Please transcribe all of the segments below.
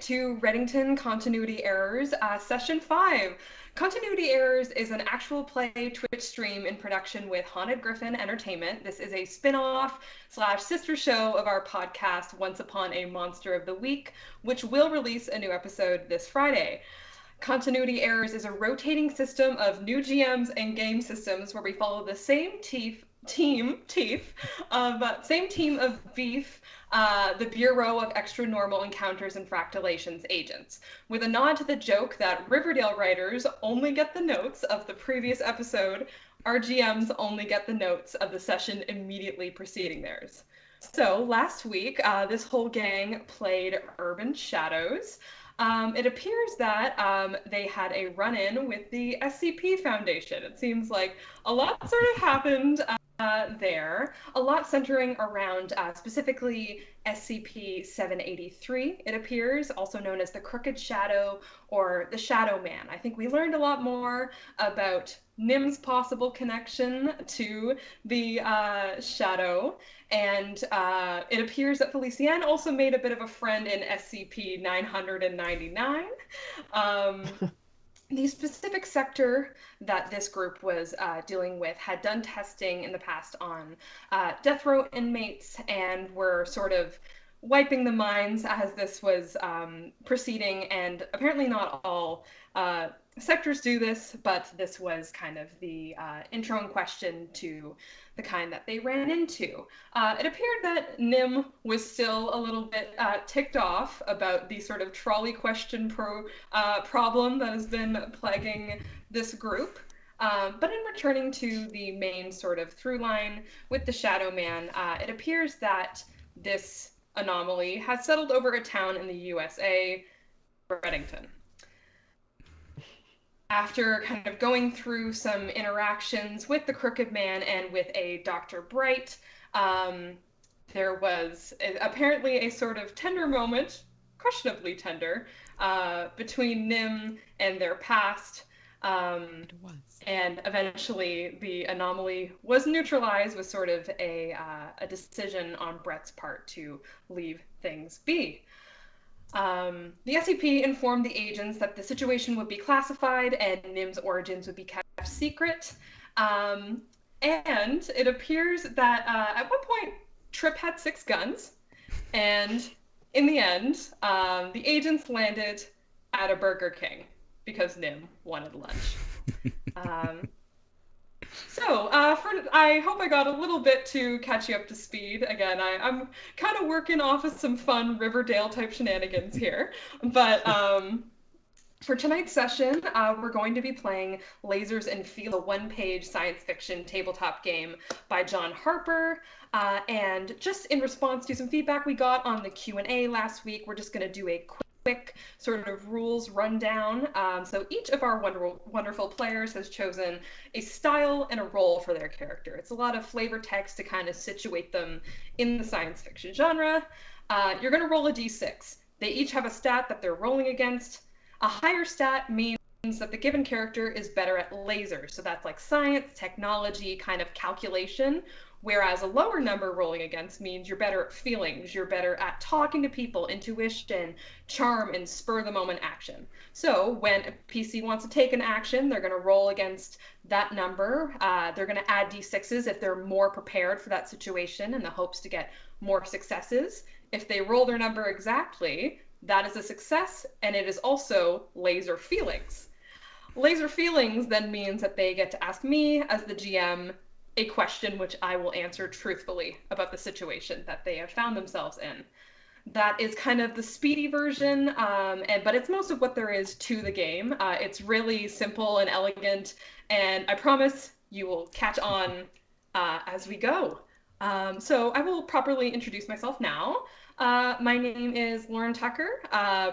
to Reddington Continuity Errors, Session 5. Continuity Errors is an actual play Twitch stream in production with Haunted Griffin Entertainment. This is a spin-off / sister show of our podcast, Once Upon a Monster of the Week, which will release a new episode this Friday. Continuity Errors is a rotating system of new GMs and game systems where we follow the same team of Beef, the Bureau of Extra Normal Encounters and Fractalations agents, with a nod to the joke that Riverdale writers only get the notes of the previous episode. Our GMs only get the notes of the session immediately preceding theirs. So last week, this whole gang played Urban Shadows. It appears that they had a run-in with the SCP Foundation. It seems like a lot sort of happened there, a lot centering around specifically SCP-783, it appears, also known as the Crooked Shadow or the Shadow Man. I think we learned a lot more about Nim's possible connection to the Shadow, and it appears that Felicienne also made a bit of a friend in SCP-999. The specific sector that this group was dealing with had done testing in the past on death row inmates and were sort of wiping the minds as this was proceeding, and apparently not all sectors do this, but this was kind of the intro in question to the kind that they ran into. It appeared that Nim was still a little bit ticked off about the sort of trolley question problem that has been plaguing this group. But in returning to the main sort of through line with the Shadow Man, it appears that this anomaly has settled over a town in the USA, Reddington. After kind of going through some interactions with the Crooked Man and with a Dr. Bright, there was apparently a sort of tender moment, questionably tender, between Nim and their past. And eventually the anomaly was neutralized with sort of a decision on Brett's part to leave things be. The SCP informed the agents that the situation would be classified and Nim's origins would be kept secret. And it appears that at one point, Trip had 6 guns. And in the end, the agents landed at a Burger King because Nim wanted lunch. I hope I got a little bit to catch you up to speed. Again, I'm kind of working off of some fun Riverdale type shenanigans here. But for tonight's session, we're going to be playing Lasers and Feel, a one-page science fiction tabletop game by John Harper. And just in response to some feedback we got on the Q&A last week, we're just going to do a quick sort of rules rundown. So each of our wonderful players has chosen a style and a role for their character. It's a lot of flavor text to kind of situate them in the science fiction genre. You're going to roll a d6. They each have a stat that they're rolling against. A higher stat means that the given character is better at lasers. So that's like science, technology, kind of calculation. Whereas a lower number rolling against means you're better at feelings, you're better at talking to people, intuition, charm, and spur-the-moment action. So when a PC wants to take an action, they're going to roll against that number. They're going to add d6s if they're more prepared for that situation in the hopes to get more successes. If they roll their number exactly, that is a success, and it is also laser feelings. Laser feelings then means that they get to ask me, as the GM, a question which I will answer truthfully about the situation that they have found themselves in. That is kind of the speedy version, but it's most of what there is to the game. It's really simple and elegant, and I promise you will catch on as we go. So I will properly introduce myself now. My name is Lauren Tucker,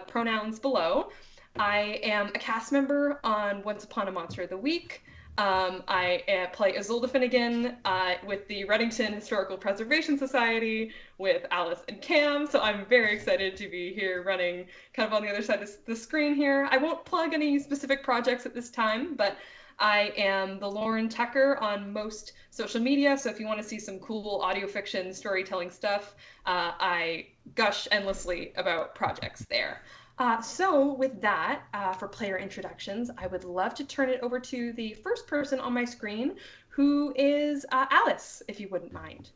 pronouns below. I am a cast member on Once Upon a Monster of the Week. I play Isolde Finnegan with the Reddington Historical Preservation Society with Alice and Cam, so I'm very excited to be here running kind of on the other side of the screen here. I won't plug any specific projects at this time, but I am the Lauren Tucker on most social media, so if you want to see some cool audio fiction storytelling stuff, I gush endlessly about projects there. So with that, for player introductions, I would love to turn it over to the first person on my screen, who is Alice, if you wouldn't mind.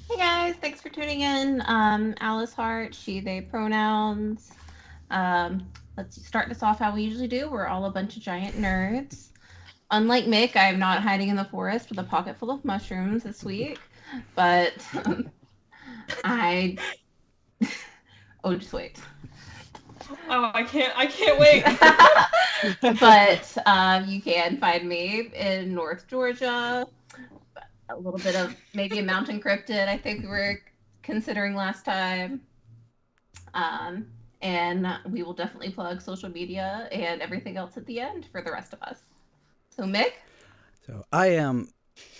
Hey guys, thanks for tuning in. Alice Hart, she, they pronouns. Let's start this off how we usually do. We're all a bunch of giant nerds. Unlike Mick, I am not hiding in the forest with a pocket full of mushrooms this week, but I. Oh, just wait. Oh, I can't wait. But you can find me in North Georgia. A little bit of maybe a mountain cryptid, I think we were considering last time. And we will definitely plug social media and everything else at the end for the rest of us. So, Mick? So I am.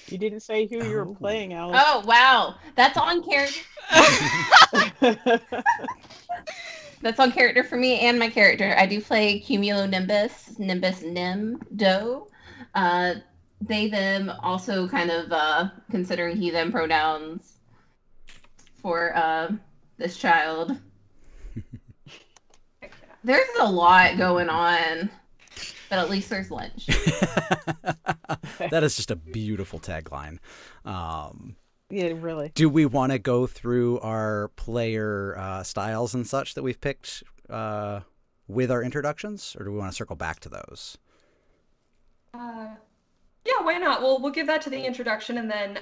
You didn't say who you were playing, Alice. Oh, wow. That's on character. That's on character for me and my character. I do play Cumulonimbus, Nimbus Nim Do. They, them, also kind of considering he, them pronouns for this child. There's a lot going on, but at least there's lunch. That is just a beautiful tagline. Yeah, really. Do we want to go through our player styles and such that we've picked with our introductions, or do we want to circle back to those? Yeah, why not? We'll give that to the introduction, and then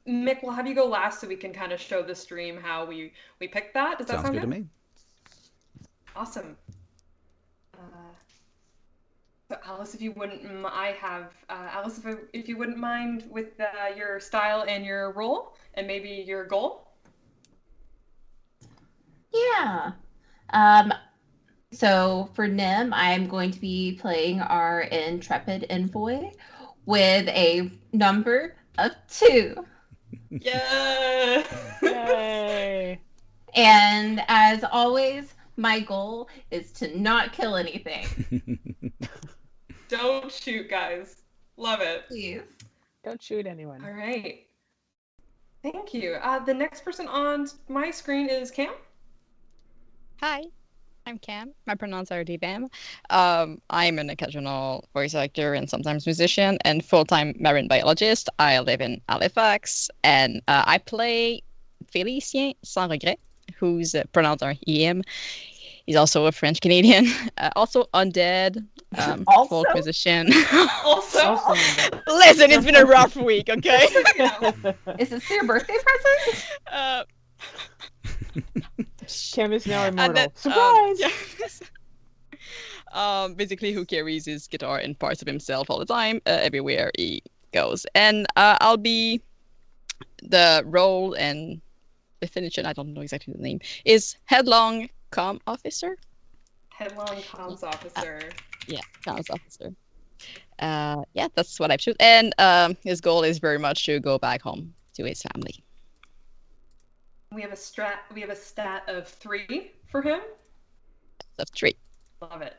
Mick, we'll have you go last so we can kind of show the stream how we picked that. Does that sound good to me? Awesome. So Alice, if you wouldn't, Alice, if you wouldn't mind with your style and your role, and maybe your goal. Yeah. So for Nim, I'm going to be playing our intrepid envoy with a number of 2. Yeah. Yay. And as always, my goal is to not kill anything. Don't shoot, guys. Love it. Please. Don't shoot anyone. All right. Thank you. The next person on my screen is Cam. Hi, I'm Cam. My pronouns are DBAM. I'm an occasional voice actor and sometimes musician and full-time marine biologist. I live in Halifax, and I play Félicien Sans Regret, whose pronouns are EM. He's also a French Canadian, also undead, folk musician. Also. Listen, it's been a rough week, okay? Is this your birthday present? Cam is now immortal. Then, Surprise! Basically, who carries his guitar and parts of himself all the time, everywhere he goes. And I'll be the role and definition, I don't know exactly the name, is headlong comm officer. Headlong comms officer. Yeah, comms officer. Yeah, that's what I choose. And his goal is very much to go back home to his family. We have a stat of 3 for him. Of 3. Love it.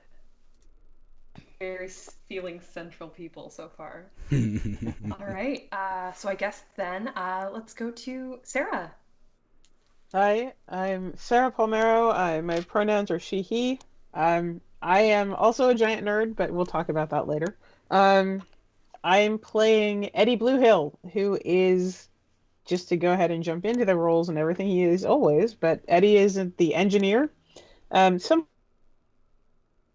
Very feeling central people so far. All right. So I guess then let's go to Sarah. Hi, I'm Sarah Palmero. My pronouns are she, he. I am also a giant nerd, but we'll talk about that later. I'm playing Eddie Bluehill, who is, just to go ahead and jump into the roles and everything, he is always, but Eddie is the engineer, and the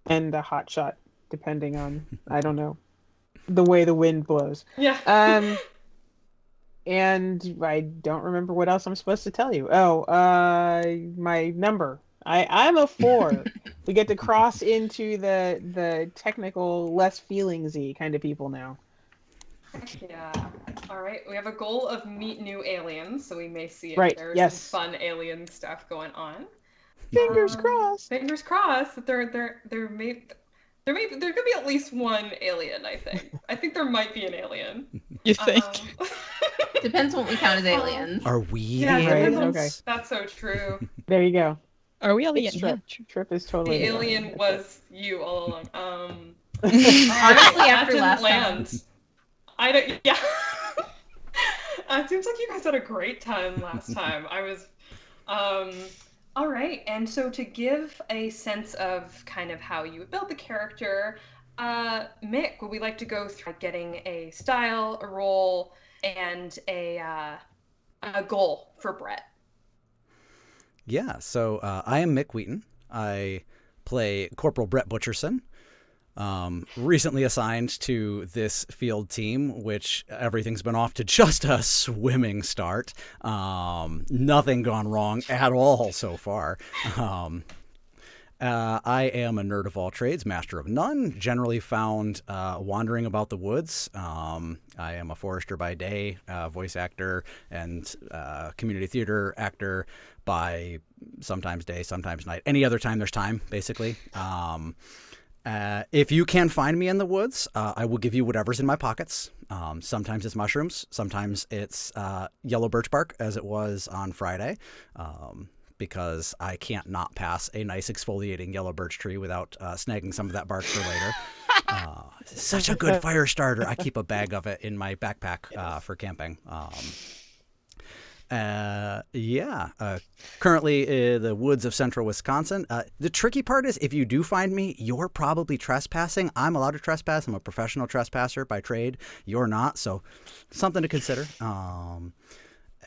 hotshot, depending on, I don't know, the way the wind blows. Yeah. And I don't remember what else I'm supposed to tell you. Oh, my number. I'm a 4. We get to cross into the technical, less feelingsy kind of people now. Yeah. All right. We have a goal of meet new aliens, so we may see if Right, there's yes. some fun alien stuff going on. Fingers crossed. Fingers crossed that there could be at least one alien. I think there might be an alien. You think? Depends what we count as aliens. Are we Yeah, the right, aliens? okay. That's so true. There you go. Are we all It's Trip. Trip is totally The alien was you all along. Honestly, after didn't last land. time. I don't. Yeah. It seems like you guys had a great time last time. I was. All right, and so to give a sense of kind of how you would build the character, Mick, would we like to go through getting a style, a role, and a goal for Brett? Yeah, so I am Mick Wheaton. I play Corporal Brett Butcherson. Recently assigned to this field team, which everything's been off to just a swimming start. Nothing gone wrong at all so far. I am a nerd of all trades, master of none, generally found wandering about the woods. I am a forester by day, voice actor, and community theater actor by sometimes day, sometimes night. Any other time there's time, basically. If you can find me in the woods, I will give you whatever's in my pockets. Sometimes it's mushrooms. Sometimes it's yellow birch bark, as it was on Friday, because I can't not pass a nice exfoliating yellow birch tree without snagging some of that bark for later. Such a good fire starter. I keep a bag of it in my backpack for camping. Currently in the woods of central Wisconsin. The tricky part is if you do find me, you're probably trespassing. I'm allowed to trespass. I'm a professional trespasser by trade. You're not, so something to consider.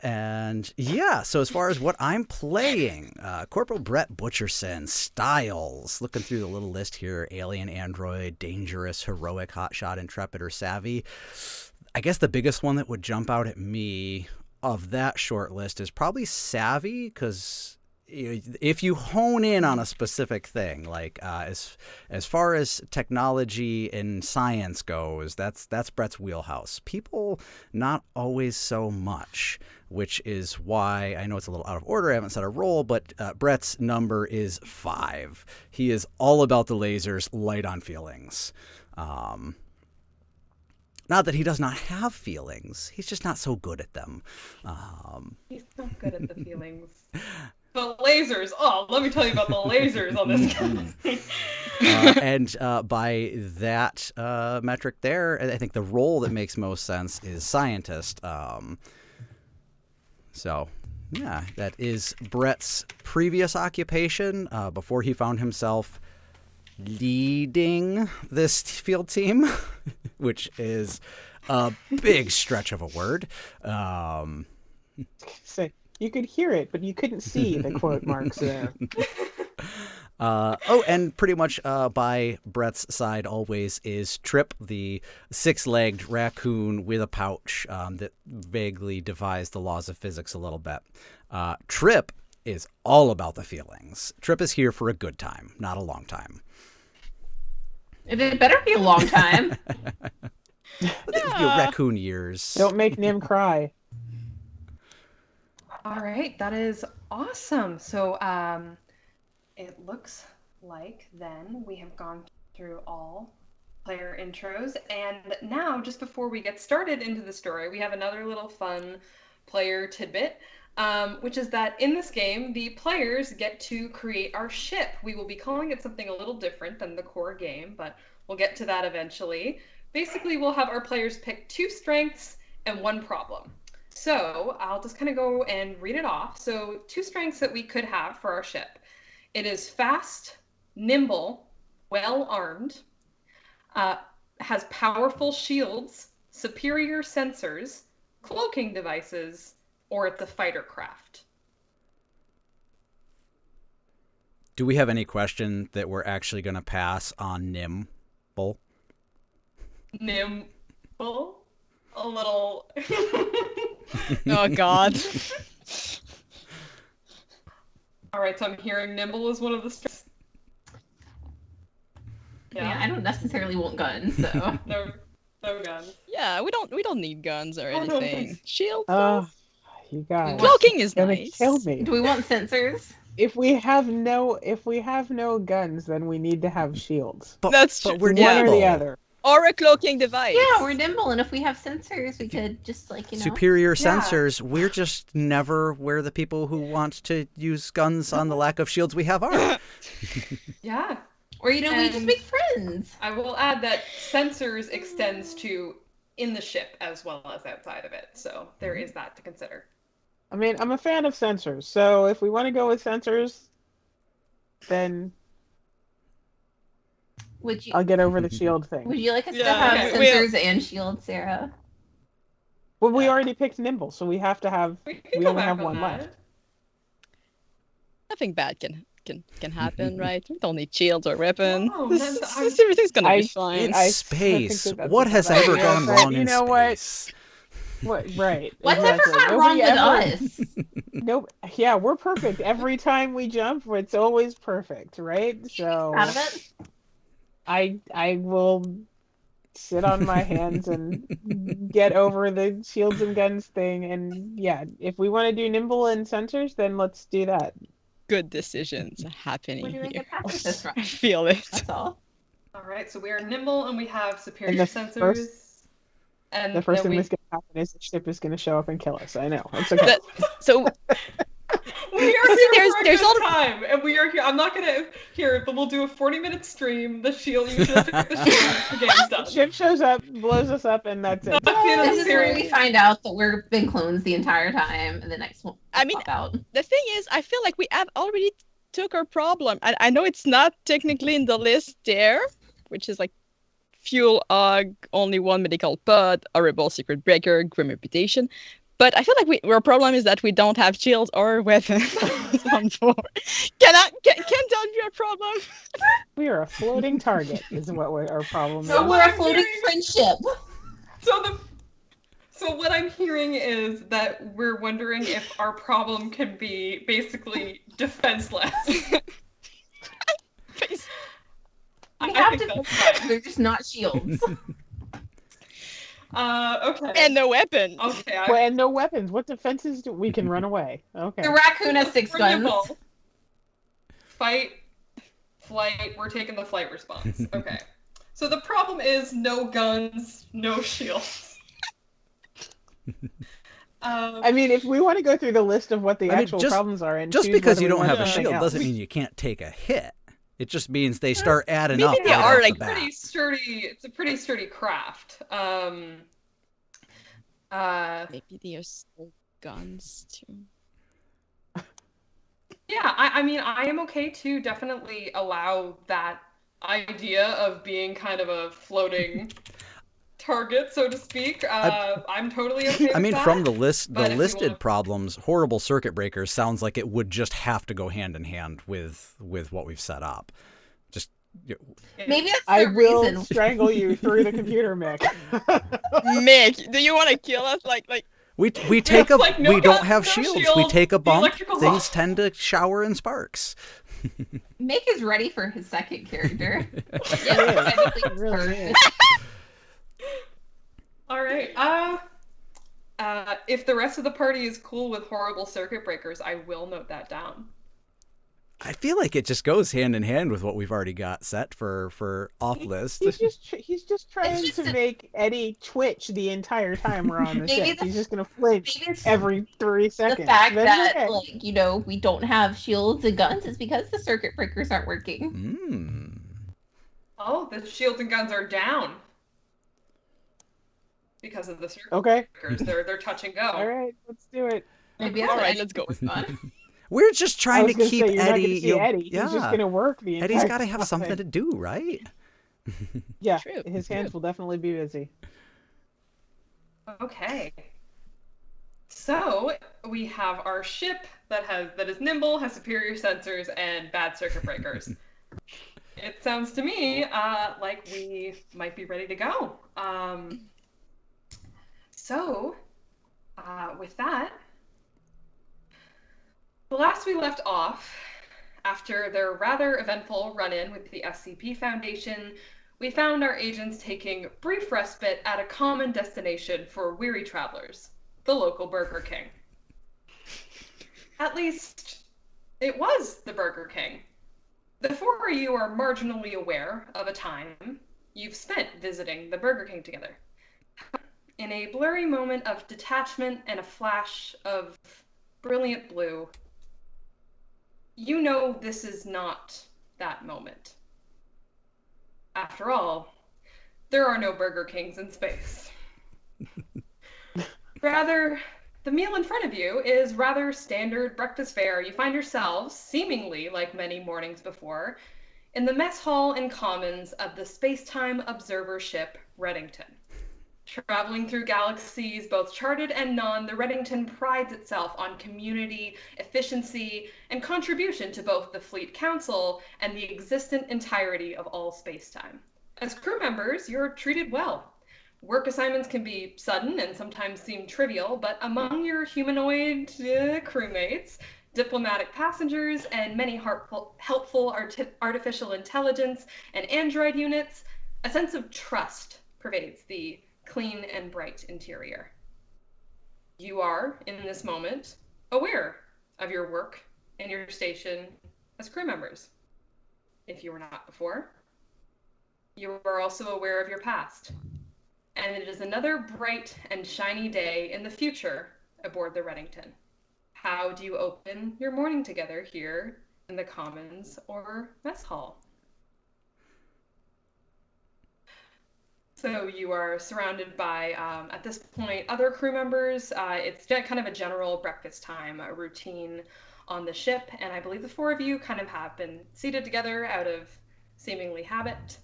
So as far as what I'm playing, Corporal Brett Butcherson, styles, looking through the little list here, alien, android, dangerous, heroic, hotshot, intrepid, or savvy. I guess the biggest one that would jump out at me of that short list is probably savvy, because if you hone in on a specific thing, like as far as technology and science goes, that's Brett's wheelhouse. People, not always so much, which is why I know it's a little out of order. I haven't set a roll, but Brett's number is 5. He is all about the lasers, light on feelings. Not that he does not have feelings. He's just not so good at them. He's not good at the feelings. The lasers. Oh, let me tell you about the lasers on this guy. By that metric there, I think the role that makes most sense is scientist. That is Brett's previous occupation before he found himself leading this field team, which is a big stretch of a word. So you could hear it, but you couldn't see the quote marks there. And pretty much by Brett's side always is Trip, the 6-legged raccoon with a pouch that vaguely defies the laws of physics a little bit. Trip is all about the feelings. Trip is here for a good time, not a long time. It better be a long time. Your raccoon years. Don't make Nim cry. All right, that is awesome. So it looks like then we have gone through all player intros, and now just before we get started into the story, we have another little fun player tidbit, which is that in this game, the players get to create our ship. We will be calling it something a little different than the core game, but we'll get to that eventually. Basically, we'll have our players pick 2 strengths and 1 problem. So I'll just kind of go and read it off. So 2 strengths that we could have for our ship. It is fast, nimble, well-armed, has powerful shields, superior sensors, cloaking devices, or it's a fighter craft. Do we have any question that we're actually going to pass on nimble? Nimble? A little... Oh, God. All right, so I'm hearing nimble is one of the strengths. Yeah, I don't necessarily want guns, so. No guns. Yeah, we don't need guns or Oh, no, anything. please. Shield. You guys. Cloaking is Gonna nice. kill me. Do we want sensors? If we have no guns, then we need to have shields. That's but true. we're One or nimble. the other. Or a cloaking device. Yeah, we're nimble, and if we have sensors, we could just, like, Superior Yeah. sensors. We're just never where the people who want to use guns on the lack of shields we have are. Yeah. Or, we just And- make friends. I will add that sensors extends to in the ship as well as outside of it. So there is that to consider. I mean, I'm a fan of sensors, so if we want to go with sensors, then Would you I'll get over the shield thing. would you like us to Yeah, have okay. sensors and shields, Sarah? Well, we already picked nimble, so we have to have. We can We go only back have on one that. left. Nothing bad can happen, right? We don't need shields or weapons. No, Everything's gonna I- be fine. It's I think space. that that's What a has bad ever idea, gone but wrong you in know what? space? What? Right. What's exactly. ever gone wrong Nobody with ever- us? Nope. Yeah, we're perfect. Every time we jump, it's always perfect, right? So Out of it? I will sit on my hands and get over the shields and guns thing. And yeah, if we want to do nimble and sensors, then let's do that. Good decisions happening We're doing here. a pacifist I run. feel it. That's all. All right, so we are nimble and we have superior the sensors. first- And The first then thing we that's gonna happen is the ship is gonna show up and kill us. I know. It's okay. So we are here for a there's good all- time, and we are here. I'm not gonna hear it, but we'll do a 40-minute stream. The shield, you should have picked the shield. The game's done. Ship shows up, blows us up, and that's it. That's the end of This the is where we series. find out that we've been clones the entire time, and the next one I mean, pop out. the thing is, I feel like we have already took our problem. I know it's not technically in the list there, which is like fuel og, only one medical pod, horrible secret breaker, grim reputation. But I feel like our problem is that we don't have shields or weapons on board. Can that be a problem? We are a floating target, is what our problem So is. we're a I'm floating hearing- friendship. So what I'm hearing is that we're wondering if our problem can be basically defenseless. We I have think to. that's fine. They're just not shields. Okay. And no weapon. Okay. Well, and no weapons. What defenses do we can run away? Okay. The raccoon has 6 We're guns. nimble. Fight, flight. We're taking the flight response. Okay. So the problem is no guns, no shields. I mean, if we want to go through the list of what the I mean, actual just- problems are, and Just choose because whether you we don't want have a something shield else. doesn't mean you can't take a hit. It just means they start adding maybe up. they right are, off like, the bat. pretty sturdy. It's a pretty sturdy craft. Maybe they are still guns too. Yeah, I mean, I am okay to definitely allow that idea of being kind of a floating target, so to speak. I'm totally okay with I mean, that. from the list, but the if you listed wanna- problems, horrible circuit breakers sounds like it would just have to go hand in hand with what we've set up. Just Maybe that's I the will reason. strangle you through the computer, Mick. Mick, do you want to kill us? Like we take a like, no we don't guns, have no shields. We shield, take a the bump. electrical's Things off. tend to shower in sparks. Mick is ready for his second character. It really is. All right. If the rest of the party is cool with horrible circuit breakers, I will note that down. I feel like it just goes hand in hand with what we've already got set for off list. He's just trying just to a- make Eddie twitch the entire time we're on the Maybe ship. the- He's just gonna flinch Maybe it's every 3 the seconds. fact That's that, okay. like, we don't have shields and guns is because the circuit breakers aren't working. Oh, the shields and guns are down because of the circuit Okay. breakers. They're touch and go. All right, let's do it. Maybe that's All what right, Eddie let's go. works on. We're just I trying was to gonna keep say, you're not Eddie. gonna see Eddie. Yeah, He's just gonna work the entire Eddie's got to have time. something to do, right? Yeah, True, his hands will definitely be busy. Okay. So we have our ship that is nimble, has superior sensors, and bad circuit breakers. It sounds to me like we might be ready to go. So with that, the last we left off, after their rather eventful run-in with the SCP Foundation, we found our agents taking brief respite at a common destination for weary travelers, the local Burger King. At least, it was the Burger King. The four of you are marginally aware of a time you've spent visiting the Burger King together. In a blurry moment of detachment and a flash of brilliant blue, you know this is not that moment. After all, there are no Burger Kings in space. Rather, The meal in front of you is rather standard breakfast fare. You find yourselves, seemingly like many mornings before, in the mess hall and commons of the space-time observer ship Reddington. Traveling through galaxies, both charted and non, the Reddington prides itself on community, efficiency, and contribution to both the Fleet Council and the existent entirety of all spacetime. As crew members, you're treated well. Work assignments can be sudden and sometimes seem trivial, but among your humanoid crewmates, diplomatic passengers, and many helpful artificial intelligence and android units, a sense of trust pervades the clean and bright interior. You are, in this moment, aware of your work and your station as crew members. If you were not before, you are also aware of your past. And it is another bright and shiny day in the future aboard the Reddington. How do you open your morning together here in the Commons or Mess Hall? So you are surrounded by, at this point, other crew members. It's kind of a general breakfast time routine on the ship, and I believe the four of you kind of have been seated together out of seemingly habit.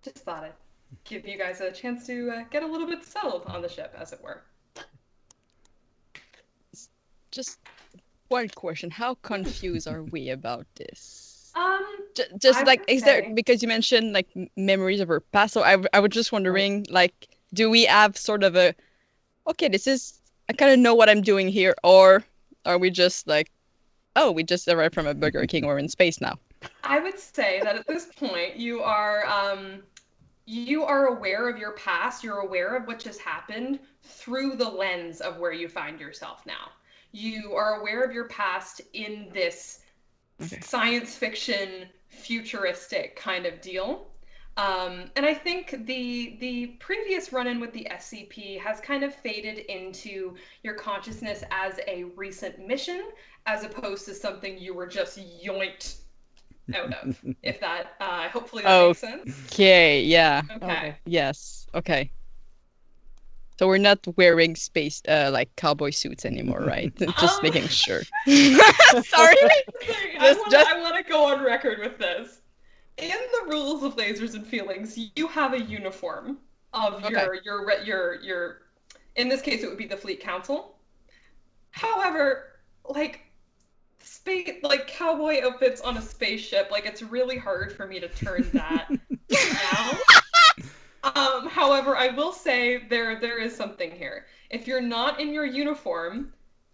Just thought I'd give you guys a chance to get a little bit settled on the ship, as it were. Just one question. How confused are we about this? I Like, would is there, say- because you mentioned like memories of our past, so I was just wondering, like, do we have sort of a, okay, this is, I kind of know what I'm doing here, or are we just like, oh, we just arrived from a Burger King, we're in space now? I would say that at this point you are aware of your past, you're aware of what just happened through the lens of where you find yourself now. You are aware of your past in this science fiction, futuristic kind of deal. And I think the previous run-in with the SCP has kind of faded into your consciousness as a recent mission, as opposed to something you were just yoinked out of. If that, hopefully that makes sense. Okay, yeah. Okay. Yes. Okay. So we're not wearing space like cowboy suits anymore, right? Just making sure. Sorry. I want to go on record with this. In the rules of Lasers and Feelings, you have a uniform of your in this case it would be the Fleet Council. However, like cowboy outfits on a spaceship, like it's really hard for me to turn that down. However, I will say there is something here. If you're not in your uniform,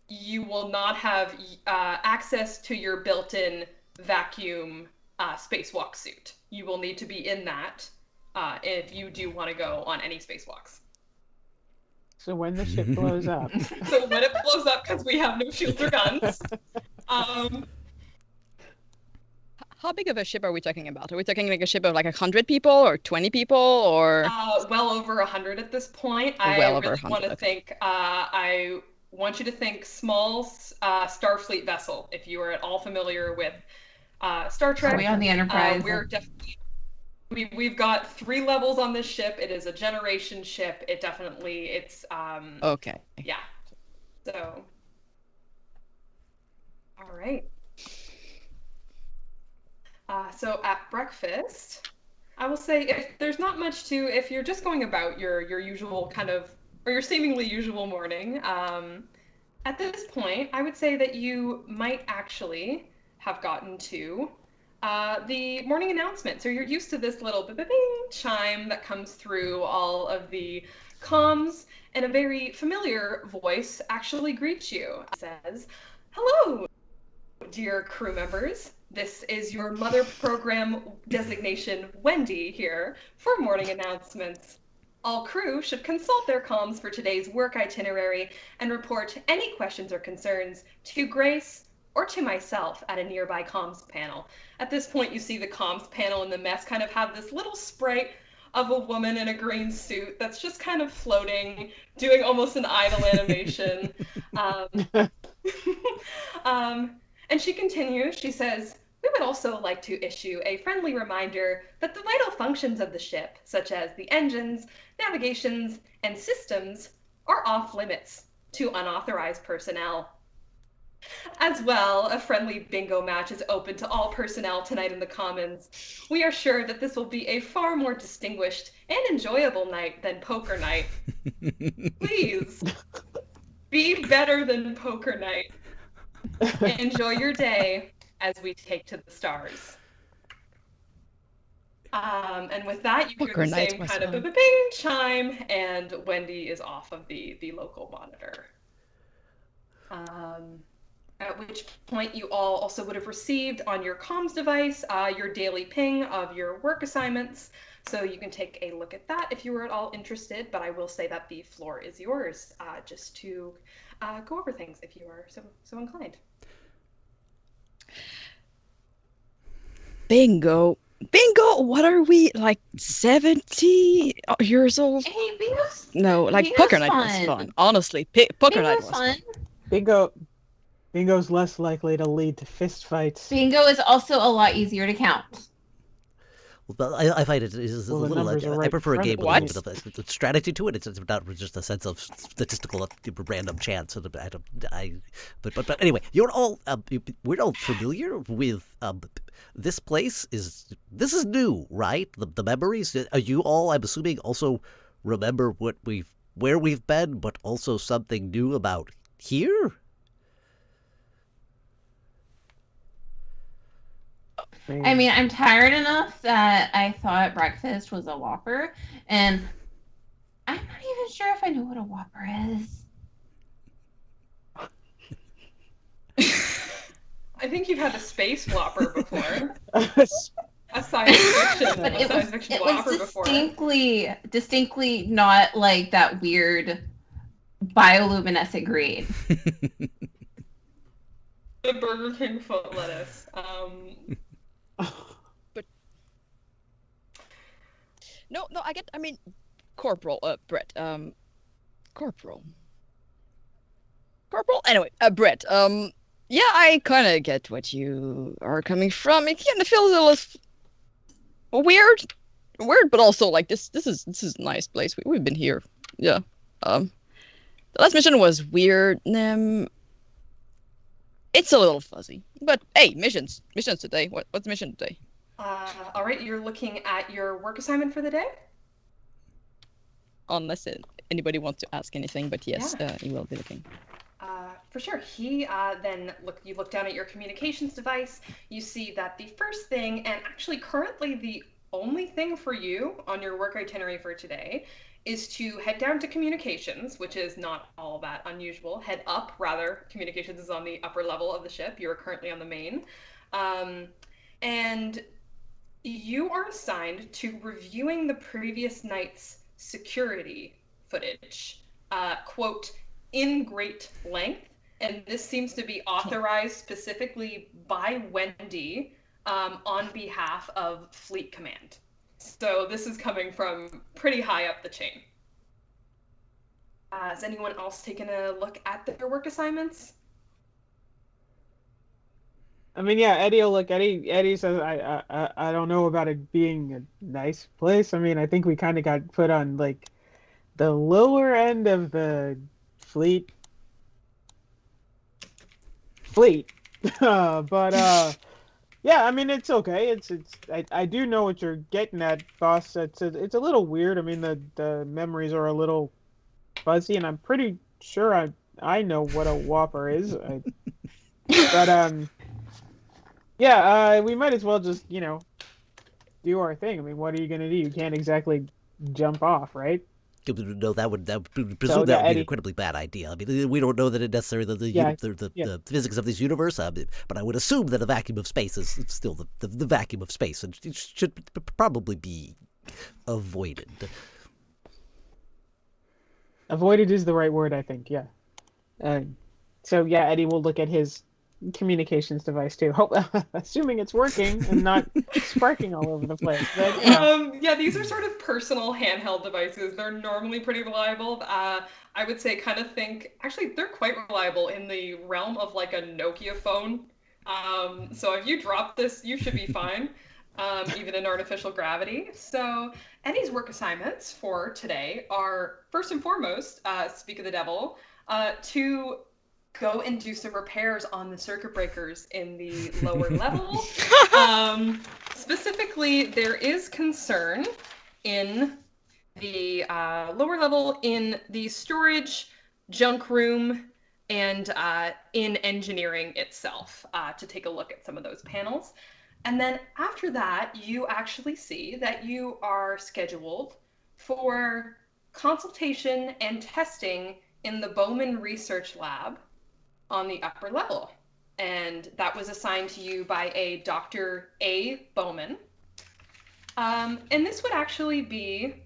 you will not have access to your built-in vacuum spacewalk suit. You will need to be in that if you do want to go on any spacewalks. So when the ship blows up. So when it blows up, because we have no shields or guns. How big of a ship are we talking about? Are we talking like a ship of like 100 people or 20 people or? Well over 100 at this point. Well over really 100. want to think. I want you to think small Starfleet vessel. If you are at all familiar with Star Trek, Are we on the Enterprise? we're definitely. We've got 3 levels on this ship. It is a generation ship. It's Okay. yeah. So all right. So at breakfast, I will say if there's not much to, if you're just going about your usual kind of, or your seemingly usual morning, at this point, I would say that you might actually have gotten to the morning announcement. So you're used to this little bing chime that comes through all of the comms, and a very familiar voice actually greets you. It says, "Hello, dear crew members. This is your Mother Program designation, Wendy, here for morning announcements. All crew should consult their comms for today's work itinerary and report any questions or concerns to Grace or to myself at a nearby comms panel." At this point, you see the comms panel in the mess kind of have this little sprite of a woman in a green suit that's just kind of floating, doing almost an idle animation. And she continues, she says, "We would also like to issue a friendly reminder that the vital functions of the ship, such as the engines, navigations, and systems, are off limits. to unauthorized personnel. As well, a friendly bingo match is open to all personnel tonight in the Commons. We are sure that this will be a far more distinguished and enjoyable night than poker night. Please, be better than poker night. Enjoy your day as we take to the stars. And with that, you hear Poker the night same was kind of fun. bing chime, and Wendy is off of the local monitor. At which point you all also would have received on your comms device your daily ping of your work assignments. So you can take a look at that if you were at all interested, but I will say that the floor is yours just to go over things if you are so inclined. Bingo. Bingo, what are we, like 70 years old? Hey, bingo's No, like bingo's poker night was fun. fun. Honestly, poker night bingo's was fun. fun. Bingo's less likely to lead to fist fights. Bingo is also a lot easier to count. Well, I find it is Well, a the little. numbers are I right prefer a in front game of with a you. little bit of a strategy to it. It's not just a sense of statistical random chance. But anyway, you're all we're all familiar with this place. This is new, right? The memories. Are you all? I'm assuming also remember where we've been, but also something new about here. I mean, I'm tired enough that I thought breakfast was a Whopper, and I'm not even sure if I know what a Whopper is. I think you've had a space Whopper before. Yes. A science fiction, But a science fiction it Whopper was before. distinctly not like that weird bioluminescent green. The Burger King foot lettuce. No, I mean, Corporal, Brett, Corporal. Anyway, Brett, yeah, I kind of get what you are coming from. It kind of feels a little weird, but also like this is a nice place. We've been here, yeah. The last mission was weird. It's a little fuzzy, but hey, missions today. What's the mission today? All right, you're looking at your work assignment for the day? Unless anybody wants to ask anything, but yes, you will be looking. For sure. You look down at your communications device, you see that the first thing, and actually currently the only thing for you on your work itinerary for today, is to head down to communications, which is not all that unusual. Head up, rather. Communications is on the upper level of the ship. You are currently on the main. And you are assigned to reviewing the previous night's security footage, quote, in great length. And this seems to be authorized specifically by Wendy on behalf of Fleet Command. So this is coming from pretty high up the chain. Has anyone else taken a look at their work assignments? I mean, yeah, Eddie will look. Eddie says, I don't know about it being a nice place. I mean, I think we kind of got put on like the lower end of the fleet. But yeah, I mean, it's okay. I do know what you're getting at, boss. It's a little weird. I mean, the memories are a little fuzzy, and I'm pretty sure I know what a Whopper is. But yeah, we might as well just, do our thing. I mean, what are you gonna do? You can't exactly jump off, right? No, that would presume So, that would be Eddie. an incredibly bad idea. I mean, we don't know that it necessarily the physics of this universe, but I would assume that a vacuum of space is still the vacuum of space, and it should probably be avoided. Avoided is the right word, I think. Yeah. So yeah, Eddie will look at his communications device too. Assuming it's working and not sparking all over the place. But, Yeah, these are sort of personal handheld devices. They're normally pretty reliable. I would say actually they're quite reliable in the realm of like a Nokia phone. So if you drop this, you should be fine, even in artificial gravity. So Eddie's work assignments for today are, first and foremost, speak of the devil, to go and do some repairs on the circuit breakers in the lower level. Specifically, there is concern in the lower level in the storage, junk room, and in engineering itself to take a look at some of those panels. And then after that, you actually see that you are scheduled for consultation and testing in the Bowman Research Lab on the upper level. And that was assigned to you by a Dr. A. Bowman. And this would actually be,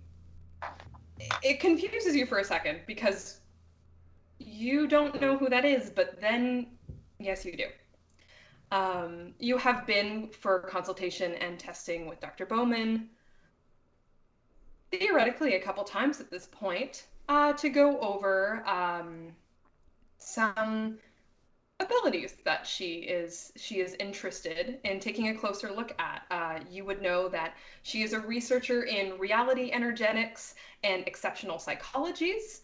it confuses you for a second because you don't know who that is, but then, yes, you do. You have been for consultation and testing with Dr. Bowman theoretically a couple times at this point to go over some abilities that she is interested in taking a closer look at. You would know that she is a researcher in reality energetics and exceptional psychologies,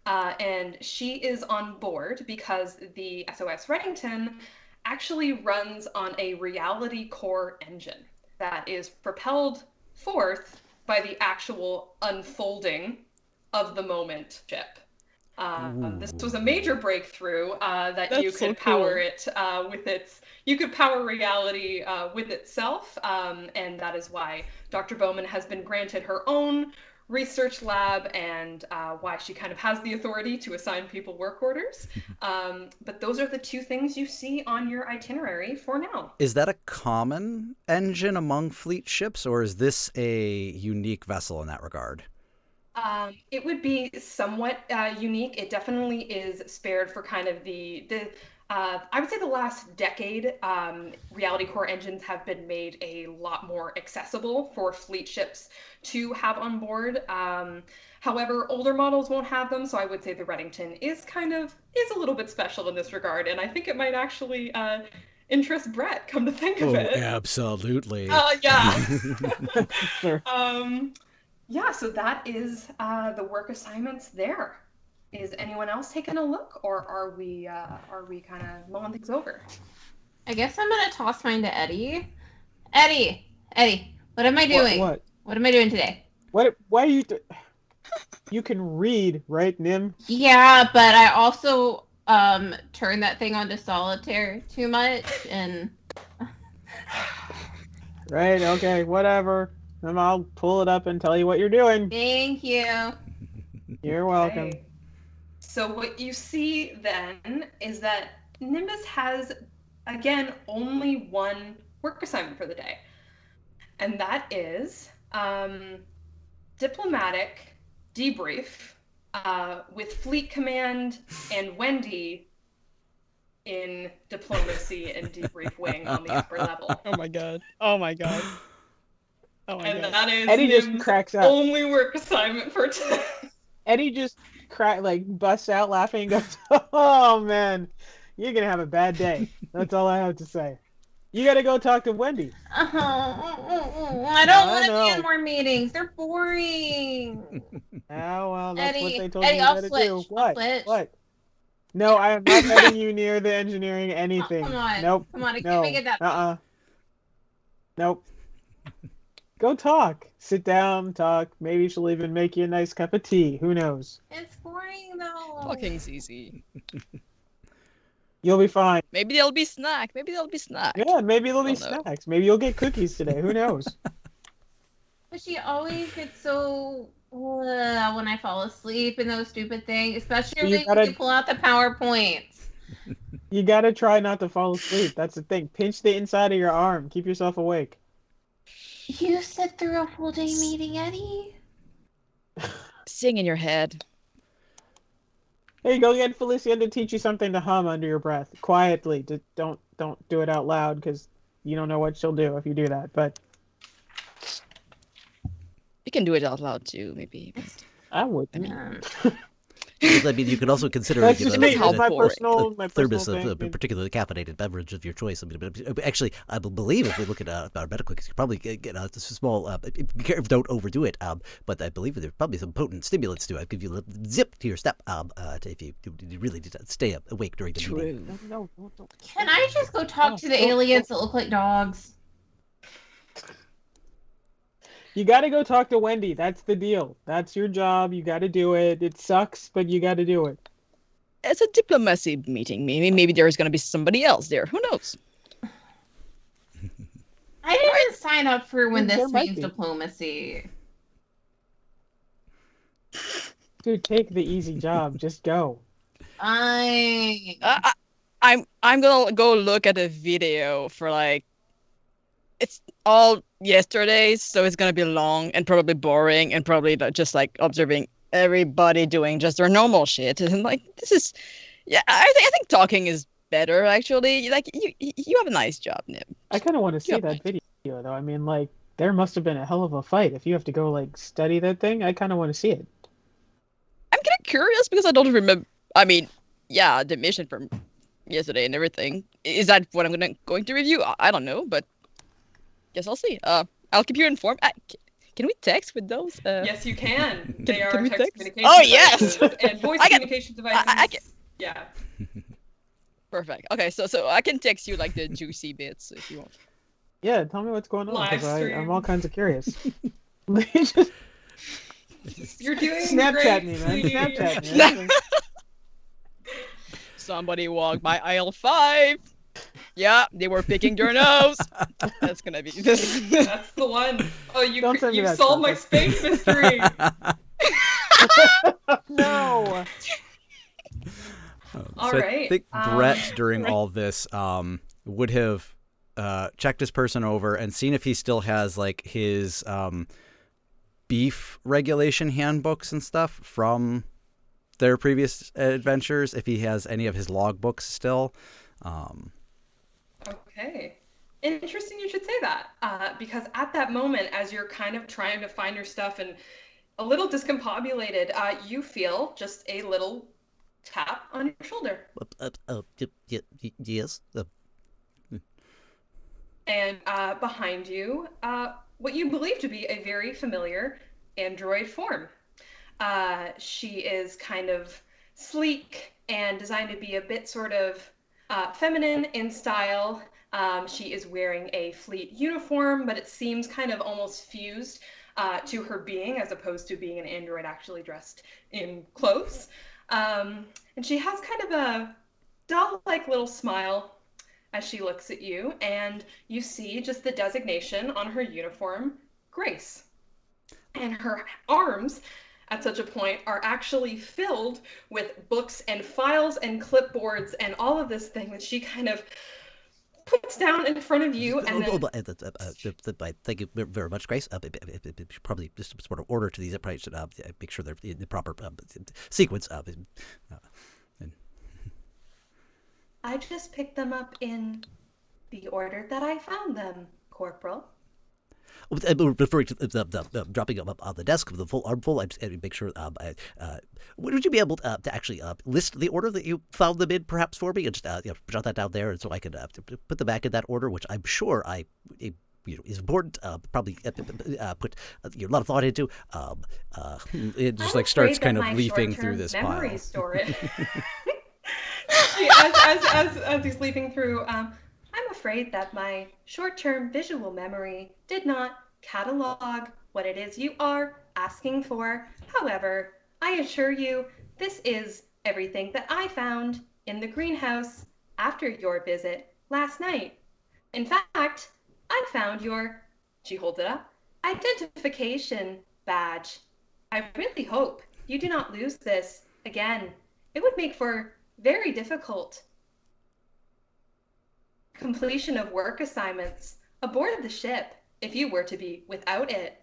and she is on board because the SOS Reddington actually runs on a reality core engine that is propelled forth by the actual unfolding of the moment chip. This was a major breakthrough that That's you could so power cool. it with its. You could power reality with itself, and that is why Dr. Bowman has been granted her own research lab and why she kind of has the authority to assign people work orders. But those are the two things you see on your itinerary for now. Is that a common engine among fleet ships, or is this a unique vessel in that regard? It would be somewhat unique. It definitely is spared for kind of I would say the last decade, reality core engines have been made a lot more accessible for fleet ships to have on board. However, older models won't have them, so I would say the Reddington is a little bit special in this regard, and I think it might actually interest Brett, come to think of it. Absolutely. Yeah. Sure. Yeah, so that is the work assignments there. Is anyone else taking a look, or are we kind of mulling things over? I guess I'm gonna toss mine to Eddie. Eddie, what am I doing? What? What am I doing today? What? Why are you? You can read, right, Nim? Yeah, but I also turned that thing onto solitaire too much, and Right. Okay. Whatever. I'll pull it up and tell you what you're doing. thank you. You're welcome. Okay. So what you see then is that Nimbus has, again, only one work assignment for the day. And that is diplomatic debrief with Fleet Command and Wendy in diplomacy and debrief wing on the upper level. Oh my god. Oh my god. Oh my And god. that is Eddie just Nim's cracks up. only work assignment for today. Eddie just busts out laughing and goes, "Oh man, you're gonna have a bad day." That's all I have to say. You gotta go talk to Wendy. I don't want to be in more meetings. They're boring. Oh well, that's what Eddie, they told Eddie, you I'll to switch. do. I'll What? switch. What? No, I am not letting you near the engineering anything. Come on. Nope. Come on, I No. can't make it that. Nope. Go talk. Sit down, talk. Maybe she'll even make you a nice cup of tea. Who knows? It's boring though. Talking's easy. You'll be fine. Maybe there'll be snack. Yeah, maybe there'll be Don't know. snacks. Maybe you'll get cookies today. Who knows? But she always gets so when I fall asleep and those stupid things, especially You when gotta- you pull out the PowerPoints. You gotta try not to fall asleep. That's the thing. Pinch the inside of your arm. Keep yourself awake. You sit through a full day meeting, Eddie. Sing in your head. Hey, go get Felicia to teach you something to hum under your breath, quietly. Just don't do it out loud because you don't know what she'll do if you do that. But You can do it out loud too, maybe. I wouldn't. I mean, you can also consider That's just me. how That's my boring. personal thermos thing. of a particularly caffeinated beverage of your choice. I mean, actually, I believe if we look at our medical, you probably get a small. Be careful, don't overdo it. But I believe there's probably some potent stimulants to it. Give you a little zip to your step. If you really need to stay awake during the meeting. No. Can I just go talk to the aliens that look like dogs? You got to go talk to Wendy. That's the deal. That's your job. You got to do it. It sucks, but you got to do it. It's a diplomacy meeting. Maybe there's going to be somebody else there. Who knows? I didn't sign up for when There this might means be. diplomacy. Dude, take the easy job. Just go. I I'm gonna go look at a video for like. It's all yesterday's, so it's gonna be long and probably boring and probably just like observing everybody doing just their normal shit. And like this is, yeah, I think talking is better actually. Like you have a nice job, Nib. I kind of want to see Yeah. that video, though. I mean, like, there must have been a hell of a fight. If you have to go, like, study that thing, I kind of want to see it. I'm kind of curious because I don't remember. I mean, yeah, the mission from yesterday and everything. Is that what I'm going to review? I don't know, but guess I'll see. I'll keep you informed. Can we text with those? Yes, you can. They are can we text text? communication Oh, yes! devices and voice I can- communication devices. I can- Yeah. Perfect. Okay, so I can text you like the juicy bits if you want. Yeah, tell me what's going on, Live because I'm stream. all kinds of curious. Just You're doing Snapchat great, me, man. sweetie. Snapchat me. Somebody walked by aisle 5. Yeah, they were picking their nose. That's gonna be this. That's the one. Oh, Don't send me you that solved my stuff. space mystery. No. All So I right. think Brett, during all this, would have checked his person over and seen if he still has like his beef regulation handbooks and stuff from their previous adventures. If he has any of his logbooks still. Okay. Interesting you should say that. Because at that moment, as you're kind of trying to find your stuff and a little discombobulated, you feel just a little tap on your shoulder. Yes. And behind you, what you believe to be a very familiar android form. She is kind of sleek and designed to be a bit sort of feminine in style. She is wearing a fleet uniform, but it seems kind of almost fused to her being as opposed to being an android actually dressed in clothes. And she has kind of a doll-like little smile as she looks at you, and you see just the designation on her uniform, Grace. And her arms at such a point are actually filled with books and files and clipboards and all of this thing that she kind of puts down in front of you. And then... Thank you very much, Grace. Probably just some sort of order to these. I probably should make sure they're in the proper sequence. I just picked them up in the order that I found them, Corporal. Referring to the dropping them up on the desk with the full armful, I just make sure. Would you be able to actually list the order that you found them in, perhaps for me, and just jot that down there, so I can put them back in that order, which I'm sure is important. Probably put a lot of thought into. It just I'm like starts afraid kind that of my leafing short-term through this memory pile. storage. As he's leaping through, I'm afraid that my short-term visual memory did not catalog what it is you are asking for. However, I assure you, this is everything that I found in the greenhouse after your visit last night. In fact, I found your, she holds it up, identification badge. I really hope you do not lose this again. It would make for very difficult completion of work assignments aboard the ship if you were to be without it.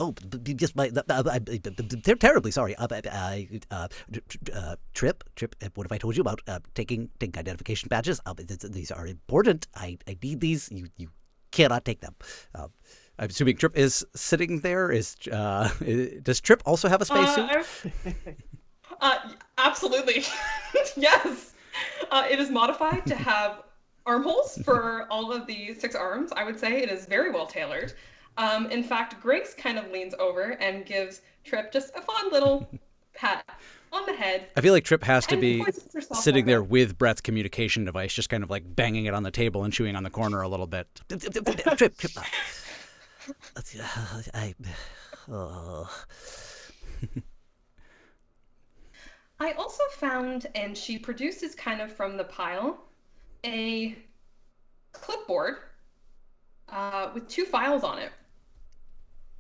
Oh, just they're terribly sorry. Trip. What have I told you about taking identification badges? These are important. I need these. You cannot take them. I'm assuming Trip is sitting there. Does Trip also have a spacesuit? Absolutely. Yes. It is modified to have armholes for all of the 6 arms. I would say it is very well tailored. In fact, Grace kind of leans over and gives Trip just a fond little pat on the head I feel like Trip has to and be hoists herself sitting there over. with Brett's communication device, just kind of like banging it on the table and chewing on the corner a little bit. Trip. Oh. I also found, and she produces kind of from the pile, a clipboard with 2 files on it.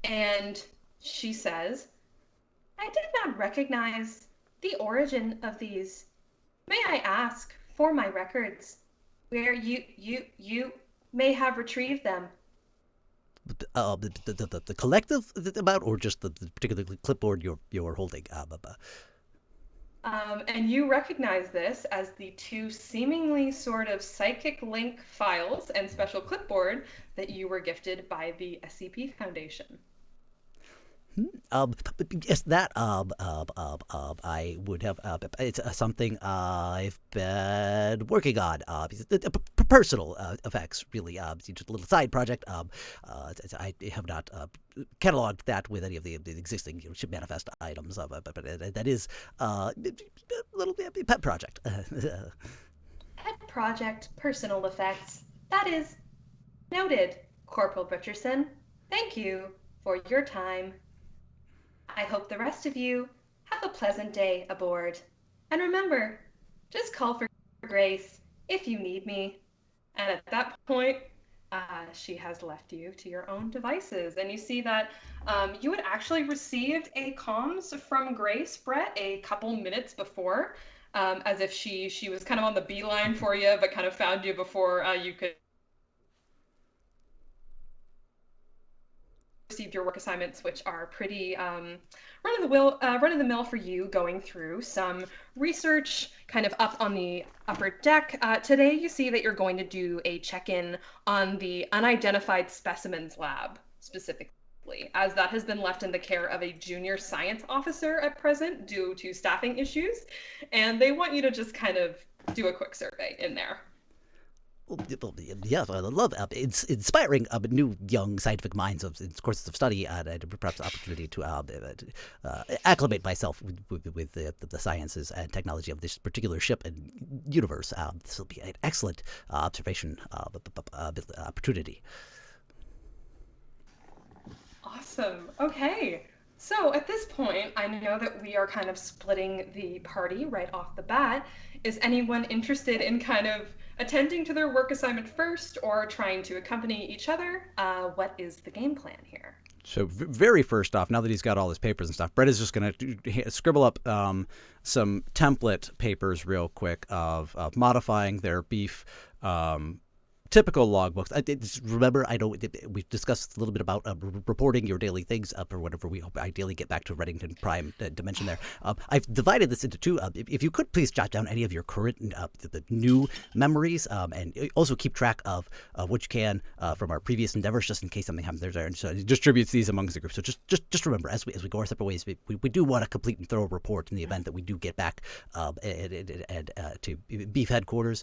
And she says, I did not recognize the origin of these. May I ask, for my records, where you may have retrieved them? The collective about, or just the particular clipboard you're holding? And you recognize this as the 2 seemingly sort of psychic link files and special clipboard that you were gifted by the SCP Foundation. Yes, that I would have. It's something I've been working on. Personal effects, really. Just a little side project. I have not cataloged that with any of the existing ship manifest items. But that is a little pet project. Pet project, personal effects. That is noted, Corporal Butcherson. Thank you for your time. I hope the rest of you have a pleasant day aboard. And remember, just call for Grace if you need me. And at that point, she has left you to your own devices. And you see that you had actually received a comms from Grace, Brett, a couple minutes before, as if she was kind of on the beeline for you, but kind of found you before you could received your work assignments, which are pretty run of the mill for you, going through some research kind of up on the upper deck. Today, you see that you're going to do a check-in on the unidentified specimens lab specifically, as that has been left in the care of a junior science officer at present due to staffing issues, and they want you to just kind of do a quick survey in there. Yeah, I love it's inspiring new young scientific minds of courses of study, and perhaps opportunity to acclimate myself with the sciences and technology of this particular ship and universe. This will be an excellent observation opportunity. Awesome. Okay. So at this point, I know that we are kind of splitting the party right off the bat. Is anyone interested in kind of attending to their work assignment first or trying to accompany each other? What is the game plan here? So very first off, now that he's got all his papers and stuff, Brett is just going to scribble up some template papers real quick of modifying their beef typical logbooks. Remember, we've discussed a little bit about reporting your daily things or whatever. We hope ideally get back to Reddington Prime dimension there. I've divided this into 2. If you could please jot down any of your current the new memories, and also keep track of what you can from our previous endeavors, just in case something happens there. And so it distributes these amongst the group. So just remember, as we go our separate ways, we do want a complete and thorough report in the event that we do get back to Beef headquarters.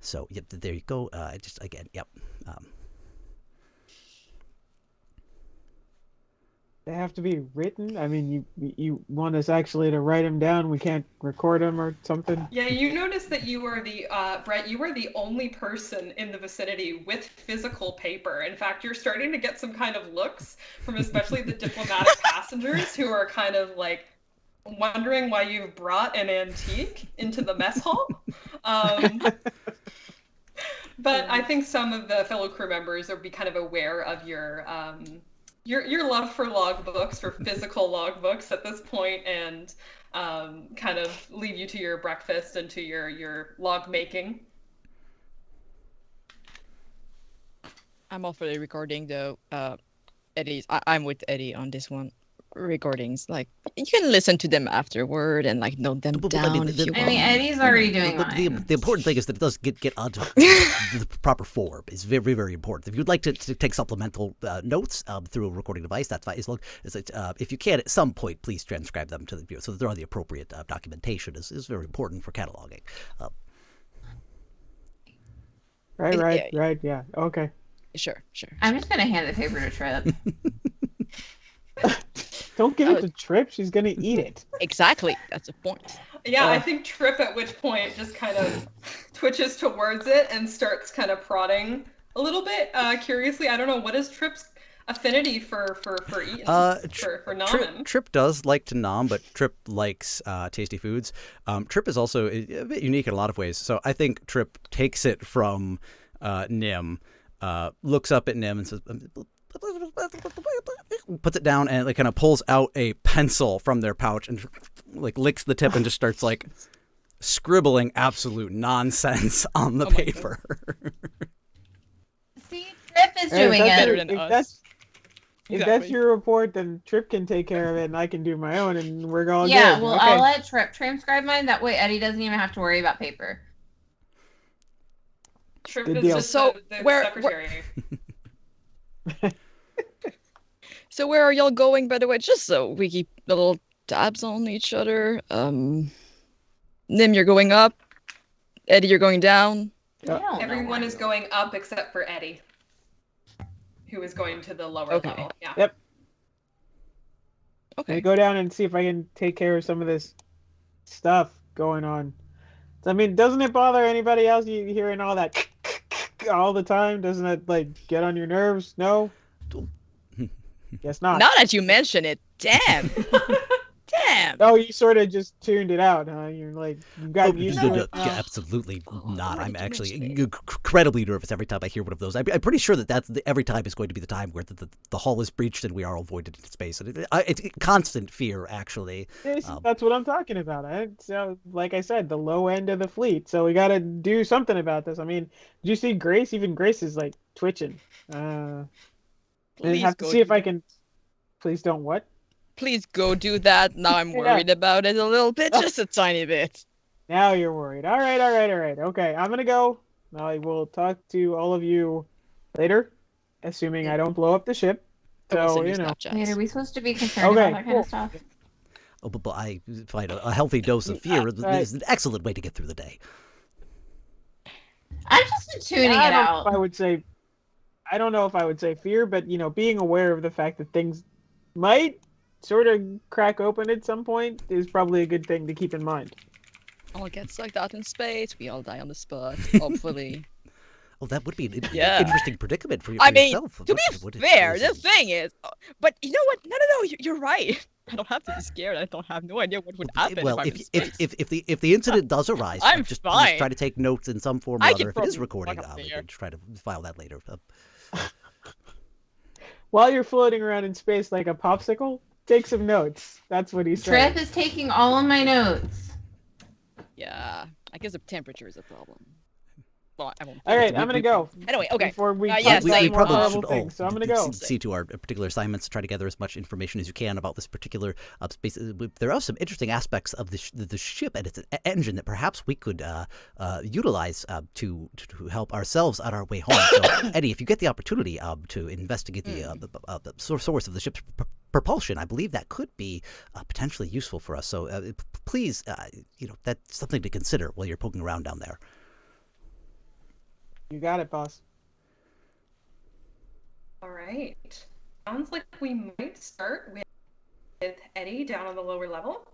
So yep, there you go. Just again, yep. They have to be written. I mean, you want us actually to write them down? We can't record them or something. Yeah, you notice that you were the Brett. You were the only person in the vicinity with physical paper. In fact, you're starting to get some kind of looks from especially the diplomatic passengers who are kind of like wondering why you've brought an antique into the mess hall. But I think some of the fellow crew members will be kind of aware of your love for logbooks, for physical logbooks at this point, and kind of leave you to your breakfast and to your log making. I'm all for the recording though. I'm with Eddie on this one. recordings. Like you can listen to them afterward and like note them down if you I want. mean, Eddie's already doing mine. The important thing is that it does get onto the proper form. It's very, very important. If you'd like to take supplemental notes through a recording device, that's fine. As long as if you can, at some point, please transcribe them to the viewer so that they're on the appropriate documentation. Is very important for cataloging. Right. Yeah. Okay. Sure. I'm just gonna hand the paper to Trip. Don't give it to Trip. She's gonna eat it. Exactly. That's the point. Yeah, I think Trip at which point just kind of twitches towards it and starts kind of prodding a little bit curiously. I don't know, what is Trip's affinity for eating? For nomming? Trip does like to nom, but Trip likes tasty foods. Trip is also a bit unique in a lot of ways. So I think Trip takes it from Nim, looks up at Nim and says, puts it down and like kind of pulls out a pencil from their pouch and like licks the tip and just starts like scribbling absolute nonsense on the paper. See, Trip is doing it. If that's your report, then Trip can take care of it, and I can do my own, and we're all good. Yeah, well, okay. I'll let Trip transcribe mine. That way, Eddie doesn't even have to worry about paper. Trip Good is deal. just So, the where- secretary. So where are y'all going, by the way? Just so we keep little tabs on each other. Nim, you're going up. Eddie, you're going down. Yeah. Everyone is going up except for Eddie, who is going to the lower Okay. level. Yeah. Yep. Okay. I go down and see if I can take care of some of this stuff going on. I mean, doesn't it bother anybody else? You hearing all that all the time? Doesn't it like get on your nerves? No. Guess not. Now that you mention it, damn. Damn. Oh, you sort of just tuned it out, huh? You're like, you've gotten used to it. Absolutely not. why I'm did you actually mention incredibly nervous every time I hear one of those. I'm pretty sure that every time is going to be the time where the hull is breached and we are all voided into space. And it's constant fear, actually. That's what I'm talking about. So, like I said, the low end of the fleet. So we got to do something about this. I mean, did you see Grace? Even Grace is like twitching. And have to see if I can. Please don't what? Please go do that. Now I'm worried about it a little bit, just a tiny bit. Now you're worried. All right. Okay, I'm gonna go. I will talk to all of you later, assuming I don't blow up the ship. So you know. Wait, are we supposed to be concerned about that kind of stuff? Oh, but I find a healthy dose of fear is an excellent way to get through the day. I'm just tuning it out. I don't know if I would say fear, but being aware of the fact that things might sort of crack open at some point is probably a good thing to keep in mind. All get sucked out in space. We all die on the spot, hopefully. Oh, that would be an interesting predicament for I mean, yourself. to be fair, the thing is, but you know what? No, you're right. I don't have to be scared. I don't have no idea what would happen. Well, if the incident does arise, I'm just fine. try to take notes in some form or other. If it is recording, we can try to file that later. While you're floating around in space like a popsicle, take some notes. That's what he said. Trip is taking all of my notes. Yeah, I guess the temperature is a problem. Well, I won't. All right, I'm gonna go. Anyway, okay. Before we yes, talk about we more probably horrible should things, so I'm gonna go. see to our particular assignments, try to gather as much information as you can about this particular space. There are some interesting aspects of the ship and its engine that perhaps we could utilize to help ourselves on our way home. So, Eddie, if you get the opportunity to investigate the source of the ship's propulsion, I believe that could be potentially useful for us. So please, that's something to consider while you're poking around down there. You got it, boss. All right. Sounds like we might start with Eddie down on the lower level.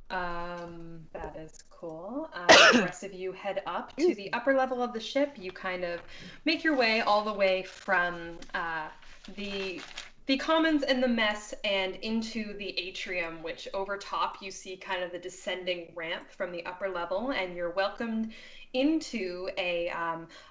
That is cool. The rest of you head up to the upper level of the ship. You kind of make your way all the way from the commons and the mess and into the atrium, which over top you see kind of the descending ramp from the upper level, and you're welcomed into a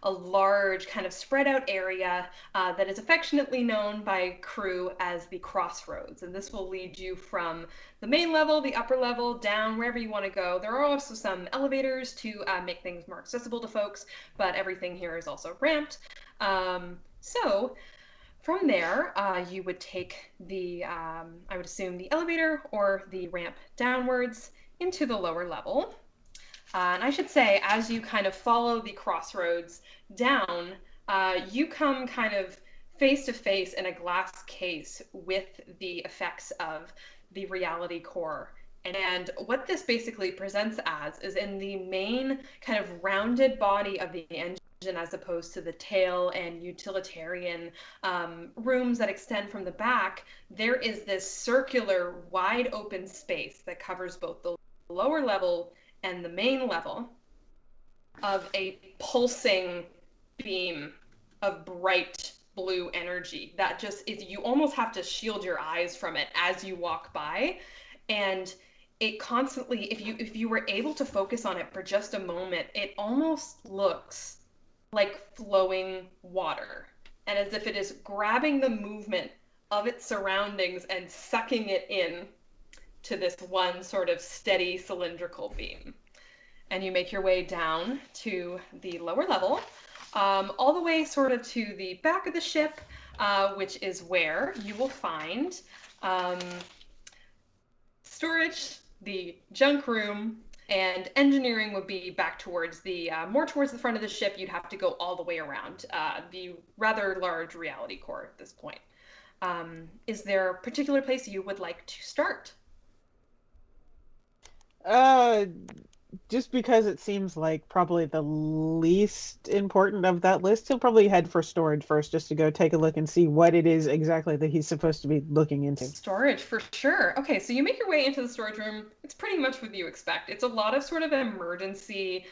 large kind of spread out area that is affectionately known by crew as the crossroads. And this will lead you from the main level, the upper level, down wherever you want to go. There are also some elevators to make things more accessible to folks, but everything here is also ramped. So From there, you would take the, I would assume, the elevator or the ramp downwards into the lower level. And I should say, as you kind of follow the crossroads down, you come kind of face to face in a glass case with the effects of the reality core. And what this basically presents as is in the main kind of rounded body of the engine, as opposed to the tail and utilitarian rooms that extend from the back, there is this circular, wide open space that covers both the lower level and the main level of a pulsing beam of bright blue energy that just is, you almost have to shield your eyes from it as you walk by. And it constantly, if you were able to focus on it for just a moment, it almost looks like flowing water, and as if it is grabbing the movement of its surroundings and sucking it in to this one sort of steady cylindrical beam. And you make your way down to the lower level, all the way sort of to the back of the ship, which is where you will find storage, the junk room, and engineering would be back towards the, more towards the front of the ship. You'd have to go all the way around the rather large reality core at this point. Is there a particular place you would like to start? Just because it seems like probably the least important of that list, he'll probably head for storage first, just to go take a look and see what it is exactly that he's supposed to be looking into. Storage, for sure. Okay, so you make your way into the storage room. It's pretty much what you expect. It's a lot of sort of emergency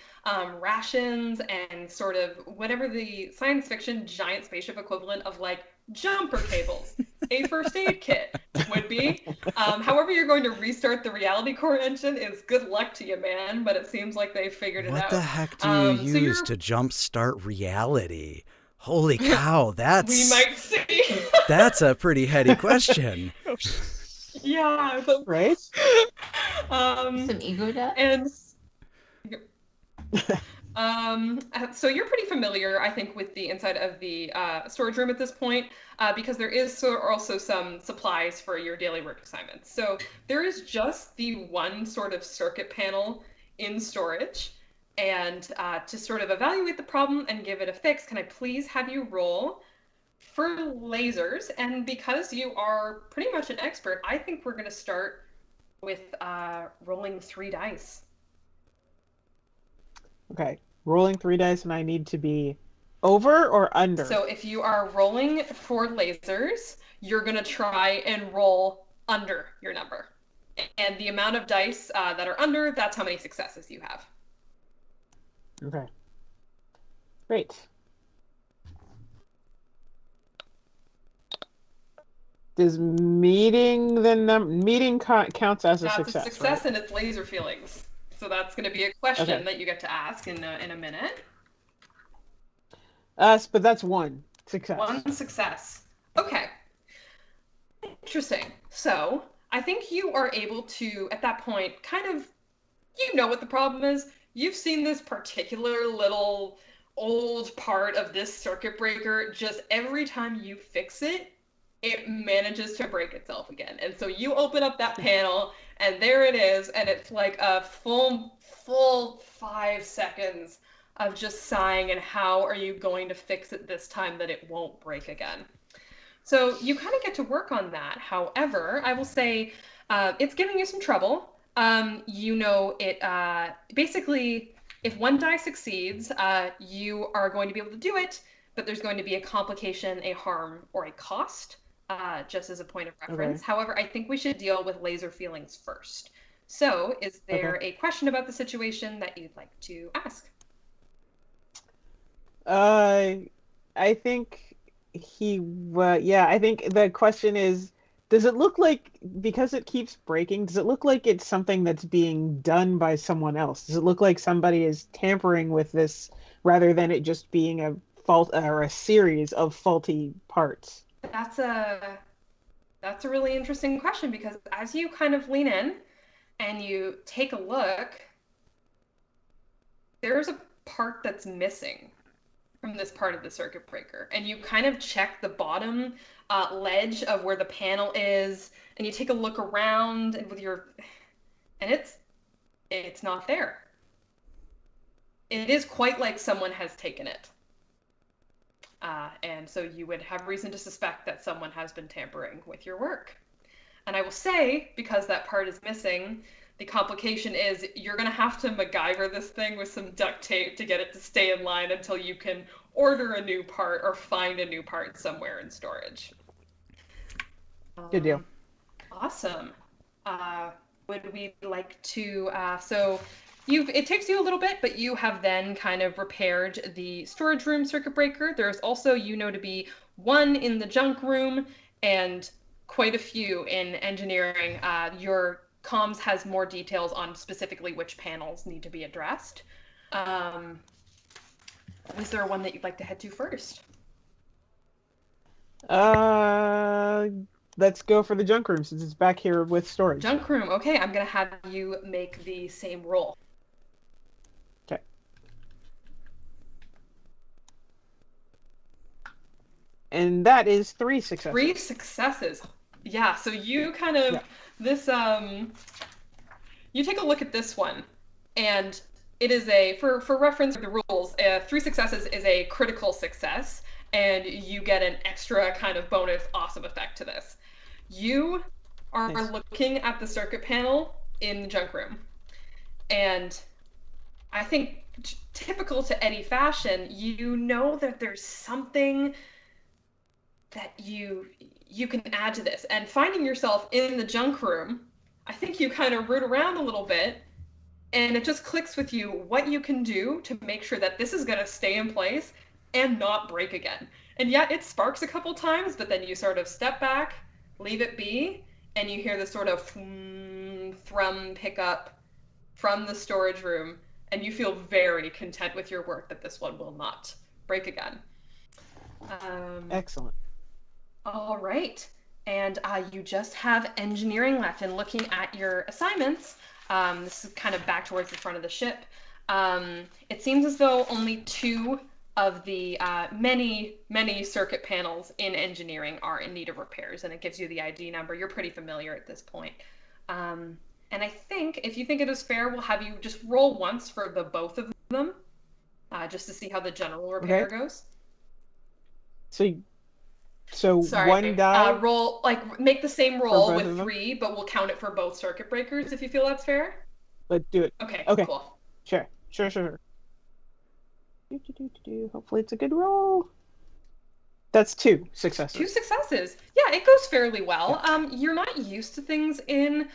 rations and sort of whatever the science fiction giant spaceship equivalent of like jumper cables, a first aid kit would be. However you're going to restart the reality core engine is good luck to you, man, but it seems like they figured it out. What the heck do you use to jumpstart reality? Holy cow, that's... We might see. That's a pretty heady question. Yeah. But, right? Some ego death? And... so you're pretty familiar, I think, with the inside of the storage room at this point, because there is also some supplies for your daily work assignments. So there is just the one sort of circuit panel in storage, and to sort of evaluate the problem and give it a fix, can I please have you roll for lasers? And because you are pretty much an expert, I think we're going to start with rolling 3 dice. Okay, rolling 3 dice, and I need to be over or under? So if you are rolling for lasers, you're going to try and roll under your number. And the amount of dice that are under, that's how many successes you have. Okay. Great. Does meeting counts as a That's success? a success, right? and it's laser feelings. So that's going to be a question Okay. that you get to ask in a minute. But that's one success. One success. Okay. Interesting. So I think you are able to, at that point, kind of, you know what the problem is. You've seen this particular little old part of this circuit breaker. Just every time you fix it, it manages to break itself again. And so you open up that panel, and there it is, and it's like a full 5 seconds of just sighing, and how are you going to fix it this time that it won't break again? So you kind of get to work on that. However, I will say it's giving you some trouble. You know, it basically, if one die succeeds, you are going to be able to do it, but there's going to be a complication, a harm, or a cost, just as a point of reference. Okay. However, I think we should deal with laser feelings first. So is there a question about the situation that you'd like to ask? I think I think the question is, does it look like, because it keeps breaking, does it look like it's something that's being done by someone else? Does it look like somebody is tampering with this rather than it just being a fault or a series of faulty parts? That's a really interesting question, because as you kind of lean in and you take a look, there's a part that's missing from this part of the circuit breaker, and you kind of check the bottom ledge of where the panel is, and you take a look around and it's not there. It is quite like someone has taken it. And so you would have reason to suspect that someone has been tampering with your work. And I will say, because that part is missing, the complication is you're going to have to MacGyver this thing with some duct tape to get it to stay in line until you can order a new part or find a new part somewhere in storage. Good deal. Awesome. Would we like to, it takes you a little bit, but you have then kind of repaired the storage room circuit breaker. There's also, to be one in the junk room and quite a few in engineering. Your comms has more details on specifically which panels need to be addressed. Is there one that you'd like to head to first? Let's go for the junk room since it's back here with storage. Junk room. Okay, I'm going to have you make the same roll. Okay. And that is 3 successes. 3 successes. Yeah, so you kind of, you take a look at this one, and it is for reference, the rules, 3 successes is a critical success, and you get an extra kind of bonus awesome effect to this. You are looking at the circuit panel in the junk room, and I think typical to Eddie fashion, you know that there's something that you can add to this. And finding yourself in the junk room, I think you kind of root around a little bit, and it just clicks with you what you can do to make sure that this is going to stay in place and not break again. And yeah, it sparks a couple times, but then you sort of step back, leave it be, and you hear the sort of thrum pickup from the storage room, and you feel very content with your work that this one will not break again. Excellent. All right. And you just have engineering left. And looking at your assignments, this is kind of back towards the front of the ship. It seems as though only 2 of the many circuit panels in engineering are in need of repairs, and it gives you the ID number. You're pretty familiar at this point. And I think, if you think it is fair, we'll have you just roll once for the both of them, just to see how the general repair goes. So Sorry, one die? Roll, make the same roll with 3, but we'll count it for both circuit breakers, if you feel that's fair. Let's do it. Okay, cool. Sure. Hopefully it's a good roll. That's 2 successes. 2 successes. Yeah, it goes fairly well. Yeah. You're not used to things in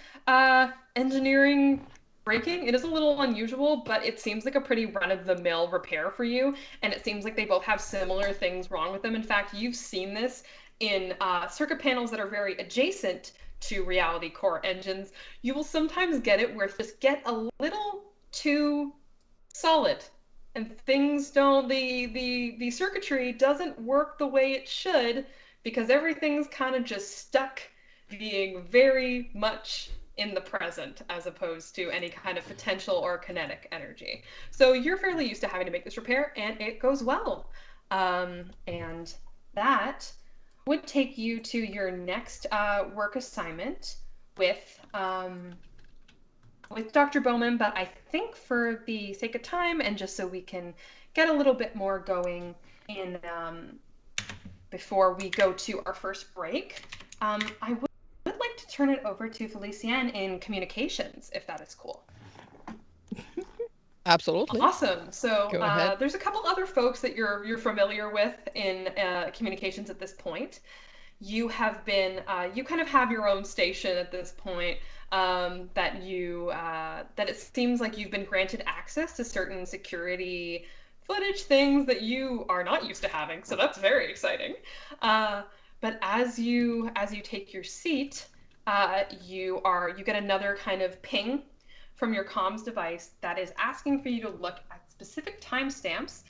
engineering breaking. It is a little unusual, but it seems like a pretty run-of-the-mill repair for you, and it seems like they both have similar things wrong with them. In fact, you've seen this in circuit panels that are very adjacent to reality core engines. You will sometimes get it where it just get a little too solid, and things don't, the circuitry doesn't work the way it should, because everything's kind of just stuck being very much in the present as opposed to any kind of potential or kinetic energy. So you're fairly used to having to make this repair, and it goes well. And that would take you to your next work assignment with Dr. Bowman, but I think for the sake of time and just so we can get a little bit more going in before we go to our first break, I would like to turn it over to Felicienne in communications, if that is cool. Absolutely. Awesome. So Go ahead. There's a couple other folks that you're familiar with in communications at this point. You have been, you kind of have your own station at this point, that it seems like you've been granted access to certain security footage things that you are not used to having. So that's very exciting. But as you take your seat, you get another kind of ping from your comms device that is asking for you to look at specific timestamps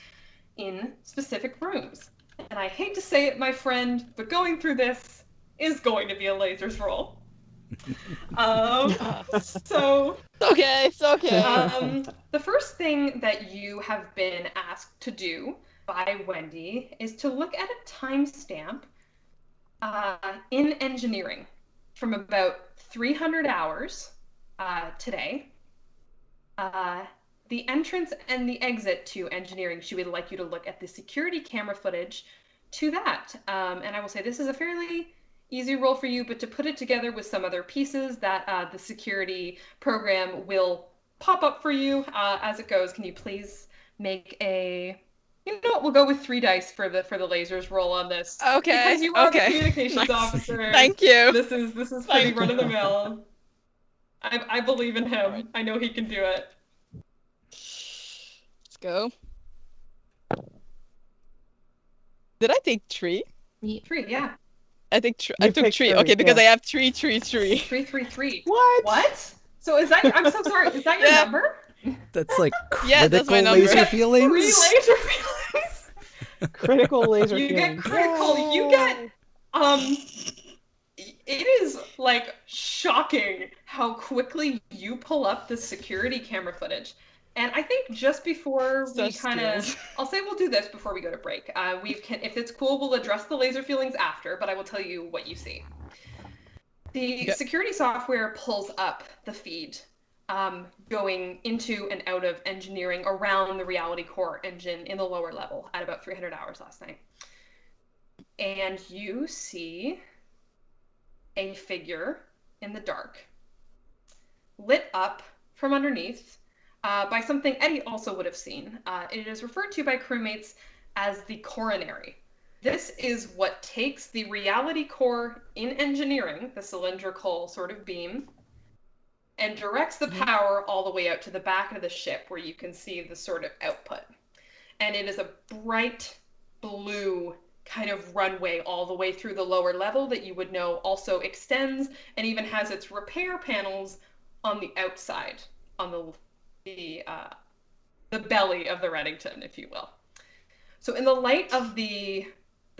in specific rooms. And I hate to say it, my friend, but going through this is going to be a lasers roll. So It's okay. the first thing that you have been asked to do by Wendy is to look at a timestamp in engineering from about 300 hours today. The entrance and the exit to engineering, she would like you to look at the security camera footage to that. And I will say this is a fairly easy roll for you, but to put it together with some other pieces that the security program will pop up for you as it goes, can you please make a... You know what? We'll go with 3 dice for the lasers roll on this. Okay. Because you are the Okay. communications Nice. officer. Thank you. This is pretty Thank run of the mill. I believe in him. Alright. I know he can do it. Let's go. Did I take 3? 3, yeah. I took You 3. picked 3, Okay, because yeah. I have 3, 3, 3. 3, 3, 3. What? What? So is that... I'm so sorry. Is that your Yeah. number? That's like Yeah, that's my critical number. laser feelings. 3 laser feelings. Critical laser You feelings. get critical. Yay! You get it is like shocking how quickly you pull up the security camera footage. And I think just before we Such kind of, skills. I'll say we'll do this before we go to break. If it's cool, we'll address the laser feelings after, but I will tell you what you see. The Okay. security software pulls up the feed going into and out of engineering around the reality core engine in the lower level at about 300 hours last night. And you see a figure in the dark, lit up from underneath by something Eddie also would have seen. It is referred to by crewmates as the coronary. This is what takes the reality core in engineering, the cylindrical sort of beam, and directs the power all the way out to the back of the ship where you can see the sort of output. And it is a bright blue kind of runway all the way through the lower level that you would know also extends and even has its repair panels on the outside, on the belly of the Reddington, if you will. So in the light of the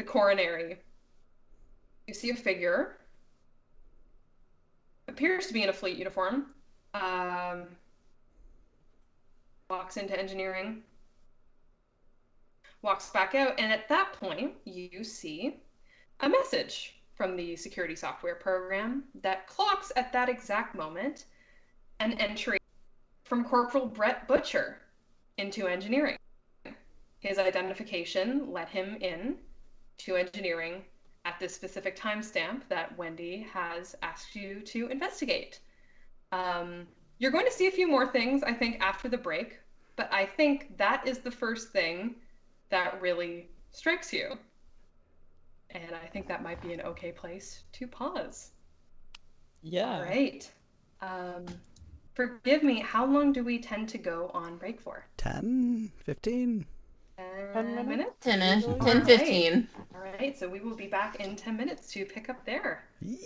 coronary, you see a figure, appears to be in a fleet uniform, walks into engineering, walks back out, and at that point, you see a message from the security software program that clocks at that exact moment an entry from Corporal Brett Butcher into engineering. His identification let him in to engineering at this specific timestamp that Wendy has asked you to investigate. You're going to see a few more things, I think, after the break, but I think that is the first thing that really strikes you. And I think that might be an okay place to pause. Yeah. All right. Forgive me, how long do we tend to go on break for? 10, 15? 10 minutes? 10-ish, All 10, right. 15. All right, so we will be back in 10 minutes to pick up there. Yee.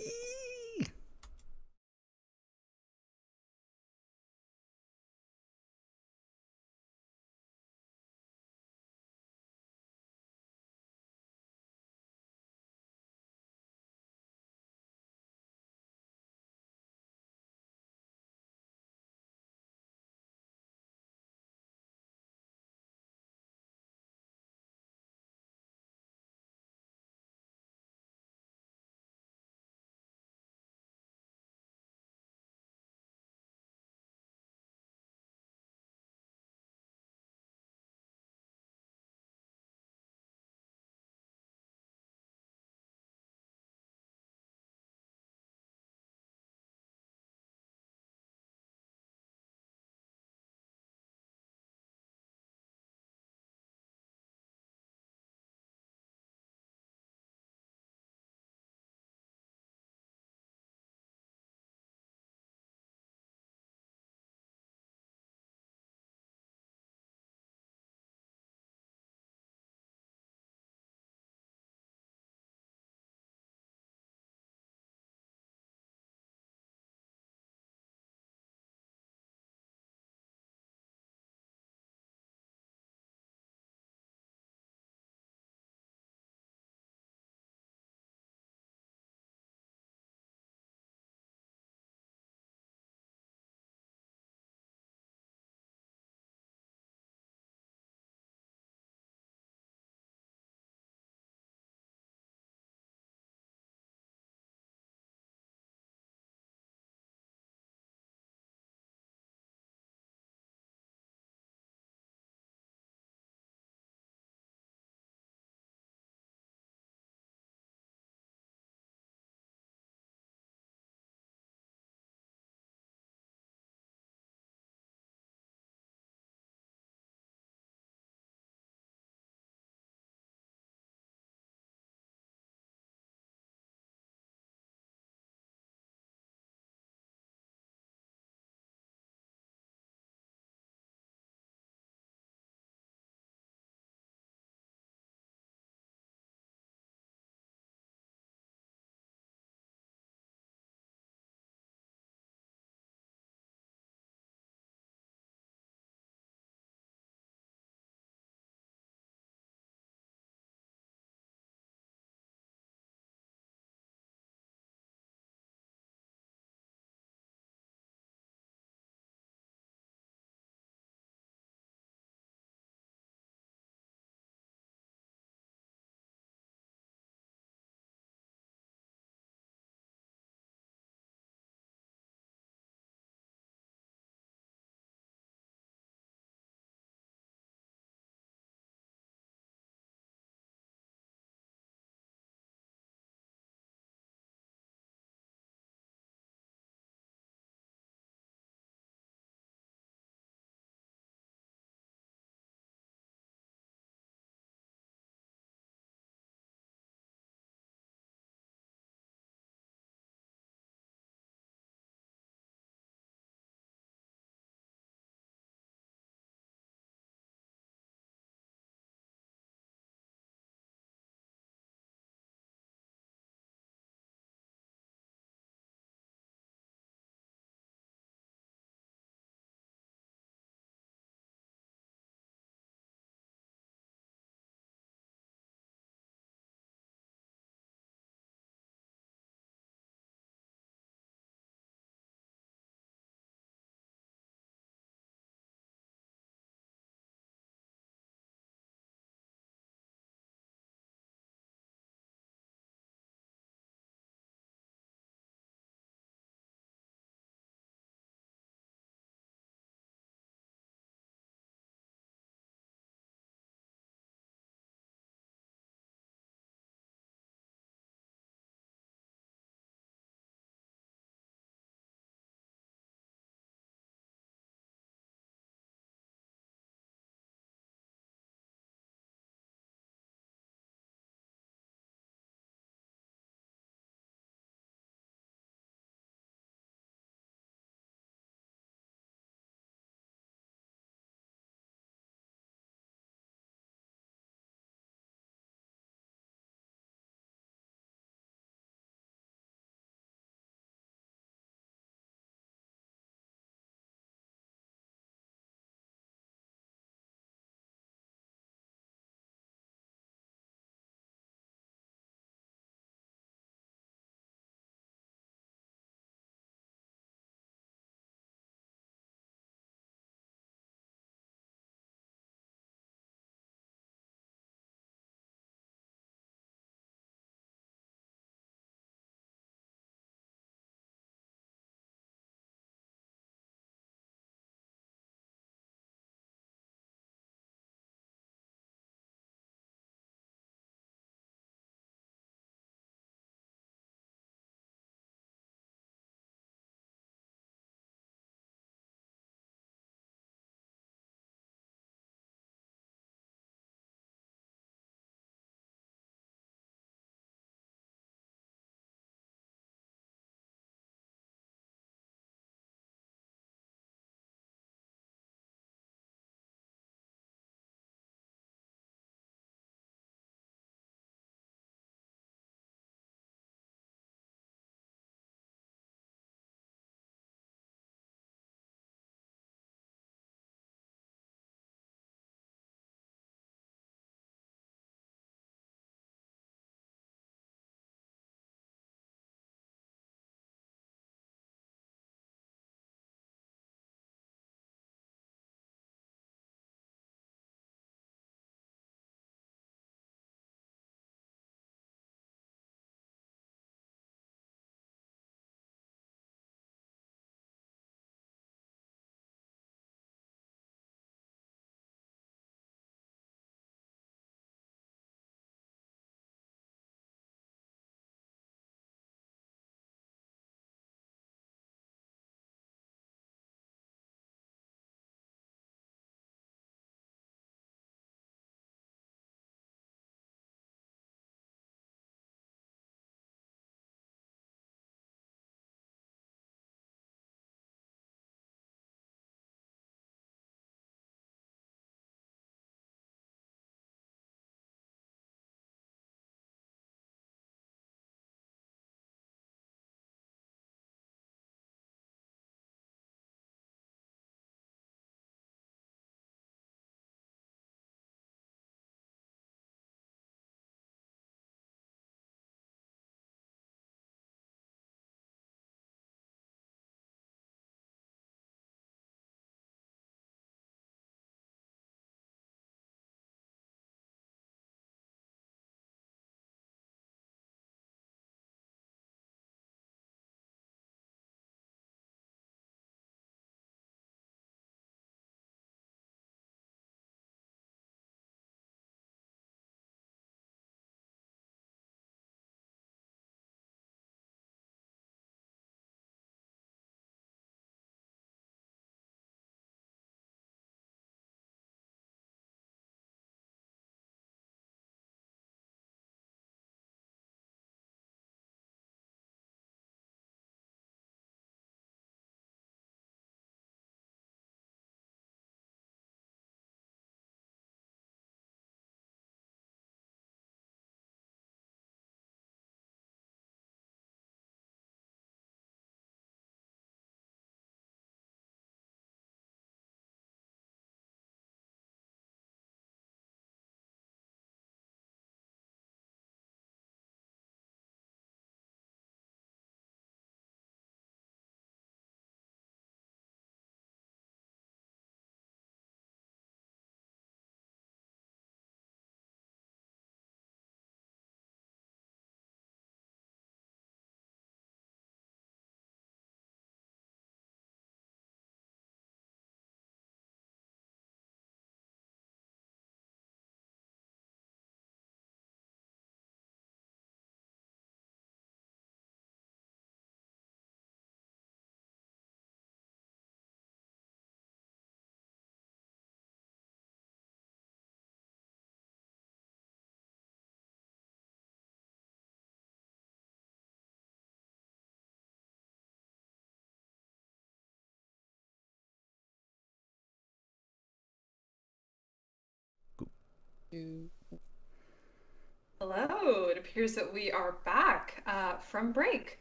Hello, it appears that we are back from break.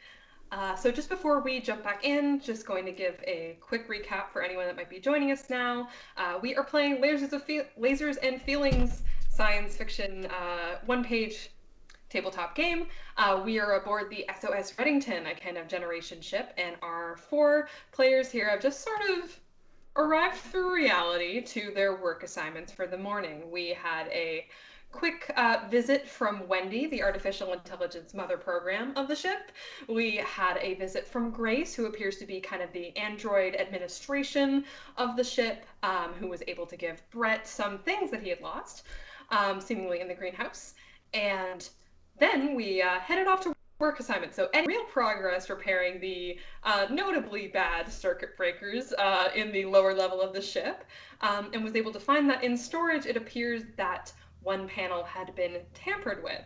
So just before we jump back in, just going to give a quick recap for anyone that might be joining us now. We are playing Lasers and Feelings science fiction one-page tabletop game. We are aboard the SOS Reddington, a kind of generation ship, and our 4 players here have just sort of arrived through reality to their work assignments for the morning. We had a quick visit from Wendy, the artificial intelligence mother program of the ship. We had a visit from Grace, who appears to be kind of the android administration of the ship, who was able to give Brett some things that he had lost, seemingly in the greenhouse. And then we headed off to work assignment. So any real progress repairing the notably bad circuit breakers in the lower level of the ship, and was able to find that in storage it appears that one panel had been tampered with.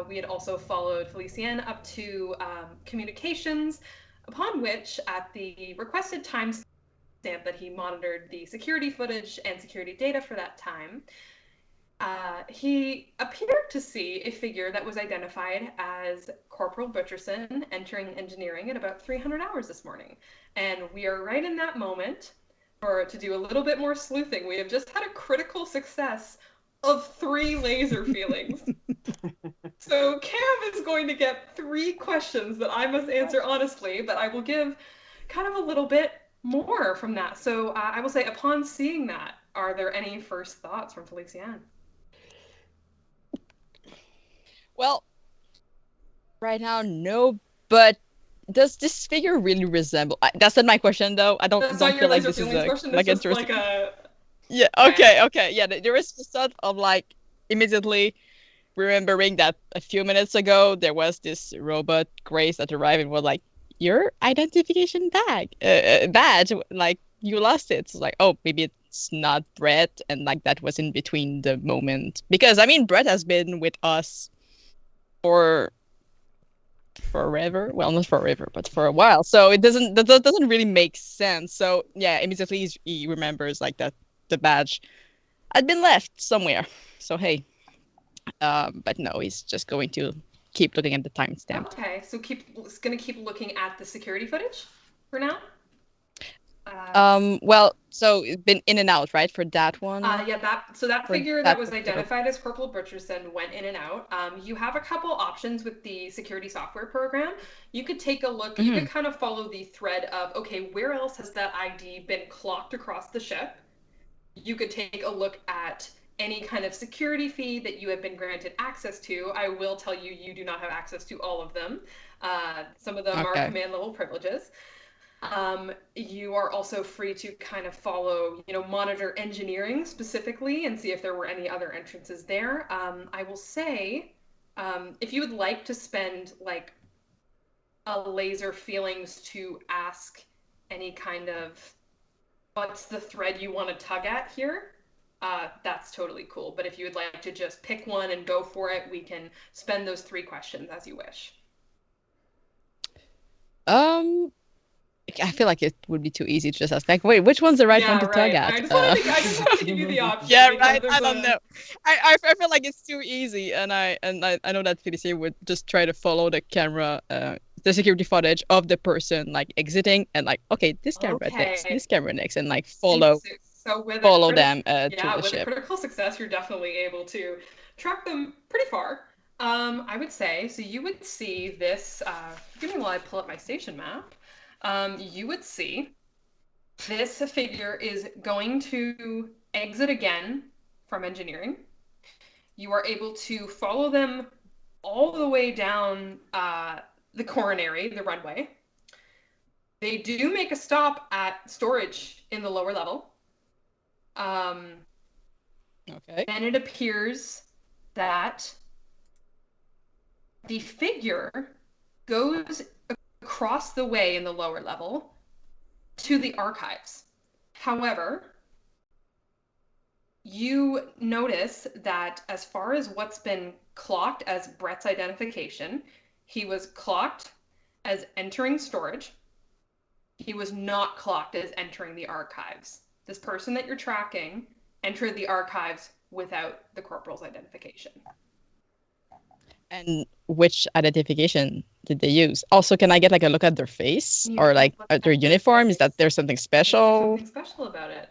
We had also followed Felicienne up to communications, upon which, at the requested timestamp that he monitored the security footage and security data for that time, he appeared to see a figure that was identified as Corporal Butcherson entering engineering at about 300 hours this morning. And we are right in that moment to do a little bit more sleuthing. We have just had a critical success of 3 laser feelings. So Cam is going to get 3 questions that I must answer honestly, but I will give kind of a little bit more from that. So I will say, upon seeing that, are there any first thoughts from Felicienne? Well, right now, no, but does this figure really resemble? That's not my question, though. I don't feel like this is like just interesting. like a... Yeah. Okay. Yeah. There is just sort of like immediately remembering that a few minutes ago there was this robot Grace that arrived and was like, "Your identification badge, like you lost it." So like, oh, maybe it's not Brett, and like that was in between the moment, because I mean Brett has been with us for forever. Well, not forever, but for a while. So that doesn't really make sense. So yeah, immediately he remembers like that the badge had been left somewhere. So hey, but no, he's just going to keep looking at the timestamp. Okay, so it's gonna keep looking at the security footage for now. Well, so it's been in and out, right, for that one? Yeah, that figure that was identified as Corporal Butcherson went in and out. You have a couple options with the security software program. You could take a look, you could kind of follow the thread of, okay, where else has that ID been clocked across the ship? You could take a look at any kind of security feed that you have been granted access to. I will tell you, you do not have access to all of them. Some of them are command level privileges. You are also free to kind of follow, monitor engineering specifically and see if there were any other entrances there. I will say, if you would like to spend like a laser feelings to ask any kind of what's the thread you want to tug at here, that's totally cool. But if you would like to just pick one and go for it, we can spend those 3 questions as you wish. I feel like it would be too easy to just ask, like, wait, which one's the right one to tug at? I just wanted to give you the option. Yeah, right. I don't know. I feel like it's too easy, and I know that Felicia would just try to follow the camera, the security footage of the person like exiting, and like, okay, this camera next, this camera next, and like follow them to the ship. With a critical success, you're definitely able to track them pretty far. I would say, so you would see this, give me while I pull up my station map. You would see this figure is going to exit again from engineering. You are able to follow them all the way down the coronary, the runway. They do make a stop at storage in the lower level. Okay. Then it appears that the figure goes across the way in the lower level to the archives. However, you notice that as far as what's been clocked as Brett's identification, he was clocked as entering storage. He was not clocked as entering the archives. This person that you're tracking entered the archives without the corporal's identification. And which identification did they use? Also, can I get like a look at their face or like at their uniform? Is that there's something special? There's something special about it.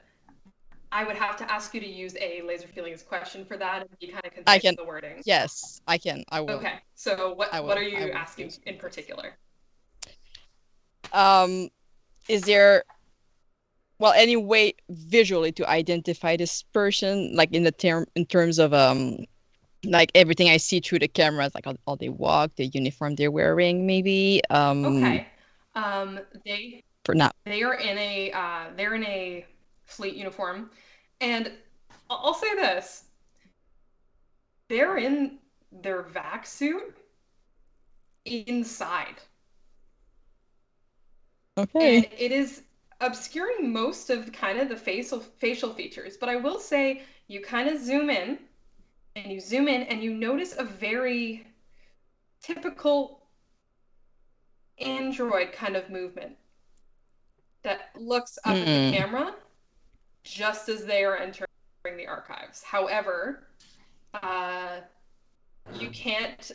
I would have to ask you to use a laser feelings question for that and be kind of concise in the wording. Yes, I can. I will. Okay. So what are you asking in particular? Is there any way visually to identify this person, like in terms of like everything I see through the cameras, like how they walk, the uniform they're wearing, maybe. Okay. They are in a fleet uniform, and I'll say this: they're in their vac suit inside. Okay. And it is obscuring most of kind of the facial features, but I will say you kind of zoom in and you notice a very typical android kind of movement that looks up at the camera just as they are entering the archives. However, you can't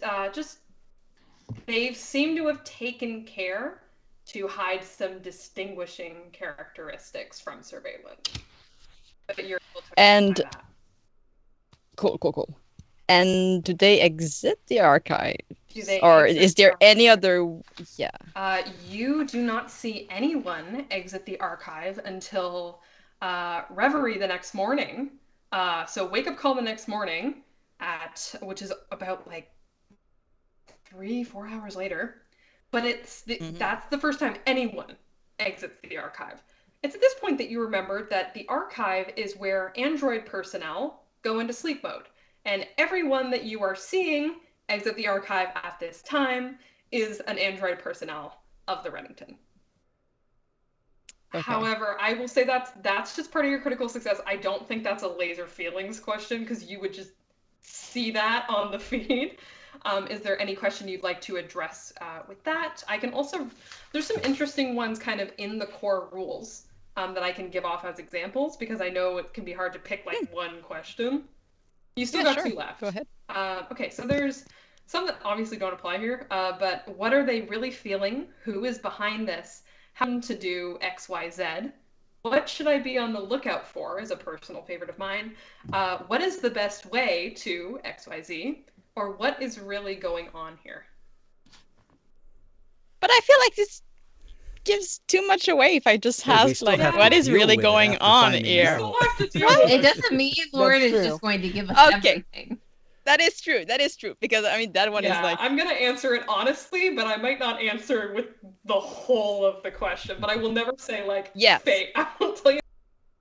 they seem to have taken care to hide some distinguishing characteristics from surveillance. But you're able to identify that. Cool. And do they exit the archive? Or is there any other? Yeah. You do not see anyone exit the archive until Reverie the next morning. So wake up call the next morning which is about like 3-4 hours later. But that's the first time anyone exits the archive. It's at this point that you remember that the archive is where android personnel go into sleep mode. And everyone that you are seeing exit the archive at this time is an android personnel of the Reddington. Okay. However, I will say that's just part of your critical success. I don't think that's a laser feelings question because you would just see that on the feed. Is there any question you'd like to address with that? I can also, there's some interesting ones kind of in the core rules that I can give off as examples because I know it can be hard to pick like one question. You still got two left. Go ahead. Okay, so there's some that obviously don't apply here, but what are they really feeling? Who is behind this? How to do X, Y, Z? What should I be on the lookout for is a personal favorite of mine. What is the best way to X, Y, Z? Or what is really going on here? But I feel like this gives too much away if I just ask like what is really going on here. It doesn't mean Lauren is just going to give us everything. That is true because I mean that one is like I'm gonna answer it honestly, but I might not answer it with the whole of the question. But I will never say like fake. I will tell you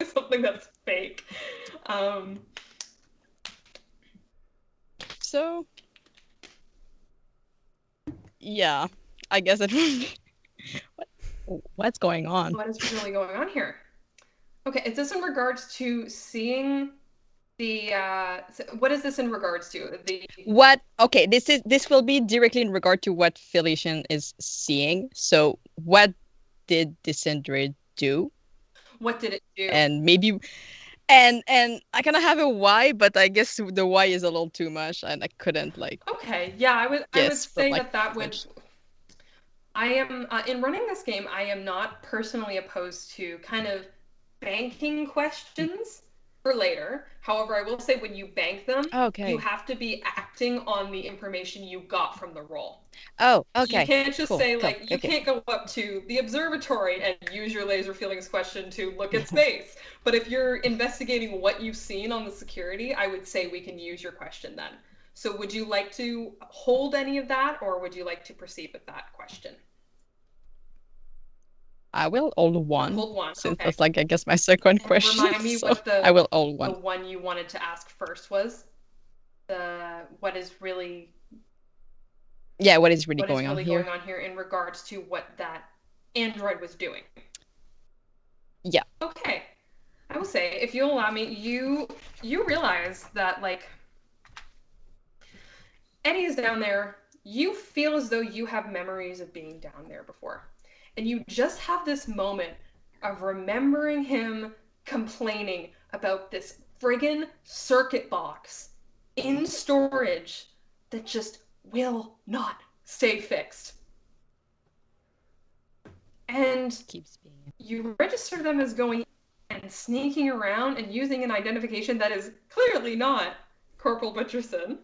something that's fake. So yeah, I guess it would be what's going on? What is really going on here? Okay, is this in regards to seeing the what is this in regards to? Okay, this will be directly in regard to what Felician is seeing. So what did this android do? What did it do? And maybe and I kind of have a why, but I guess the why is a little too much and I couldn't like Okay, yeah, I would say like, that would I am in running this game, I am not personally opposed to kind of banking questions for later. However, I will say when you bank them, you have to be acting on the information you got from the roll. Oh, okay. You can't just say like, you can't go up to the observatory and use your laser feelings question to look at space. But if you're investigating what you've seen on the security, I would say we can use your question then. So would you like to hold any of that or would you like to proceed with that question? I will hold one. Hold one. Since that's like I guess my second question. Remind me what I will hold one. The one you wanted to ask first was what is really what is really going on here? Going on here in regards to what that android was doing. Yeah. Okay. I will say, if you'll allow me, you realize that like Eddie is down there. You feel as though you have memories of being down there before. And you just have this moment of remembering him complaining about this friggin' circuit box in storage that just will not stay fixed. And Keeps being. you register them as going and sneaking around and using an identification that is clearly not Corporal Butcherson.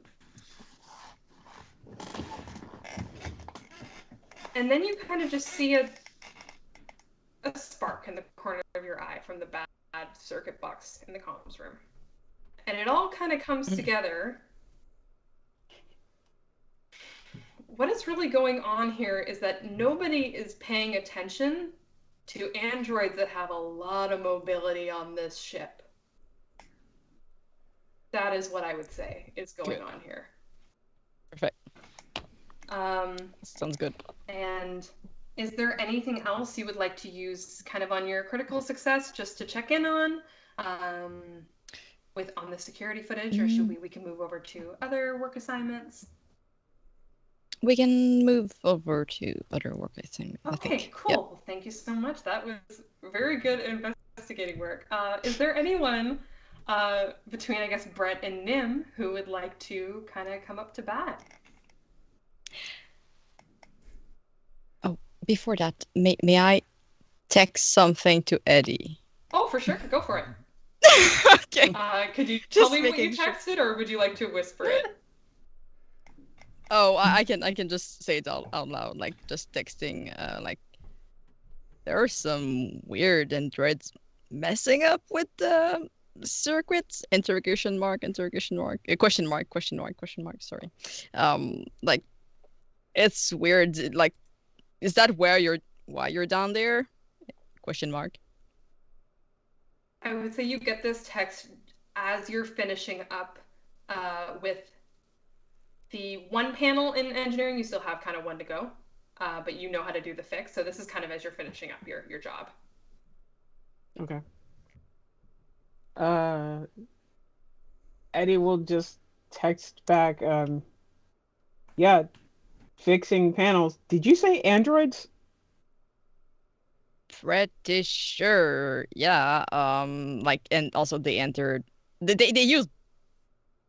And then you kind of just see a spark in the corner of your eye from the bad circuit box in the comms room. And it all kind of comes together. What is really going on here is that nobody is paying attention to androids that have a lot of mobility on this ship. That is what I would say is going on here. Perfect. Sounds good. And is there anything else you would like to use kind of on your critical success just to check in on on the security footage, or should we can move over to other work assignments? We can move over to other work assignments. Okay, cool. Yeah. Well, thank you so much. That was very good investigating work. Is there anyone between, I guess, Brett and Nim who would like to kind of come up to bat? Oh, before that, may I text something to Eddie? Oh, for sure. Go for it. Okay. Could you tell Just me what you making sure. texted, or would you like to whisper it? Oh, I can just say it out loud, like just texting. Like there are some weird androids messing up with the circuits. Interrogation mark. Question mark. Sorry. Like it's weird. Like, is that why you're down there? Question mark. I would say you get this text as you're finishing up with the one panel in engineering. You still have kind of one to go, but you know how to do the fix. So this is kind of as you're finishing up your job. Okay. Eddie will just text back, yeah, fixing panels. Did you say androids? Pretty sure, yeah. Like, and also they entered. They use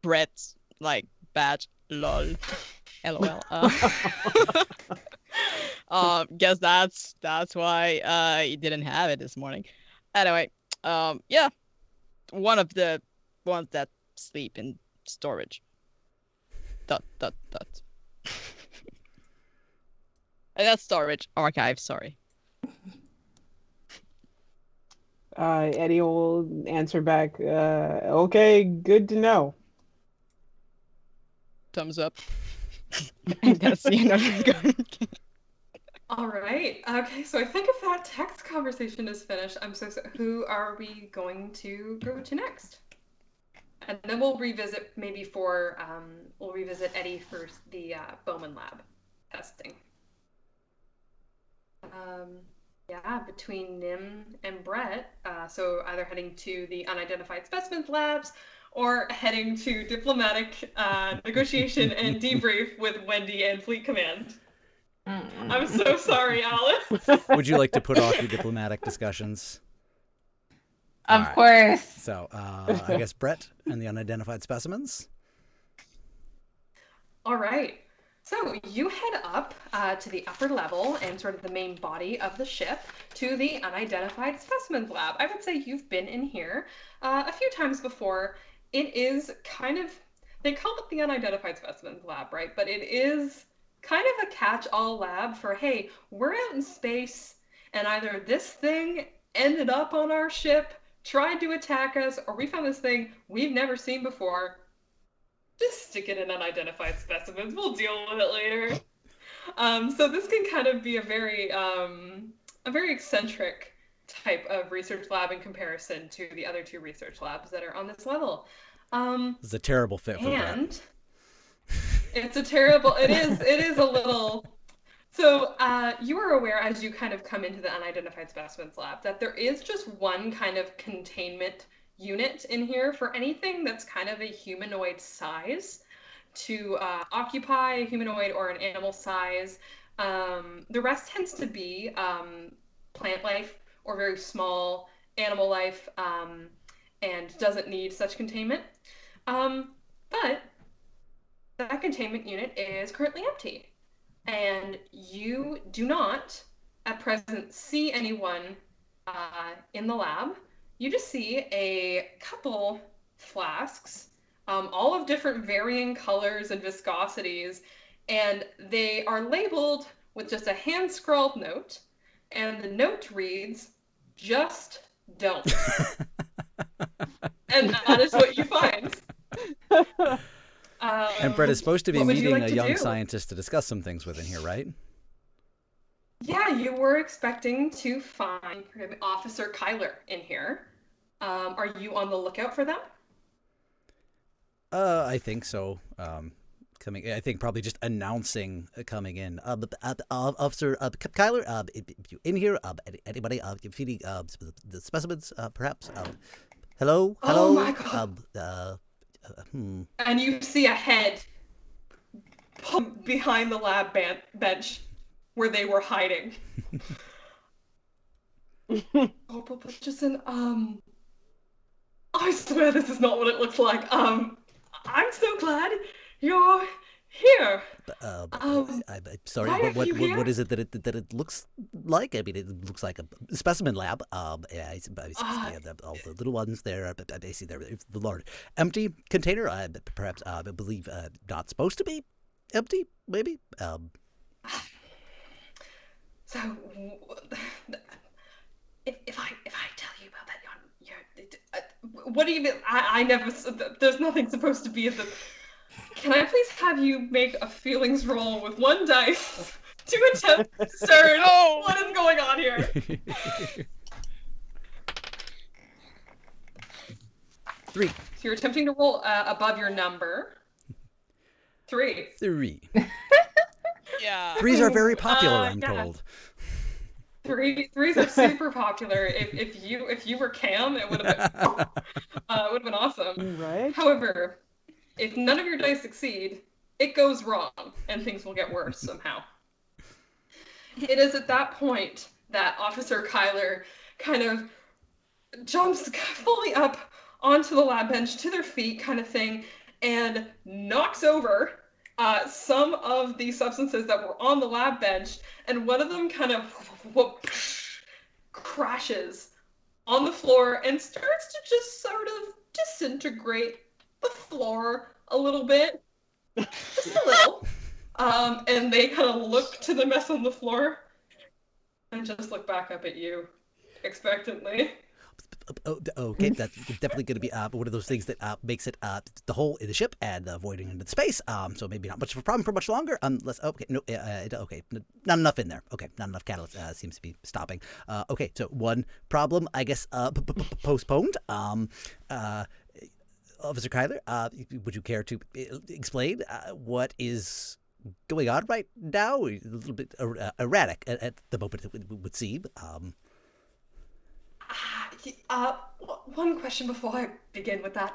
Brett's like badge. Lol. LOL. Guess that's why he didn't have it this morning. Anyway, yeah, one of the ones that sleep in storage. ... And that's storage archive. Sorry. Eddie will answer back, okay, good to know. Thumbs up. And that's the end of it. All right. Okay. So I think if that text conversation is finished, I'm so sorry. Who are we going to go to next? And then we'll revisit we'll revisit Eddie for the Bowman lab testing. Yeah, between Nim and Brett, so either heading to the unidentified specimens labs or heading to diplomatic negotiation and debrief with Wendy and Fleet Command. I'm so sorry, Alice. Would you like to put off your diplomatic discussions? Of course. So, I guess Brett and the unidentified specimens. All right. So you head up to the upper level and sort of the main body of the ship to the unidentified specimens lab. I would say you've been in here a few times before. It is kind of, they call it the unidentified specimens lab, right? But it is kind of a catch-all lab for, hey, we're out in space and either this thing ended up on our ship, tried to attack us, or we found this thing we've never seen before. Just stick it in unidentified specimens. We'll deal with it later. So this can kind of be a very eccentric type of research lab in comparison to the other two research labs that are on this level. It's a terrible fit for Brett. And it's a terrible. It is a little. So you are aware as you kind of come into the unidentified specimens lab that there is just one kind of containment unit in here for anything that's kind of a humanoid size to occupy a humanoid or an animal size. The rest tends to be plant life or very small animal life. and doesn't need such containment. But that containment unit is currently empty, and you do not at present see anyone in the lab. You just see a couple flasks, all of different varying colors and viscosities, and they are labeled with just a hand-scrawled note, and the note reads, "Just don't." And that is what you find. And Brett is supposed to be meeting like a to young do? scientist to discuss some things with in here, right? Yeah, you were expecting to find Officer Kyler in here. Are you on the lookout for them? I think so. I think probably just announcing coming in. Officer Kyler, you in here? Anybody? Feeding the specimens, perhaps? Hello? Oh Hello? my God. And you see a head behind the lab bench where they were hiding. Corporal Butcherson, I swear this is not what it looks like. I'm so glad you're here. I'm sorry, why but are you here? what is it that it looks like? I mean, it looks like a specimen lab. Yeah, I see all the little ones there. I see there the large empty container. Perhaps I believe not supposed to be empty. Maybe. So, if I tell you about that, what do you mean? I never. There's nothing supposed to be at the. Can I please have you make a feelings roll with one dice to attempt to discern what is going on here? 3. So you're attempting to roll above your number. 3. 3. Yeah. 3s are very popular, I'm yeah. told. Threes are super popular. If you were Cam, it would have been awesome. Right? However, if none of your dice succeed, it goes wrong and things will get worse somehow. It is at that point that Officer Kyler kind of jumps fully up onto the lab bench to their feet kind of thing and knocks over some of the substances that were on the lab bench, and one of them kind of crashes on the floor and starts to just sort of disintegrate the floor a little bit. Just a little. And they kind of look to the mess on the floor and just look back up at you expectantly. Okay, that's definitely going to be one of those things that makes it the hole in the ship and voiding into space. So maybe not much of a problem for much longer. Not enough in there. Okay, not enough catalyst seems to be stopping. Okay, so one problem, I guess, postponed. Officer Kyler, would you care to explain what is going on right now? A little bit erratic at the moment, it would seem. One question before I begin with that.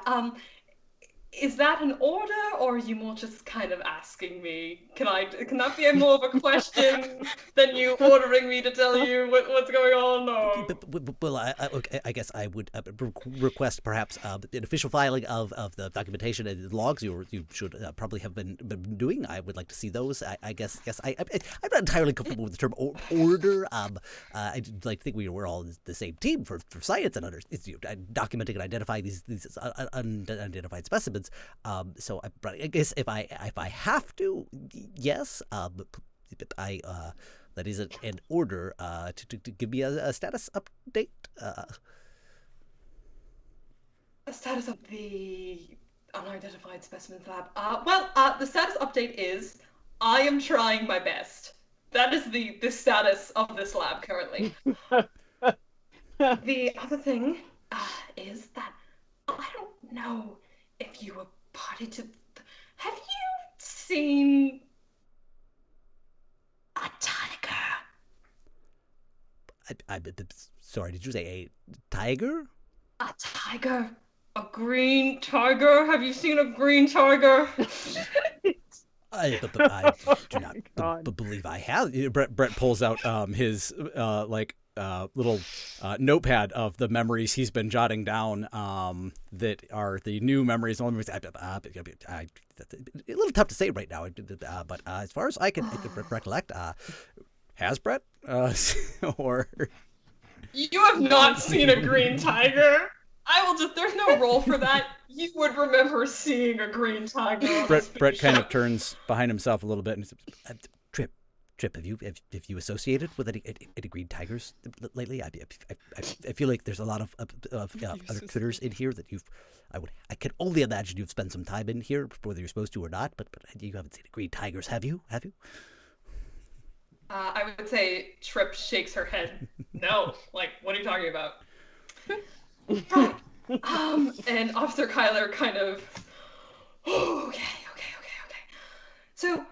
Is that an order, or are you more just kind of asking me? Can that be more of a question than you ordering me to tell you what's going on? Or... Well, I guess I would request perhaps an official filing of the documentation and the logs you should probably have been doing. I would like to see those. I guess yes. I'm not entirely comfortable with the term order. I'd like to think we were all the same team for science and documenting and identifying these unidentified specimens. So I guess if I have to, yes. That is an order to give me a status update. A status of the unidentified specimens lab. The status update is I am trying my best. That is the status of this lab currently. The other thing is that I don't know if you were party to. Have you seen a tiger? I'm sorry, did you say a tiger? A tiger. A green tiger? Have you seen a green tiger? I do not believe I have. Brett pulls out his little notepad of the memories he's been jotting down that are the new memories. A little tough to say right now, but as far as I can recollect, has Brett or You have not seen a green tiger. I will just. There's no role for that. You would remember seeing a green tiger. On this Brett kind ship. of turns behind himself a little bit and says, Trip, have you associated with any green tigers lately? I feel like there's a lot of other critters in here that I can only imagine you've spent some time in here, whether you're supposed to or not. But you haven't seen green tigers, have you? Have you? I would say Trip shakes her head. No. Like, what are you talking about? Right. And Officer Kyler kind of. Oh, okay. So,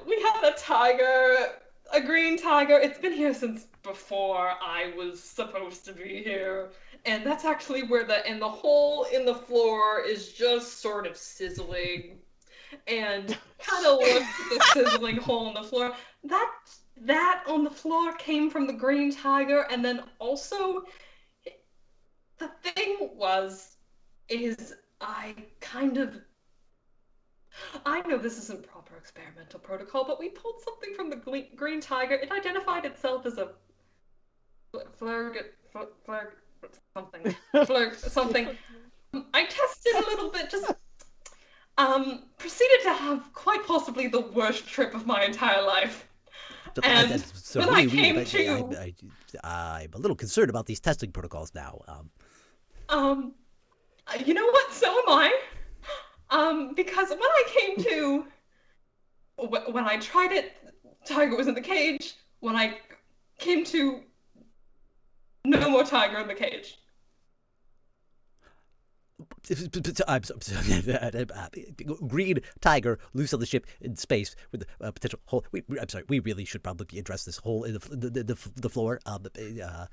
we had a tiger, a green tiger. It's been here since before I was supposed to be here. And that's actually where the hole in the floor is just sort of sizzling. And kind of looks at the sizzling hole in the floor. That on the floor came from the green tiger. And then also, the thing is I know this isn't proper experimental protocol, but we pulled something from the green tiger. It identified itself as a something. I tested a little bit, just proceeded to have quite possibly the worst trip of my entire life. And I'm a little concerned about these testing protocols now. You know what? So am I. Because when I tried it, tiger was in the cage. When I came to, no more tiger in the cage. I'm green tiger loose on the ship in space with a potential hole. I'm sorry. We really should probably address this hole in the floor. Yeah.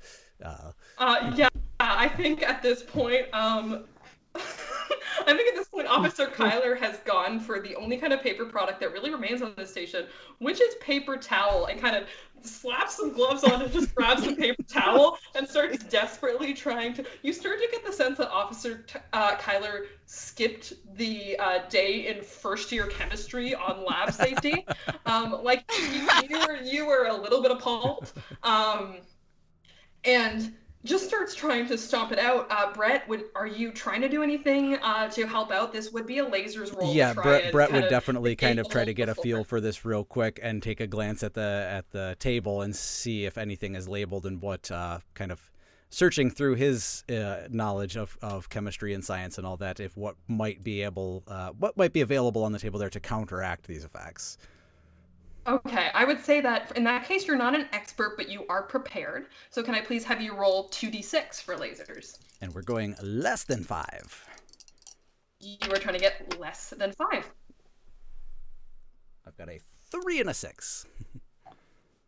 I think at this point, Officer Kyler has gone for the only kind of paper product that really remains on this station, which is paper towel, and kind of slaps some gloves on and just grabs the paper towel and starts desperately trying to. You start to get the sense that Officer Kyler skipped the day in first year chemistry on lab safety. You were a little bit appalled, and just starts trying to stomp it out. Brett, are you trying to do anything to help out? This would be a lasers roll. Yeah, Brett would definitely kind of try to get a feel for this real quick and take a glance at the table and see if anything is labeled and what kind of searching through his knowledge of chemistry and science and all that, if what might be available on the table there to counteract these effects. Okay, I would say that in that case, you're not an expert, but you are prepared. So can I please have you roll 2d6 for lasers? And we're going less than 5. You are trying to get less than 5. I've got a 3 and a 6.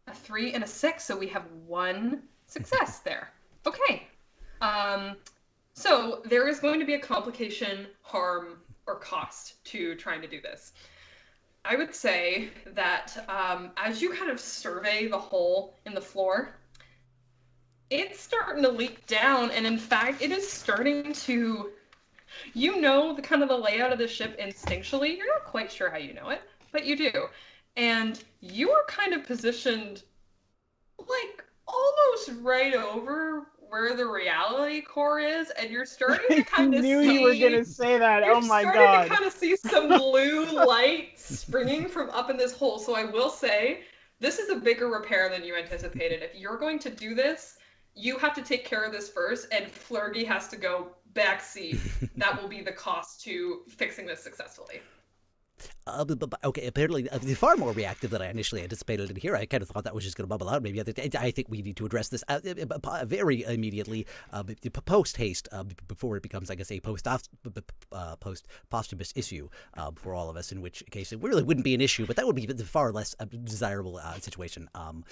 A 3 and a 6, so we have 1 success there. Okay. So there is going to be a complication, harm, or cost to trying to do this. I would say that as you kind of survey the hole in the floor, it's starting to leak down, and in fact, it is starting to, the kind of the layout of the ship instinctually. You're not quite sure how you know it, but you do. And you are kind of positioned like almost right over where the reality core is, and you're starting to kind of knew you were gonna say that. Oh my god! You're starting to kind of see some blue light springing from up in this hole. So I will say, this is a bigger repair than you anticipated. If you're going to do this, you have to take care of this first, and Flurgy has to go backseat. That will be the cost to fixing this successfully. Okay, apparently far more reactive than I initially anticipated in here. I kind of thought that was just going to bubble out. Maybe I think we need to address this very immediately, post haste, before it becomes, I guess, a post posthumous issue for all of us. In which case, it really wouldn't be an issue, but that would be the far less desirable situation. All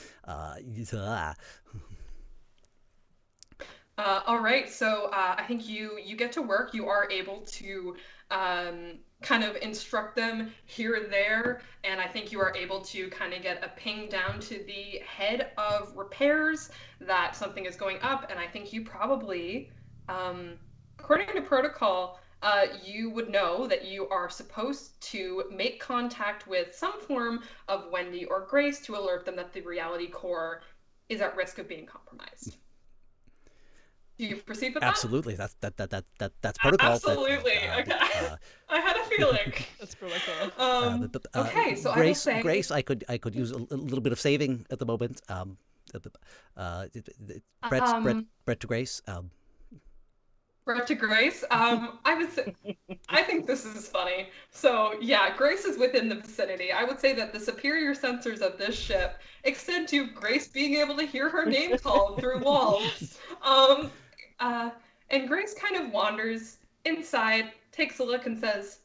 right, so I think you get to work. You are able to kind of instruct them here and there, and I think you are able to kind of get a ping down to the head of repairs that something is going up, and I think you probably, according to protocol, you would know that you are supposed to make contact with some form of Wendy or Grace to alert them that the reality core is at risk of being compromised. Do you proceed with Absolutely. That's protocol. Absolutely. Okay. I had a feeling. That's really cool. Okay, so Grace, I will say, Grace, I could use a little bit of saving at the moment. Brett to Grace. Brett to Grace. I would say, I think this is funny. So yeah, Grace is within the vicinity. I would say that the superior sensors of this ship extend to Grace being able to hear her name called through walls. And Grace kind of wanders inside, takes a look, and says,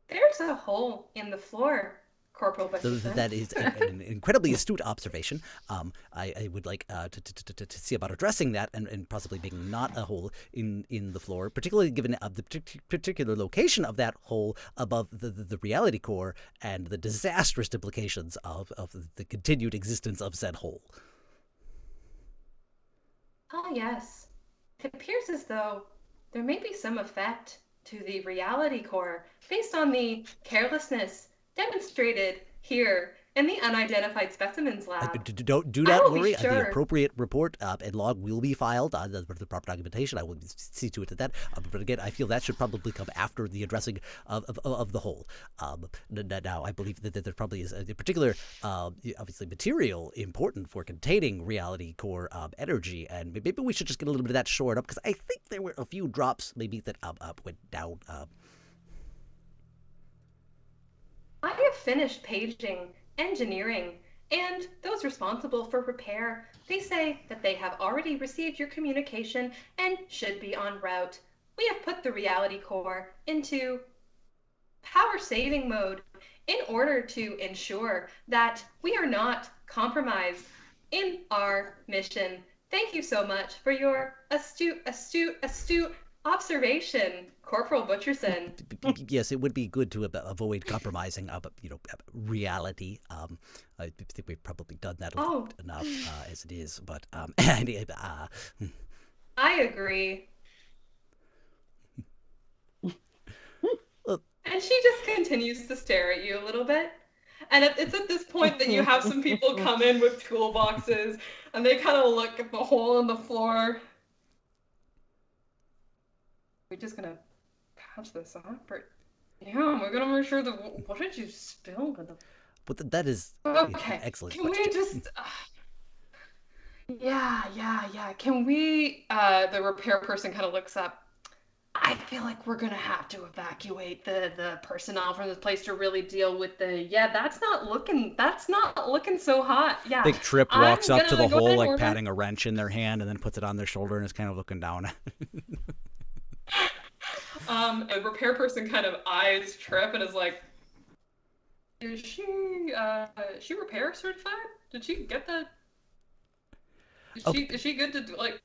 "There's a hole in the floor, Corporal Butcherson." That is an incredibly astute observation. I would like to see about addressing that and possibly making not a hole in the floor, particularly given the particular location of that hole above the reality core and the disastrous implications of the continued existence of said hole. Ah, yes. It appears as though there may be some effect to the reality core based on the carelessness demonstrated here in the unidentified specimens lab. Do not worry. The appropriate report and log will be filed. The proper documentation. I will see to it that. But again, I feel that should probably come after the addressing of the whole. Now, I believe that there probably is a particular, obviously, material important for containing reality core energy, and maybe we should just get a little bit of that shored up, because I think there were a few drops maybe that went down. I have finished paging engineering and those responsible for repair. They say that they have already received your communication and should be en route. We have put the reality core into power saving mode in order to ensure that we are not compromised in our mission. Thank you so much for your astute observation, Corporal Butcherson. Yes, it would be good to avoid compromising reality. I think we've probably done that enough as it is, but I agree. And she just continues to stare at you a little bit. And it's at this point that you have some people come in with toolboxes, and they kind of look at the hole in the floor. We're just gonna patch this up, or yeah, we're gonna make sure that. What did you spill? But that is okay. Excellent. Can we just? Yeah. Can we? The repair person kind of looks up. I feel like we're gonna have to evacuate the personnel from this place to really deal with the. Yeah, that's not looking so hot. Yeah. I think Trip walks up to the hole, like patting a wrench in their hand, and then puts it on their shoulder and is kind of looking down. A repair person kind of eyes Trip and is like, is she repair certified? Did she get the? Is she good to do, like?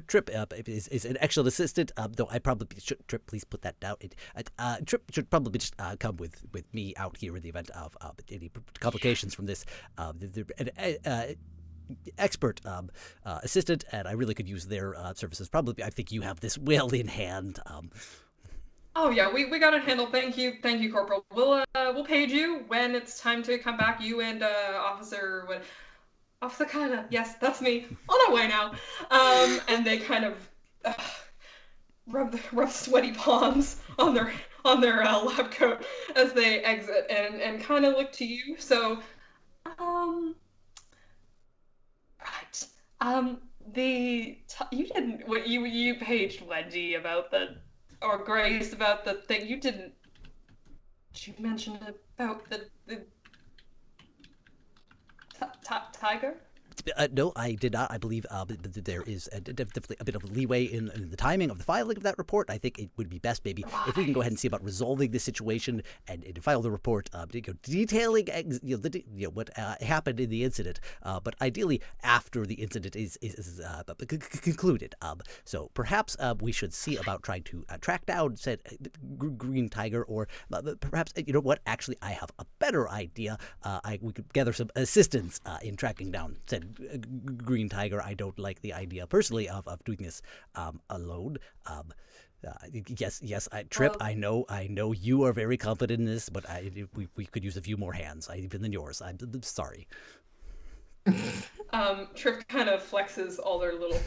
Trip is an excellent assistant. Though I probably should, Trip, please put that down. Trip should probably just come with me out here in the event of any complications from this. Expert assistant, and I really could use their services. Probably, I think you have this well in hand. Oh yeah, we got it handled. Thank you, Corporal. We'll page you when it's time to come back. You and Officer Kana. Yes, that's me. On our way now. And they kind of rub sweaty palms on their lab coat as they exit and kind of look to you. So, right. You paged Wendy about or Grace about the thing. You didn't. Did you mention about the tiger? No, I did not. I believe there is definitely a bit of leeway in the timing of the filing of that report. I think it would be best maybe if we can go ahead and see about resolving the situation and file the report, detailing what happened in the incident. But ideally, after the incident is concluded. So perhaps we should see about trying to track down said green tiger, or perhaps what? Actually, I have a better idea. We could gather some assistance in tracking down said green tiger. I don't like the idea personally of doing this alone. Yes, Trip. I know you are very confident in this, but we could use a few more hands, even than yours. I'm sorry. Trip kind of flexes all their little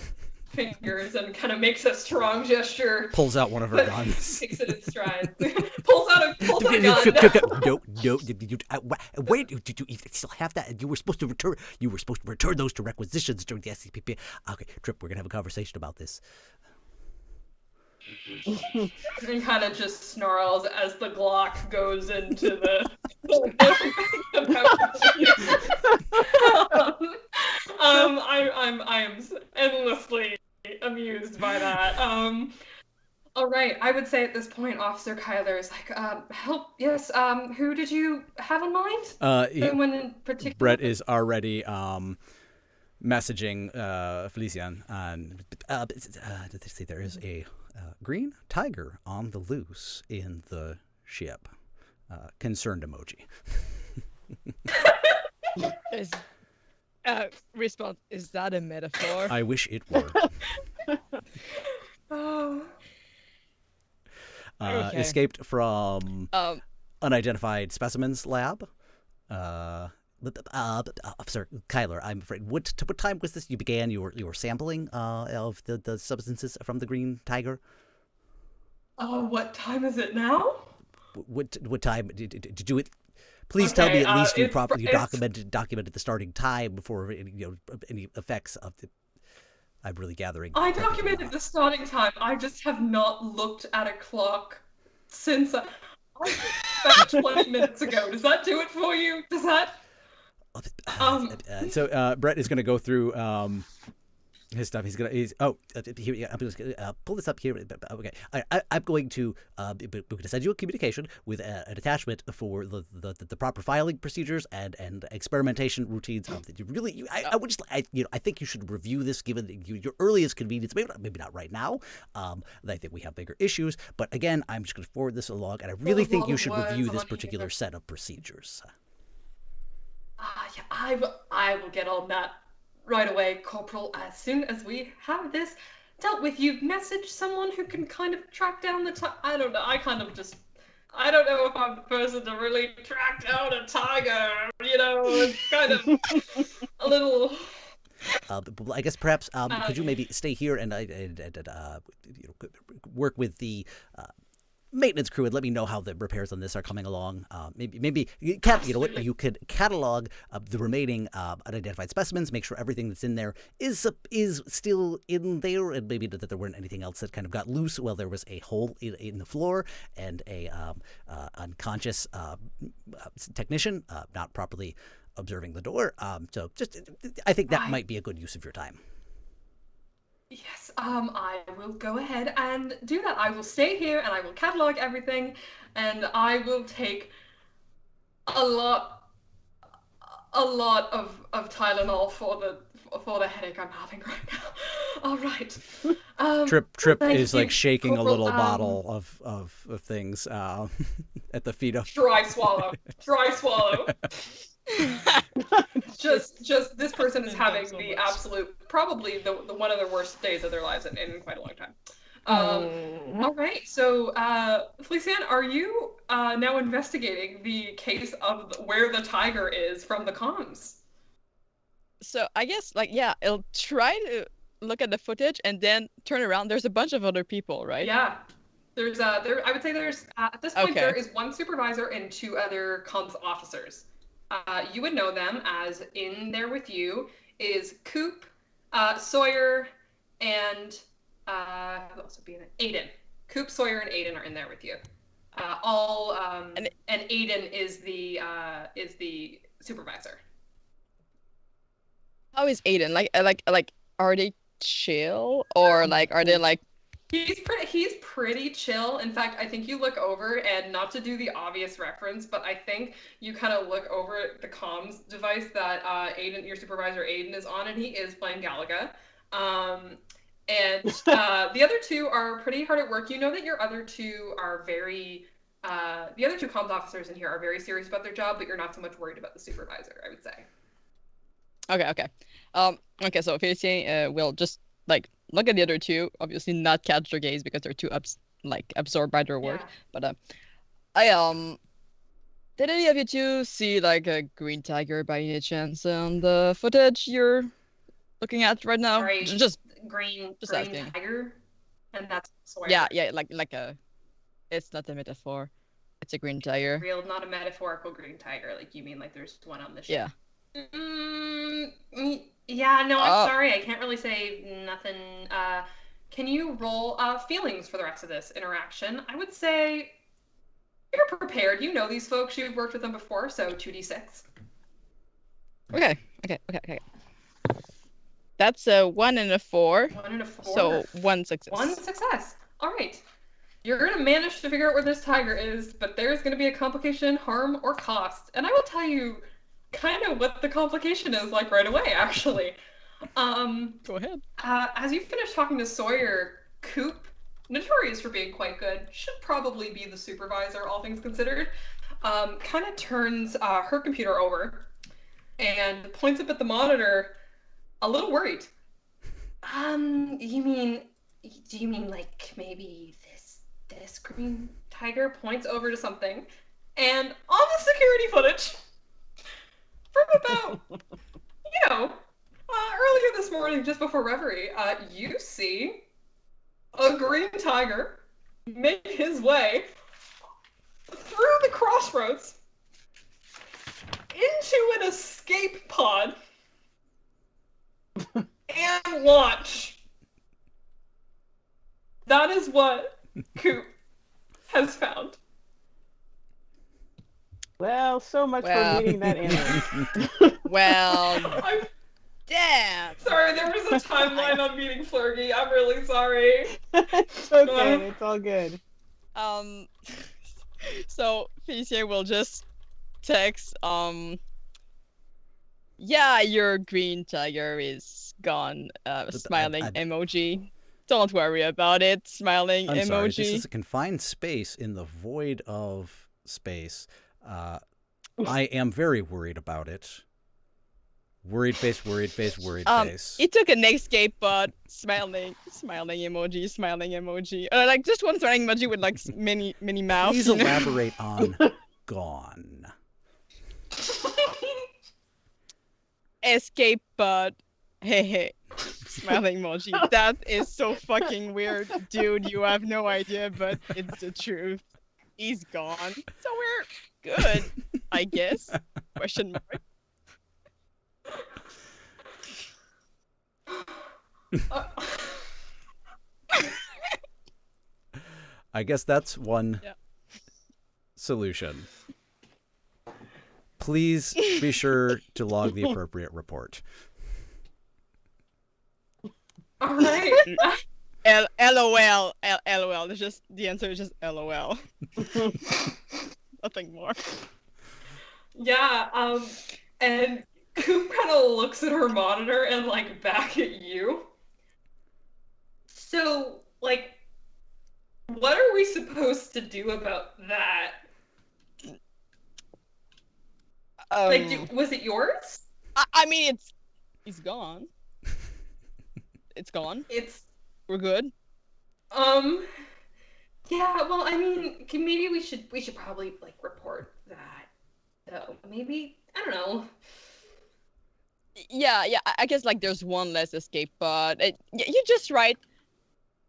fingers and kind of makes a strong gesture. Pulls out one of her guns. Takes it in stride. pulls out a gun. No. Wait, you still have that? You were supposed to return those to requisitions during the SCPP. Okay, Trip, we're gonna have a conversation about this. And kind of just snarls as the Glock goes into the. I am endlessly amused by that. All right, I would say at this point, Officer Kyler is like, help. Yes. Who did you have in mind? Anyone in particular? Brett is already messaging Felician, and did they say there is a green tiger on the loose in the ship? Concerned emoji. Response, is that a metaphor? I wish it were. Oh. Okay. Escaped from unidentified specimens lab. Officer Kyler, I'm afraid. What time was this? You began your sampling of the substances from the green tiger. What time is it now? What time did you? Please tell me at least you properly documented the starting time before any effects of the. I'm really gathering. I documented the starting time. I just have not looked at a clock since about 20 minutes ago. Does that do it for you? Does that? So Brett is going to go through his stuff. I'm just gonna pull this up here. Okay, I'm going to we're going to send you a communication with an attachment for the proper filing procedures and experimentation routines. That you really, I would just, I think you should review this given your earliest convenience. Maybe not right now. I think we have bigger issues. But again, I'm just going to forward this along, and I really think you should review this particular set of procedures. Yeah, I will get on that right away, Corporal. As soon as we have this dealt with, you've messaged someone who can kind of track down the tiger. I don't know. I don't know if I'm the person to really track down a tiger. It's kind of a little. I guess perhaps could you maybe stay here and work with the maintenance crew and let me know how the repairs on this are coming along. Maybe you could catalog the remaining unidentified specimens, make sure everything that's in there is still in there, and maybe that there weren't anything else that kind of got loose while there was a hole in the floor and a unconscious technician not properly observing the door. So just I think that might be a good use of your time. Yes, I will go ahead and do that. I will stay here and I will catalog everything, and I will take a lot of Tylenol for the headache I'm having right now. All right. Trip is like shaking Corporal, a little bottle of things at the feet of. Dry swallow. just this person is having the absolute, probably the one of the worst days of their lives in quite a long time. All right, so Felician, are you now investigating the case of where the tiger is from the comms? So I guess I'll try to look at the footage and then turn around. There's a bunch of other people, right? Yeah. I would say there's at this point there is one supervisor and two other comms officers. You would know them as in there with you is Coop, Sawyer, and who else would be in it? Aiden. Coop, Sawyer, and Aiden are in there with you. And Aiden is the supervisor. How is Aiden? Like, are they chill or like are they like? He's pretty chill. In fact, I think you look over and not to do the obvious reference, but I think you kind of look over at the comms device that Aiden, your supervisor Aiden, is on, and he is playing Galaga. Um, and the other two are pretty hard at work. You know that your other two are very the other two comms officers in here are very serious about their job, but you're not so much worried about the supervisor, I would say. Okay. Okay. So Felicien will just like look at the other two. Obviously, not catch their gaze because they're too absorbed by their work. Yeah. But I did any of you two see like a green tiger by any chance on the footage you're looking at right now? Sorry, Just green asking. tiger, and that's Sawyer. Yeah, like a. It's not a metaphor. It's a green tiger. Real, not a metaphorical green tiger. Like you mean like there's one on the ship. Yeah. Yeah, no, I'm sorry. I can't really say nothing. Can you roll feelings for the rest of this interaction? I would say you're prepared. You know these folks. You've worked with them before, so 2d6. Okay. That's a 1 and a 4. 1 and a 4. So 1 success. 1 success. All right. You're going to manage to figure out where this tiger is, but there's going to be a complication, harm, or cost. And I will tell you kind of what the complication is like right away, actually. Go ahead. As you finish talking to Sawyer, Coop, notorious for being quite good, should probably be the supervisor, all things considered, kind of turns her computer over and points up at the monitor, a little worried. Do you mean like maybe this green tiger? Points over to something, and on the security footage from about, earlier this morning, just before Reverie, you see a green tiger make his way through the crossroads into an escape pod and launch. That is what Coop has found. Well, so much for meeting that animal. Well, damn. Sorry, there was a timeline on meeting Flurgy. I'm really sorry. It's okay. It's all good. So Felicien will just text, yeah, your green tiger is gone. Smiling emoji. Don't worry about it. Smiling I'm emoji. Sorry, this is a confined space in the void of space. I am very worried about it. Worried face, worried face, worried face. It took an escape pod. Smiling emoji. Like just one smiling emoji with like mini mouth. Please elaborate on gone. Escape pod. Hey. Smiling emoji. That is so fucking weird. Dude, you have no idea, but it's the truth. He's gone. So we're good, I guess. Question mark. I guess that's one solution. Please be sure to log the appropriate report. All right. LOL. LOL. It's just the answer is just LOL. Nothing more. Yeah. And Coop kind of looks at her monitor and like back at you. So, like, what are we supposed to do about that? Was it yours? I mean, it's gone. It's gone. We're good. Yeah. Well, I mean, maybe we should probably like report that. Though maybe I don't know. Yeah. I guess like there's one less escape pod. You're just right.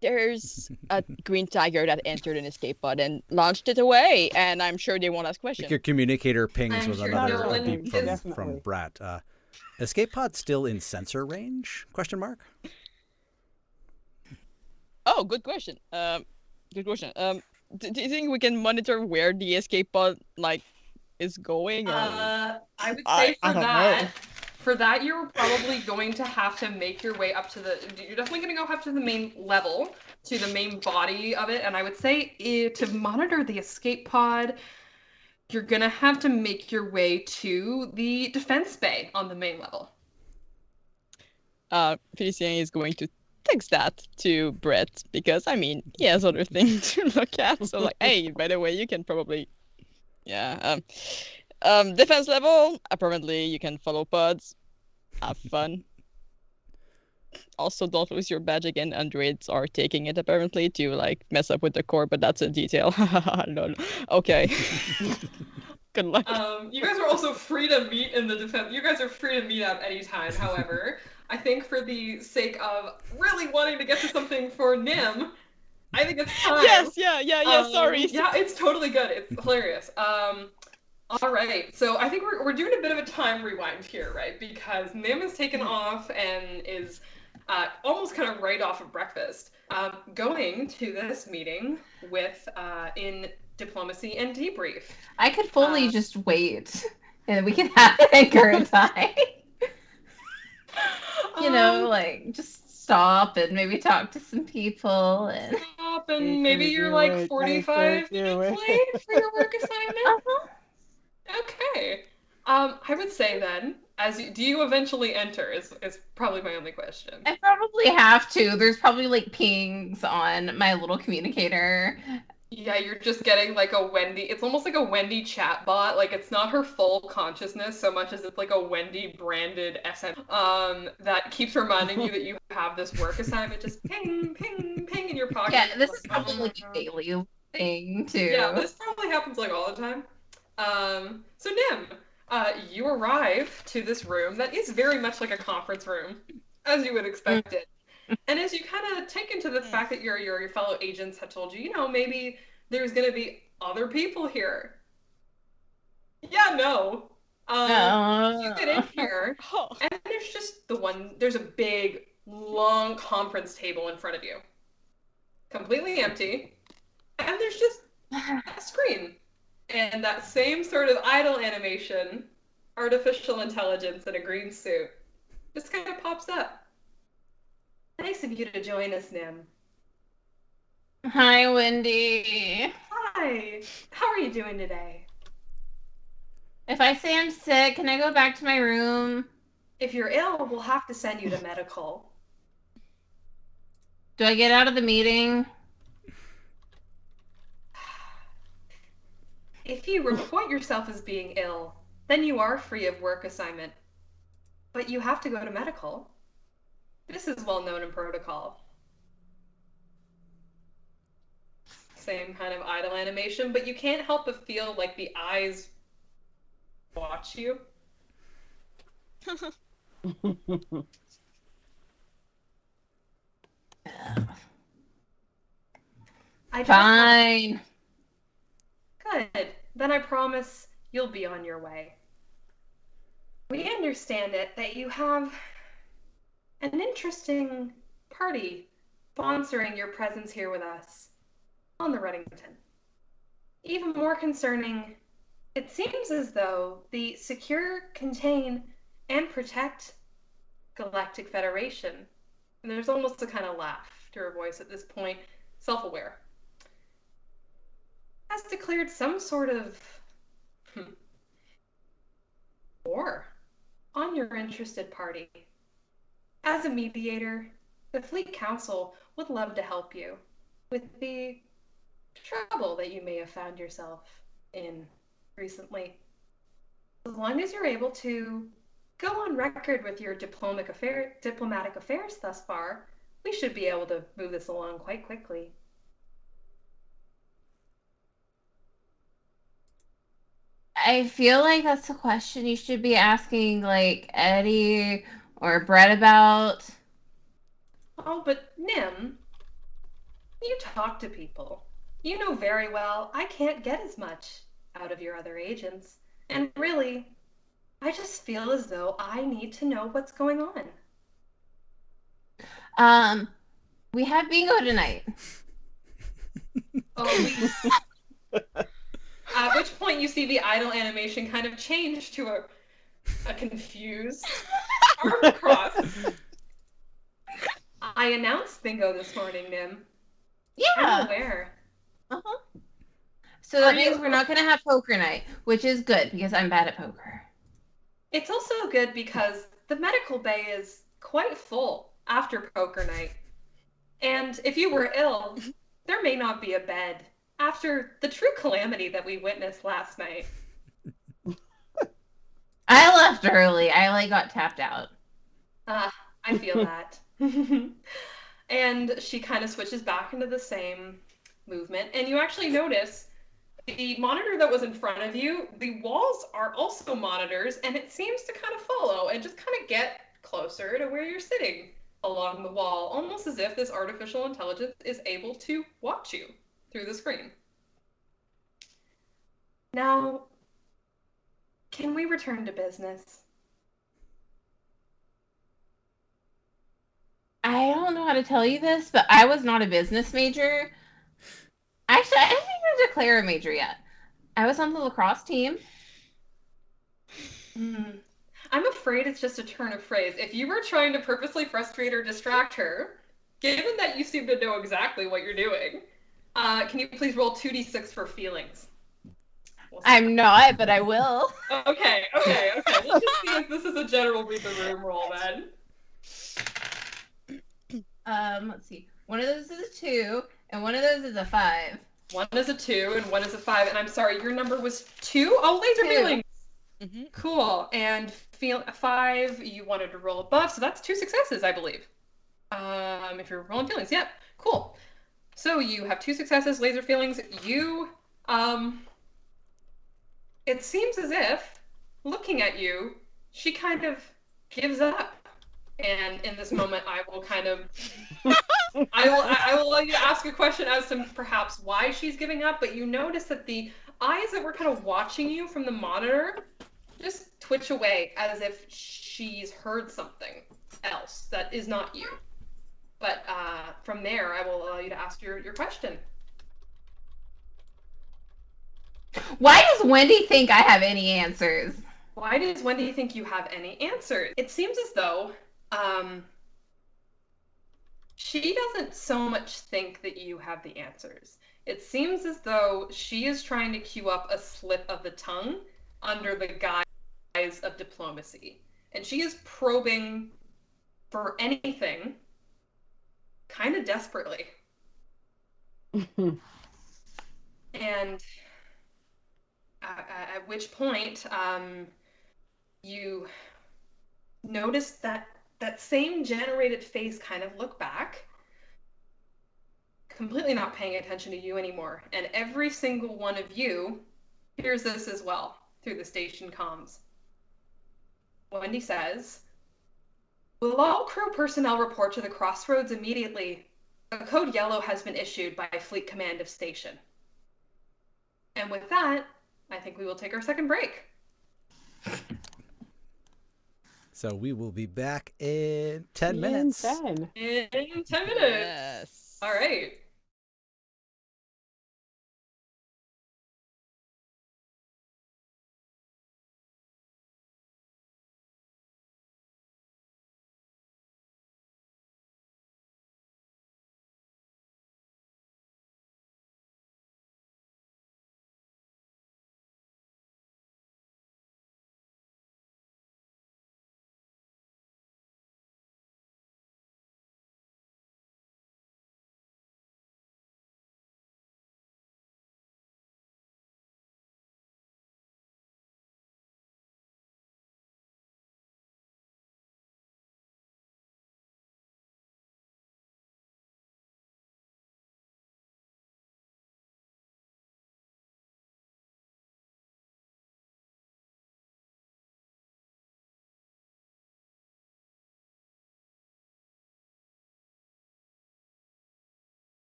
There's a green tiger that entered an escape pod and launched it away, and I'm sure they won't ask questions. Like your communicator pings with another no beep from Brat. Escape pod still in sensor range? Question mark. Oh, good question. Good question. Do you think we can monitor where the escape pod like is going? Or... I would say For that, you're probably going to have to make your way up to you're definitely going to go up to the main level, to the main body of it. And I would say to monitor the escape pod, you're going to have to make your way to the defense bay on the main level. Felician is going to text that to Brett because, I mean, he has other things to look at. So, like, hey, by the way, you can probably, defense level. Apparently, you can follow pods. Have fun. Also, don't lose your badge again. Androids are taking it apparently to like mess up with the core, but that's a detail. Lol. Okay. Good luck. You guys are also free to meet in the defense. You guys are free to meet up anytime. However, I think for the sake of really wanting to get to something for Nim, I think it's time. Yes, sorry. Yeah, it's totally good. It's hilarious. All right, so I think we're doing a bit of a time rewind here, right? Because Nim is taken off and is almost kind of right off of breakfast, going to this meeting with in diplomacy and debrief. I could fully just wait, and we can have it in current time. You know, like just stop and maybe talk to some people and stop and maybe you're like 45 minutes late for your work assignment. Okay. I would say then, do you eventually enter is probably my only question. I probably have to. There's probably like pings on my little communicator. Yeah, you're just getting like a Wendy. It's almost like a Wendy chat bot. Like it's not her full consciousness so much as it's like a Wendy branded SM that keeps reminding you that you have this work assignment. Just ping, ping, ping in your pocket. Yeah, this is probably like a daily thing too. Yeah, this probably happens like all the time. So Nim, you arrive to this room that is very much like a conference room, as you would expect it. And as you kind of take into the fact that your fellow agents have told you, maybe there's going to be other people here. Yeah, no. You get in here, and there's just there's a big, long conference table in front of you. Completely empty. And there's just a screen. And that same sort of idle animation, artificial intelligence in a green suit, just kind of pops up. Nice of you to join us, Nim. Hi, Wendy. Hi. How are you doing today? If I say I'm sick, can I go back to my room? If you're ill, we'll have to send you to medical. Do I get out of the meeting? If you report yourself as being ill, then you are free of work assignment. But you have to go to medical. This is well known in protocol. Same kind of idle animation, but you can't help but feel like the eyes watch you. Fine. Good. Then I promise you'll be on your way. We understand it that you have an interesting party sponsoring your presence here with us on the Reddington. Even more concerning, it seems as though the Secure, Contain, and Protect Galactic Federation, and there's almost a kind of laugh to her voice at this point, self-aware, has declared some sort of war on your interested party. As a mediator, the Fleet Council would love to help you with the trouble that you may have found yourself in recently. As long as you're able to go on record with your diplomatic affairs thus far, we should be able to move this along quite quickly. I feel like that's a question you should be asking, like, Eddie or Brett about. Oh, but Nim, you talk to people. You know very well I can't get as much out of your other agents. And really, I just feel as though I need to know what's going on. We have bingo tonight. Oh, At which point you see the idle animation kind of change to a confused arm crossed. I announced bingo this morning, Nim. I'm Yeah. aware. Uh-huh. So that means we're not going to have poker night, which is good because I'm bad at poker. It's also good because the medical bay is quite full after poker night. And if you were ill, there may not be a bed after the true calamity that we witnessed last night. I left early. I got tapped out. I feel that. And she kind of switches back into the same movement. And you actually notice the monitor that was in front of you, the walls are also monitors, and it seems to kind of follow and just kind of get closer to where you're sitting along the wall, almost as if this artificial intelligence is able to watch you through the screen. Now, can we return to business? I don't know how to tell you this, but I was not a business major. Actually, I didn't even declare a major yet. I was on the lacrosse team. I'm afraid it's just a turn of phrase. If you were trying to purposely frustrate or distract her, given that you seem to know exactly what you're doing, can you please roll 2d6 for feelings? I'm not, but I will. Okay. We'll just see if this is a general read the room roll then. Let's see. One of those is a 2, and one of those is a 5. One is a 2, and one is a 5. And I'm sorry, your number was 2? Oh, laser 2. feelings! Mm-hmm. Cool. And 5, you wanted to roll above, so that's 2 successes, I believe. If you're rolling feelings, yep. Cool. So you have 2 successes, laser feelings. You, it seems as if, looking at you, she kind of gives up. And in this moment, I will kind of, I will allow you to ask a question as to perhaps why she's giving up, but you notice that the eyes that were kind of watching you from the monitor just twitch away as if she's heard something else that is not you. But from there, I will allow you to ask your question. Why does Wendy think I have any answers? Why does Wendy think you have any answers? It seems as though she doesn't so much think that you have the answers. It seems as though she is trying to cue up a slip of the tongue under the guise of diplomacy. And she is probing for anything kind of desperately. And at which point you notice that same generated face kind of look back, completely not paying attention to you anymore. And every single one of you hears this as well through the station comms. Wendy says, "Will all crew personnel report to the crossroads immediately? A code yellow has been issued by Fleet Command of Station." And with that, I think we will take our second break. So we will be back in 10 minutes. In 10 minutes. Yes. All right.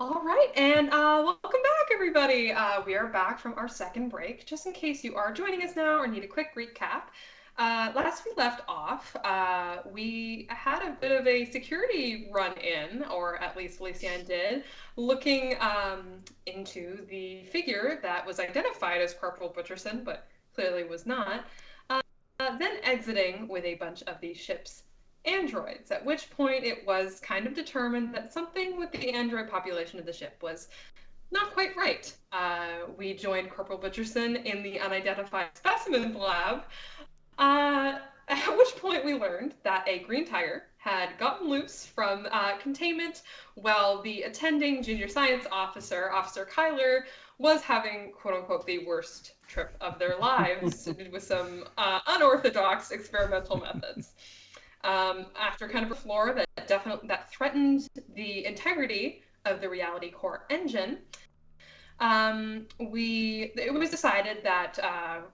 All right, and welcome back, everybody. We are back from our second break. Just in case you are joining us now or need a quick recap, last we left off, we had a bit of a security run-in, or at least Felician did, looking into the figure that was identified as Corporal Butcherson, but clearly was not, then exiting with a bunch of the ship's androids, at which point it was kind of determined that something with the android population of the ship was not quite right. We joined Corporal Butcherson in the unidentified specimens lab, at which point we learned that a green tiger had gotten loose from containment while the attending junior science officer, Officer Kyler, was having quote-unquote the worst trip of their lives with some unorthodox experimental methods. After kind of a flaw that threatened the integrity of the reality core engine, it was decided that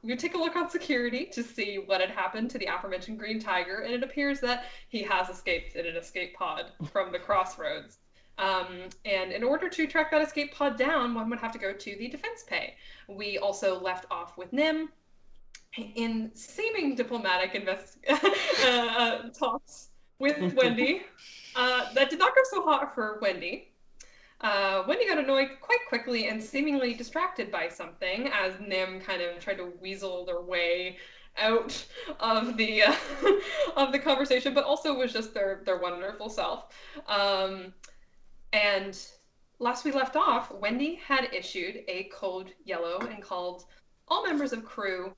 we would take a look on security to see what had happened to the aforementioned green tiger, and it appears that he has escaped in an escape pod from the crossroads. And in order to track that escape pod down, one would have to go to the defense pay. We also left off with Nim in seeming diplomatic talks with Wendy. That did not go so hot for Wendy. Wendy got annoyed quite quickly and seemingly distracted by something as Nim kind of tried to weasel their way out of the of the conversation, but also was just their wonderful self. And last we left off, Wendy had issued a code yellow and called all members of crew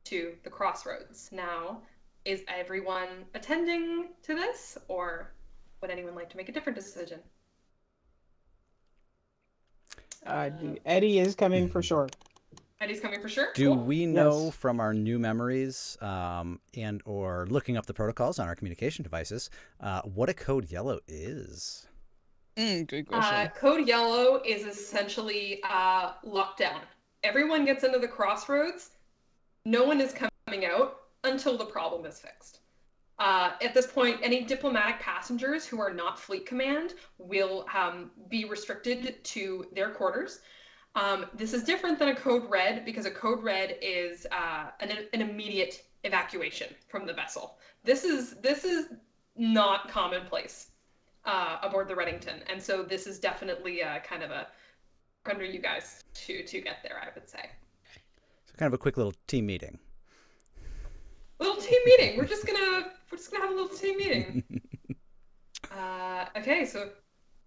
to the crossroads. Now, is everyone attending to this, or would anyone like to make a different decision? Eddie is coming for sure. Eddie's coming for sure? Do Cool. we know Yes. from our new memories and or looking up the protocols on our communication devices what a code yellow is? Good question. Code yellow is essentially lockdown. Everyone gets into the crossroads. No one is coming out until the problem is fixed. At this point, any diplomatic passengers who are not Fleet Command will be restricted to their quarters. This is different than a code red because a code red is an immediate evacuation from the vessel. This is not commonplace aboard the Reddington, and so this is definitely kind of a under you guys to get there, I would say. So kind of a quick little team meeting. Little team meeting. We're just gonna have a little team meeting. Okay, so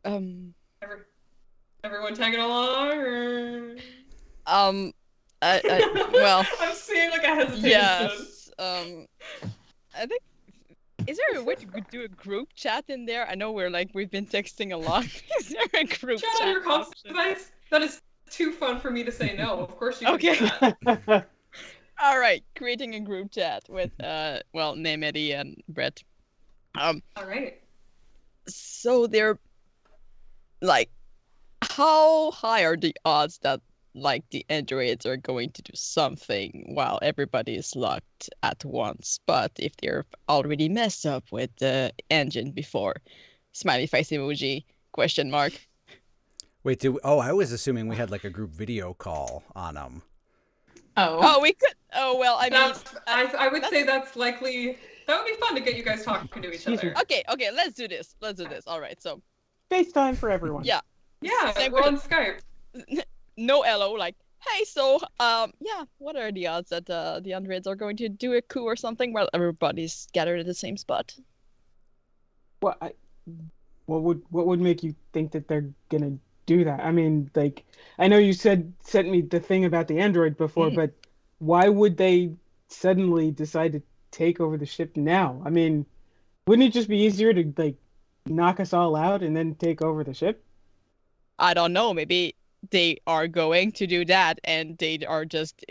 everyone tagging along, or well, I'm seeing like a hesitation. yes. I think, is there a way to do a group chat in there? I know we've been texting a lot. Is there a group Chat chat on your console option? device. That is too fun for me to say no. Of course you can Okay. do that. All right, creating a group chat with Name, Eddie, and Brett. All right. So they're like, how high are the odds that like the androids are going to do something while everybody is locked at once? But if they're already messed up with the engine before, smiley face emoji, question mark. Wait, I was assuming we had like a group video call on them. Oh, we could. Oh well, I mean, I would say that's likely. That would be fun to get you guys talking to each other. okay, let's do this. All right, so FaceTime for everyone. Yeah. Yeah, Same we're on question. Skype. No LO, like, hey, so yeah, what are the odds that the androids are going to do a coup or something while everybody's gathered at the same spot? What would make you think that they're gonna do that? I mean, like, I know you sent me the thing about the android before, but why would they suddenly decide to take over the ship now? I mean, wouldn't it just be easier to like knock us all out and then take over the ship? I don't know. Maybe they are going to do that, and they are just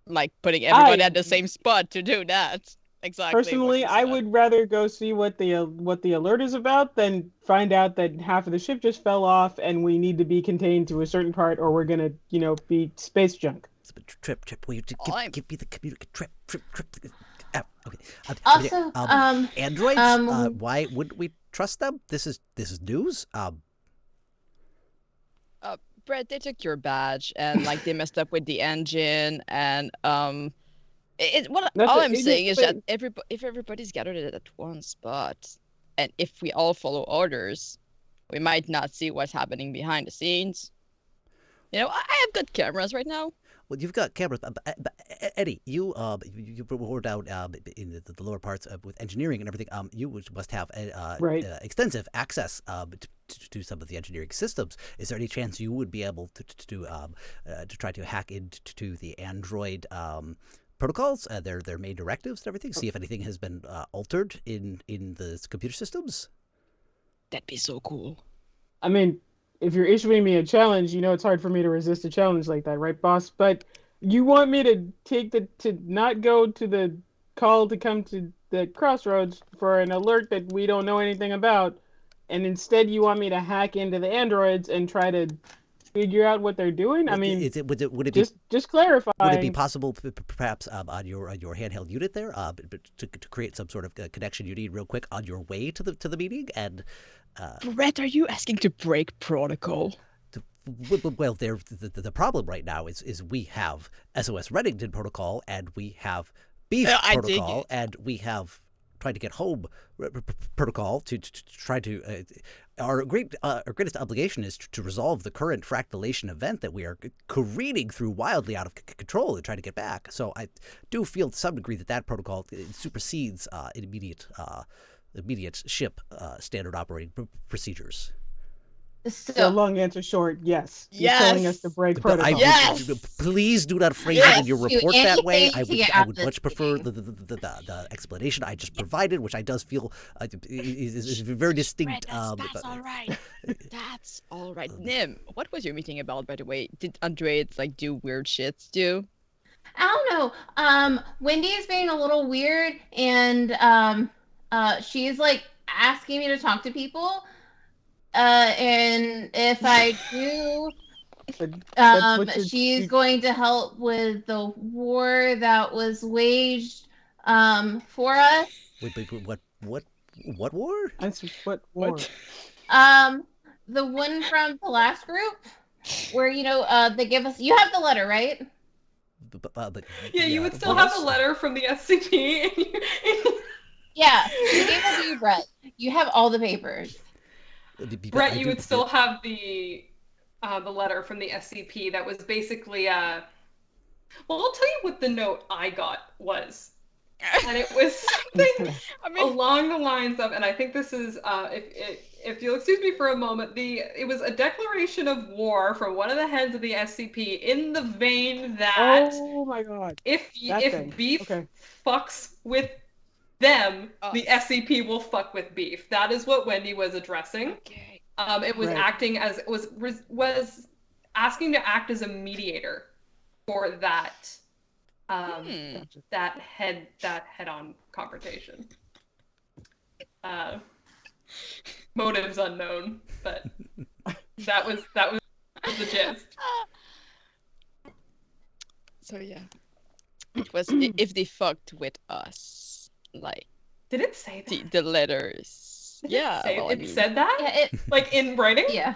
like putting everybody at the same spot to do that. Exactly. Personally, I would rather go see what the alert is about than find out that half of the ship just fell off and we need to be contained to a certain part, or we're gonna, be space junk. Trip. Will you give me the communication? Trip. Okay. Also, androids. Why wouldn't we trust them? This is news. Brett, they took your badge and like they messed up with the engine and all I'm saying is that if everybody's gathered at one spot and if we all follow orders, we might not see what's happening behind the scenes. You know, I have good cameras right now. Well, you've got cameras, but Eddie, you were down in the lower parts with engineering and everything. You must have extensive access to some of the engineering systems. Is there any chance you would be able to try to hack into the Android protocols, their main directives and everything? See if anything has been altered in the computer systems. That'd be so cool. I mean, if you're issuing me a challenge, you know it's hard for me to resist a challenge like that, right, boss? But you want me to not go to the call to come to the crossroads for an alert that we don't know anything about, and instead you want me to hack into the androids and try to figure out what they're doing? I mean, would it be, just clarify. Would it be possible, perhaps, on your handheld unit there, to create some sort of connection you need real quick on your way to the meeting? And Brett, are you asking to break protocol? Well, the problem right now is we have SOS Reddington protocol and we have Beef protocol and we have trying to get home protocol to try to our greatest obligation is to resolve the current fractalation event that we are careening through wildly out of control and trying to get back. So I do feel to some degree that protocol supersedes immediate ship standard operating procedures. So long answer short, yes. Yes. You're telling us to break protocol. Please do not phrase it in your report that way. I would much prefer the explanation I just provided, which I does feel is very distinct. That's all right. That's all right. Nim, what was your meeting about, by the way? Did Androids like do weird shits too? I don't know. Wendy is being a little weird, and she's like asking me to talk to people. And if I do, she's going to help with the war that was waged for us. Wait, what war? What war? The one from the last group, where they give us. You have the letter, right? Yeah, you would still have the letter from the SCP. Yeah, we gave it to you, Brett. You have all the papers. Brett, you would still have the letter from the SCP that was basically well, I'll tell you what the note I got was. And it was something along the lines of, and I think this is if you'll excuse me for a moment, it was a declaration of war from one of the heads of the SCP in the vein that, oh my god, if Beef fucks with them, the SCP will fuck with Beef. That is what Wendy was addressing. Okay. It was acting as was asking to act as a mediator for that that head-on confrontation. Motives unknown, but that was the gist. So yeah, it was if they fucked with us. Like, did it say that? The letters? Yeah, it said that. Yeah, like in writing. Yeah.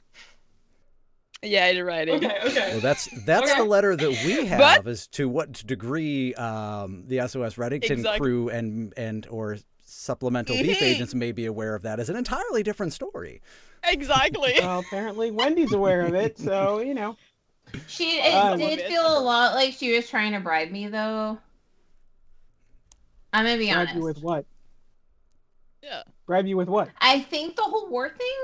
Yeah, in writing. Okay. Well, that's the letter that we have as to what degree the SOS Reddington crew and or supplemental beef agents may be aware of that is an entirely different story. Exactly. Well, apparently Wendy's aware of it, so She did feel a lot like she was trying to bribe me, though. I'm gonna be honest. Bribe you with what? Yeah. Bribe you with what? I think the whole war thing.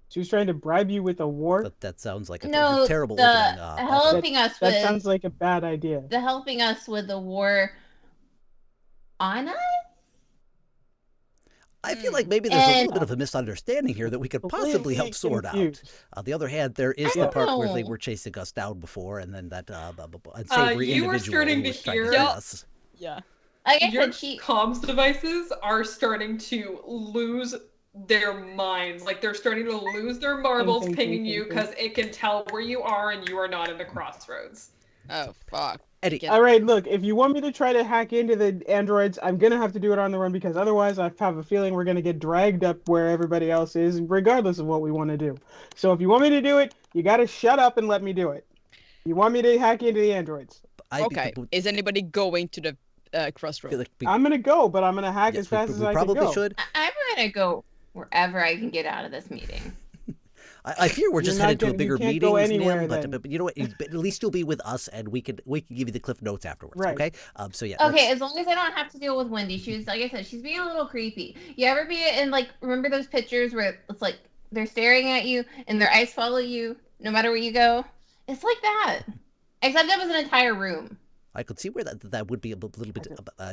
She was trying to bribe you with a war? That sounds like a terrible opening. Helping us with... That sounds like a bad idea. The helping us with the war on us? I feel like maybe there's a little bit of a misunderstanding here that we could possibly help sort out. On the other hand, there is the part where they were chasing us down before, and then that unsavory you individual were starting to hear us. Yeah. Your comms devices are starting to lose their minds. Like, they're starting to lose their marbles pinging you because it can tell where you are and you are not in the crossroads. Oh, fuck. Eddie. All right, look, if you want me to try to hack into the androids, I'm going to have to do it on the run because otherwise I have a feeling we're going to get dragged up where everybody else is, regardless of what we want to do. So if you want me to do it, You gotta shut up and let me do it. You want me to hack into the androids? Okay. Is anybody going to the I crossroad? feel like I'm gonna go, but I'm gonna hack yes, as fast as we I can probably go. should. I'm gonna go wherever I can get out of this meeting. I fear we're just You're headed not to a gonna- bigger you can't meeting, go anywhere Nim, then. but you know what? But at least you'll be with us, and we can give you the cliff notes afterwards. Right. Okay. So yeah. Okay, as long as I don't have to deal with Wendy. She was, like I said, she's being a little creepy. You ever be in, like, remember those pictures where it's like they're staring at you and their eyes follow you no matter where you go? It's like that. Except it was an entire room. I could see where that would be a little bit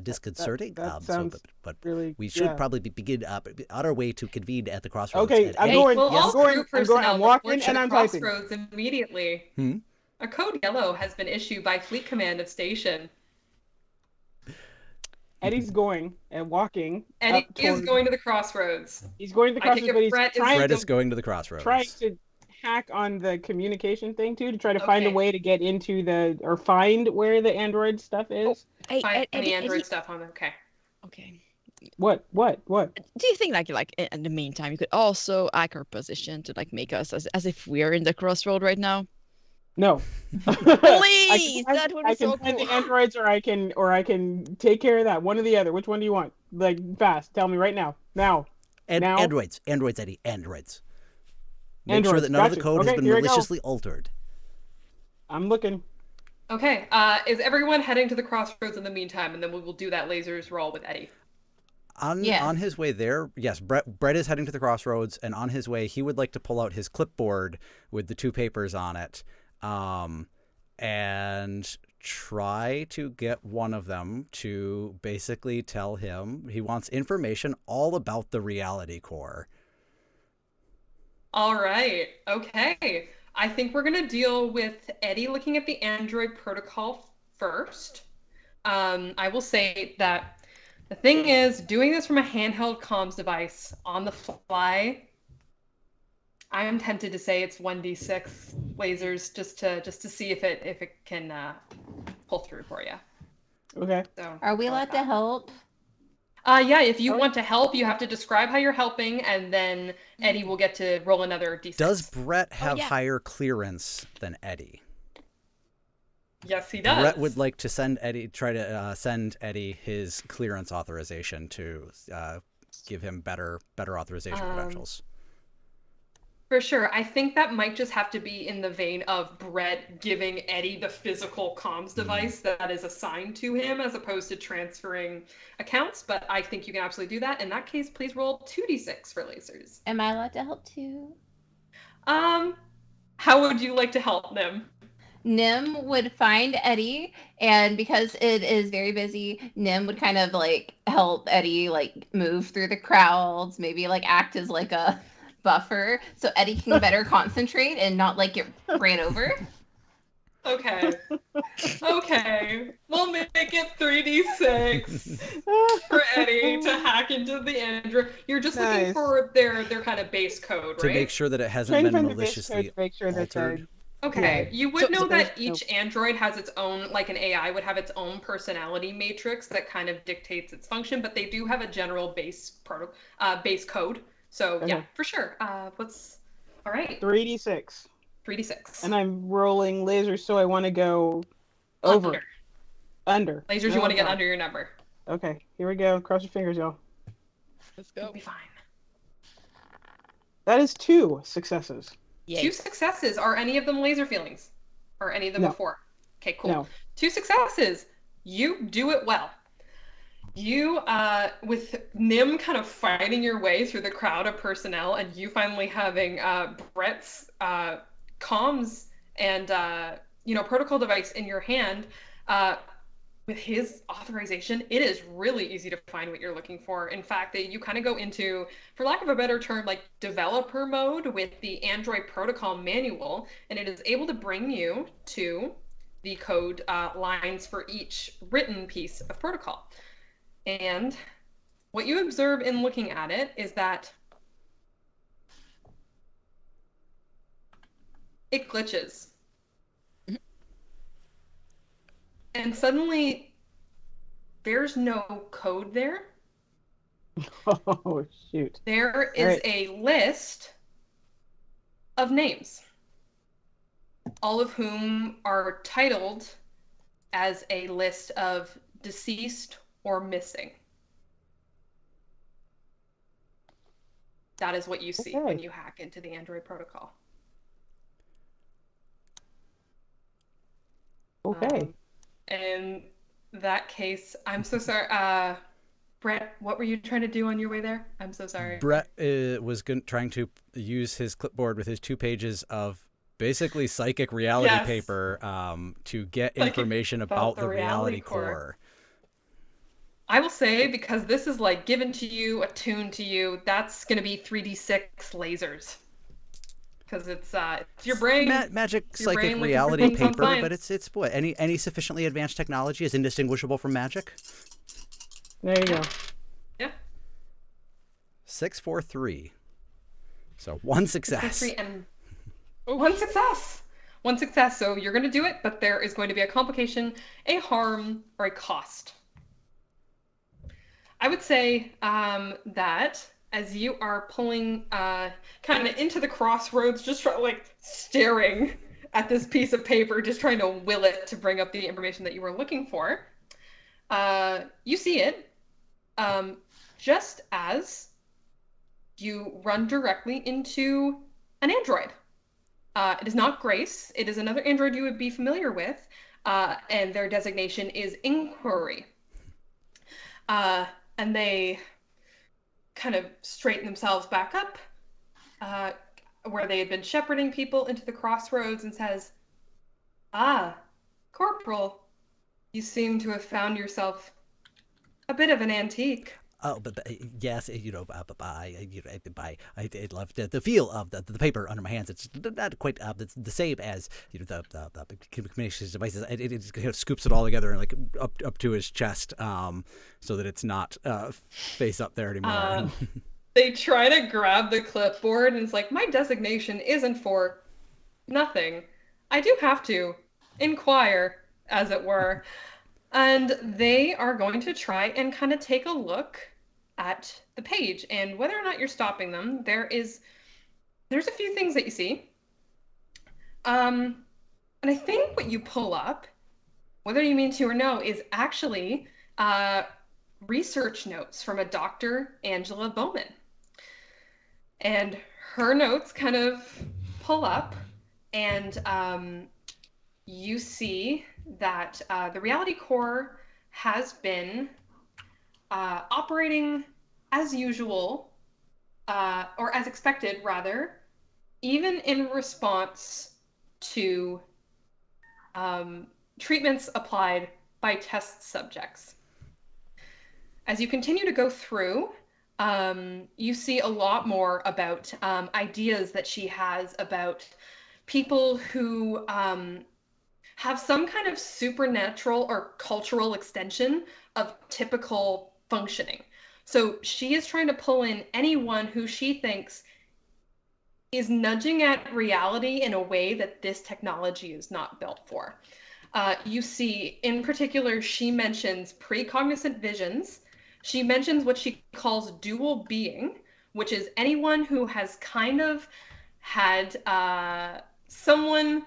disconcerting. that sounds but really. we should probably begin on our way to convene at the crossroads. Okay, and I'm any- going. Well, all I'm going. crew I'm personnel going. I'm walking report to and the I'm typing. crossroads immediately. A code yellow has been issued by Fleet Command of Station. Eddie's going and walking. Eddie up is toward- going to the crossroads. He's going to the I think crossroads, but he's Brett is- trying Brett to is going to the crossroads. trying to hack on the communication thing too, to try to find a Okay. way to get into or find where the android stuff is. Hey, Find Eddie, the Android Eddie- stuff on. Okay. Okay. What? Do you think like in the meantime you could also hack our position to like make us as if we're in the crossroad right now? No. Please, that would be I can so find cool. the androids, or I can take care of that. One or the other. Which one do you want? Like fast. Tell me right now. Now. Now. Androids, Eddie, androids. Make sure Androids, that none of the gotcha. code Okay, has been here I go. maliciously altered. I'm looking. Okay. Is everyone heading to the crossroads in the meantime, and then we will do that lasers roll with Eddie. Yes. On his way there, yes, Brett is heading to the crossroads, and on his way, he would like to pull out his clipboard with the two papers on it, and try to get one of them to basically tell him he wants information all about the reality core. All right. Okay. I think we're going to deal with Eddie looking at the Android protocol first. I will say that the thing is, doing this from a handheld comms device on the fly, I am tempted to say it's 1d6 lasers just to see if it can pull through for you. Okay. So, Are we allowed to help? Yeah, if you want to help, you have to describe how you're helping, and then Eddie will get to roll another d6. Does Brett have yeah. higher clearance than Eddie? Yes, he does. Brett would like to send Eddie his clearance authorization to give him better authorization credentials. For sure. I think that might just have to be in the vein of Brett giving Eddie the physical comms device that is assigned to him as opposed to transferring accounts. But I think you can absolutely do that. In that case, please roll 2d6 for lasers. Am I allowed to help too? How would you like to help Nim? Nim would find Eddie, and because it is very busy, Nim would kind of like help Eddie like move through the crowds, maybe like act as like a buffer so Eddie can better concentrate and not like get ran over. Okay. Okay. We'll make it 3d6 for Eddie to hack into the Android. You're just looking Nice. for their kind of base code, To right? make sure that it hasn't Trying to been find the base code maliciously to make sure that altered. Okay, Yeah. you would So- know so that there's each android has its own, like an AI would have its own personality matrix that kind of dictates its function, but they do have a general base code. So yeah, Okay. for sure. All right, 3d6. 3d6. And I'm rolling lasers, so I want to go over. Under. Lasers, you No, want to get no. under your number. Okay, here we go. Cross your fingers, y'all. Let's You'll go. be fine. That is 2 successes. Yay. 2 successes. Are any of them laser feelings? Or any of them No. before? Okay, cool. No. 2 successes. You do it well. You, with Nim kind of fighting your way through the crowd of personnel, and you finally having Brett's comms and protocol device in your hand, with his authorization, it is really easy to find what you're looking for. In fact, you kind of go into, for lack of a better term, like developer mode with the Android protocol manual, and it is able to bring you to the code lines for each written piece of protocol. And what you observe in looking at it is that it glitches. And suddenly, there's no code there. Oh, shoot. There is Right. a list of names. all of whom are titled as a list of deceased or missing. That is what you see when you hack into the Android protocol. Okay. In that case, I'm so sorry. Brett, what were you trying to do on your way there? I'm so sorry. Brett was trying to use his clipboard with his 2 pages of basically psychic reality paper to get information about the reality core. I will say, because this is like given to you, attuned to you, that's going to be 3d6 lasers. Because it's your brain. Magic psychic reality paper, but it's what? Any sufficiently advanced technology is indistinguishable from magic. There you go. Yeah. 6, 4, 3. So 1 success. 6, 4, 3, and 1 success. 1 success. So you're going to do it, but there is going to be a complication, a harm, or a cost. I would say that as you are pulling kind of into the crossroads, just staring at this piece of paper, just trying to will it to bring up the information that you were looking for, you see it just as you run directly into an android. It is not Grace. It is another android you would be familiar with, and their designation is Inquiry. And they kind of straighten themselves back up where they had been shepherding people into the crossroads and says, Corporal, you seem to have found yourself a bit of an antique. Oh, but yes, I love the feel of the paper under my hands. It's not quite the same as the communications devices. It kind of scoops it all together and like up to his chest, so that it's not face up there anymore. They try to grab the clipboard and it's like, my designation isn't for nothing. I do have to inquire, as it were. And they are going to try and kind of take a look at the page, and whether or not you're stopping them, there's a few things that you see. And I think what you pull up, whether you mean to or no, is actually research notes from a Dr. Angela Bowman. And her notes kind of pull up, and you see that the reality core has been operating as usual, or as expected, rather, even in response to treatments applied by test subjects. As you continue to go through, you see a lot more about ideas that she has about people who have some kind of supernatural or cultural extension of typical functioning. So she is trying to pull in anyone who she thinks is nudging at reality in a way that this technology is not built for. You see, in particular, she mentions precognizant visions. She mentions what she calls dual being, which is anyone who has kind of had someone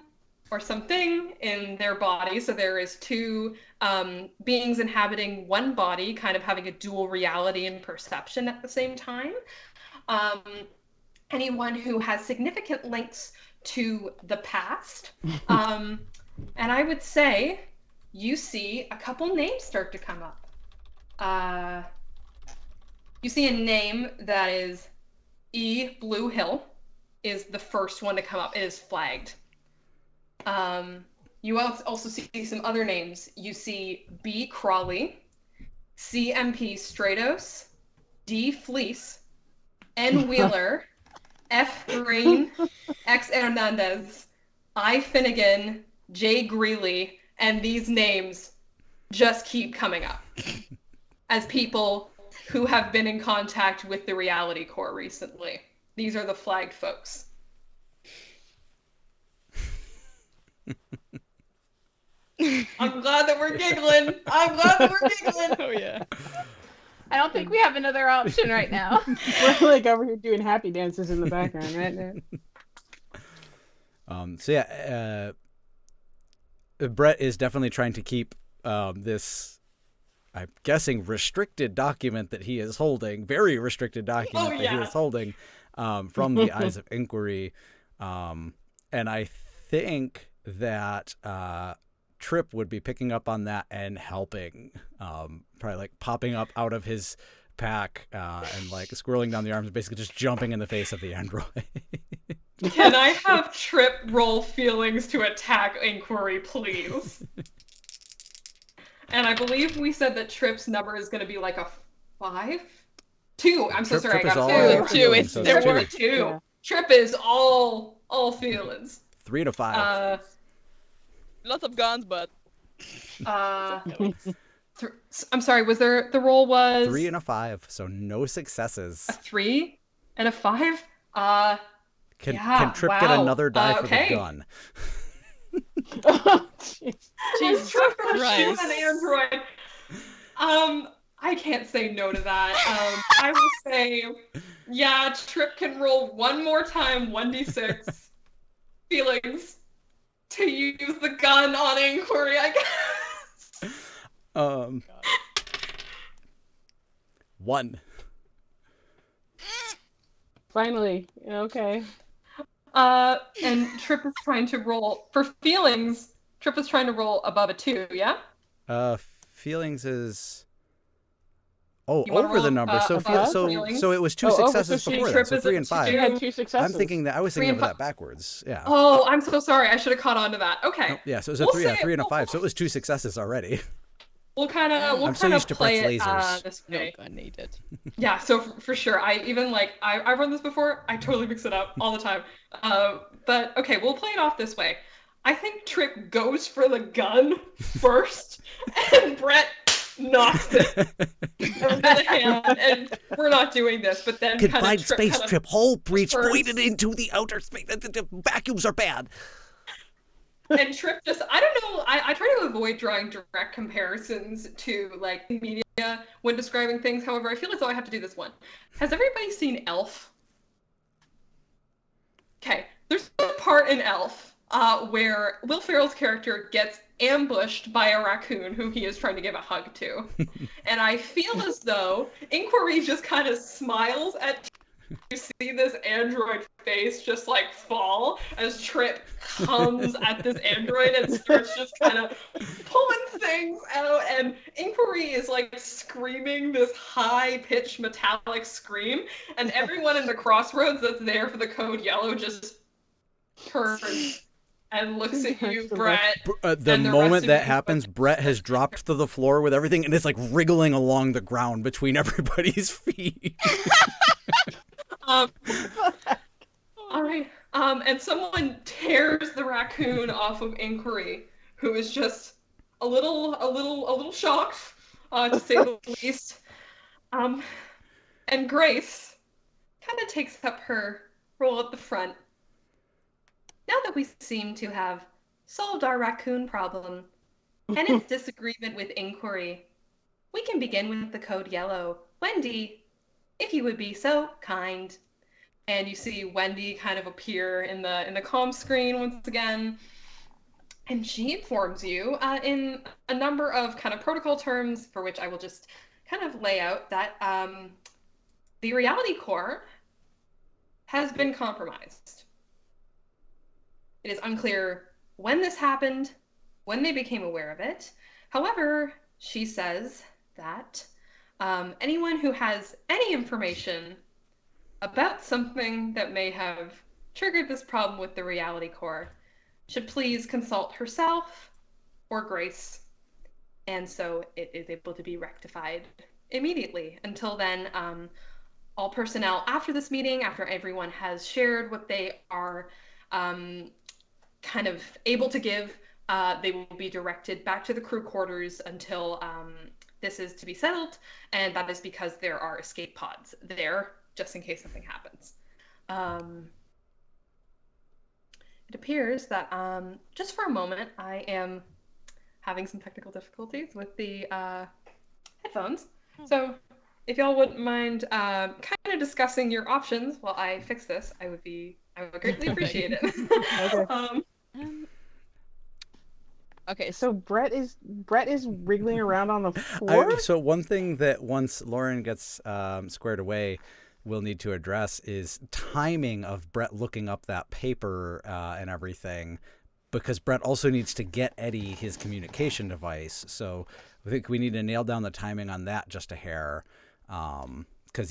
or something in their body. So there is 2 beings inhabiting one body, kind of having a dual reality and perception at the same time. Anyone who has significant links to the past. And I would say you see a couple names start to come up. You see a name that is E. Blue Hill is the first one to come up. It is flagged. You also see some other names. You see B. Crawley, CMP Stratos, D. Fleece, N. Wheeler, F. Green, X. Hernandez, I. Finnegan, J. Greeley, and these names just keep coming up as people who have been in contact with the reality core recently. These are the flagged folks. I'm glad that we're giggling. Oh, yeah. I don't think we have another option right now. We're like over here doing happy dances in the background right now. So yeah, Brett is definitely trying to keep this, I'm guessing, restricted document that he is holding, very restricted document that he is holding, from the Eyes of Inquiry. And I think that Trip would be picking up on that and helping, probably like popping up out of his pack and like squirreling down the arms, basically just jumping in the face of the android. Can I have Trip roll feelings to attack Inquiry, please? And I believe we said that Trip's number is going to be like a 5? 2. I'm so sorry. Trip I got is 2. 2. It's so there it's were 2. Yeah. Trip is all feelings. 3 to 5. Lots of guns, but I'm sorry. Was there the roll was 3 and a 5, so no successes. a 3 and a 5? Can Trip get another die for the gun? Oh, jeez. Jesus Trip gonna shoot Christ. an android. I can't say no to that. I will say, yeah, Trip can roll one more time, 1d6 feelings to use the gun on Inquiry, I guess. 1. Finally. Okay. And Trip is trying to roll for feelings. Trip is trying to roll above a 2, yeah? Feelings is You wanna over the roll, number. So above so feelings? so it was 2 Oh, over, successes so she- before that. Trip So is 3 a and 5. She 2. had 2 successes. I'm thinking that I was 3 thinking and of that backwards. Yeah. Oh, I'm so sorry. I should have caught on to that. Okay. No, yeah. So it was We'll a 3 say- and a 5. So it was 2 successes already. We'll kind of I'm so used to play Brett's it lasers. this no way. gun needed. Yeah, so for sure. I even I've run this before. I totally mix it up all the time. But okay, we'll play it off this way. I think Trip goes for the gun first, and Brett knocks it over the hand. And we're not doing this, but then Confined space, Trip, hole breach, first. voided into the outer space. The vacuums are bad. And Trip just, I don't know, I try to avoid drawing direct comparisons to like media when describing things. However, I feel as though I have to do this one. Has everybody seen Elf? Okay, there's a part in Elf where Will Ferrell's character gets ambushed by a raccoon who he is trying to give a hug to. And I feel as though Inquiry just kind of smiles at you see this android face just like fall as Trip comes at this android and starts just kind of pulling things out, and Inquiry is like screaming this high-pitched metallic scream, and everyone in the crossroads that's there for the code yellow just turns and looks at you, Brett. The And the moment rest of that you- happens, Brett has dropped to the floor with everything, and it's like wriggling along the ground between everybody's feet. All right. And someone tears the raccoon off of Inquiry, who is just a little shocked, to say the least. And Grace kind of takes up her role at the front. Now that we seem to have solved our raccoon problem and its disagreement with Inquiry, we can begin with the code yellow. Wendy, if you would be so kind. And you see Wendy kind of appear in the comm screen once again. And she informs you in a number of kind of protocol terms, for which I will just kind of lay out, that the reality core has been compromised. It is unclear when this happened, when they became aware of it. However, she says that anyone who has any information about something that may have triggered this problem with the reality core should please consult herself or Grace. And so it is able to be rectified immediately. Until then, all personnel after this meeting, after everyone has shared what they are kind of able to give, they will be directed back to the crew quarters until this is to be settled. And that is because there are escape pods there, just in case something happens. It appears that just for a moment, I am having some technical difficulties with the headphones. So if y'all wouldn't mind kind of discussing your options while I fix this, I would greatly appreciate it. Okay. Okay. So Brett is wriggling around on the floor. So one thing that once Lauren gets squared away, we'll need to address is timing of Brett looking up that paper and everything, because Brett also needs to get Eddie his communication device. So I think we need to nail down the timing on that just a hair. Because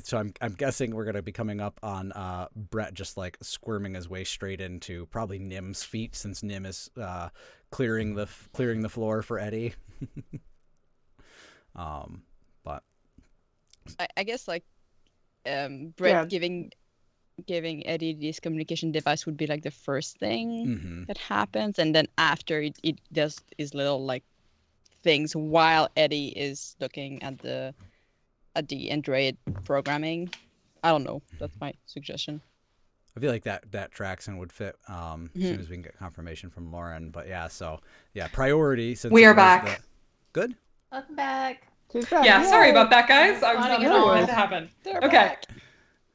so I'm guessing we're gonna be coming up on Brett just like squirming his way straight into probably Nim's feet, since Nim is clearing the floor for Eddie. But I guess like Brett giving Eddie this communication device would be like the first thing that happens, and then after it does his little like things while Eddie is looking at the Android programming. I don't know. That's my suggestion. I feel like that tracks and would fit as soon as we can get confirmation from Lauren. But priority since we are back. Good. Welcome back. Yeah, sorry about that, guys. I was Glad not to sure get what on. had happened. They're Okay. back.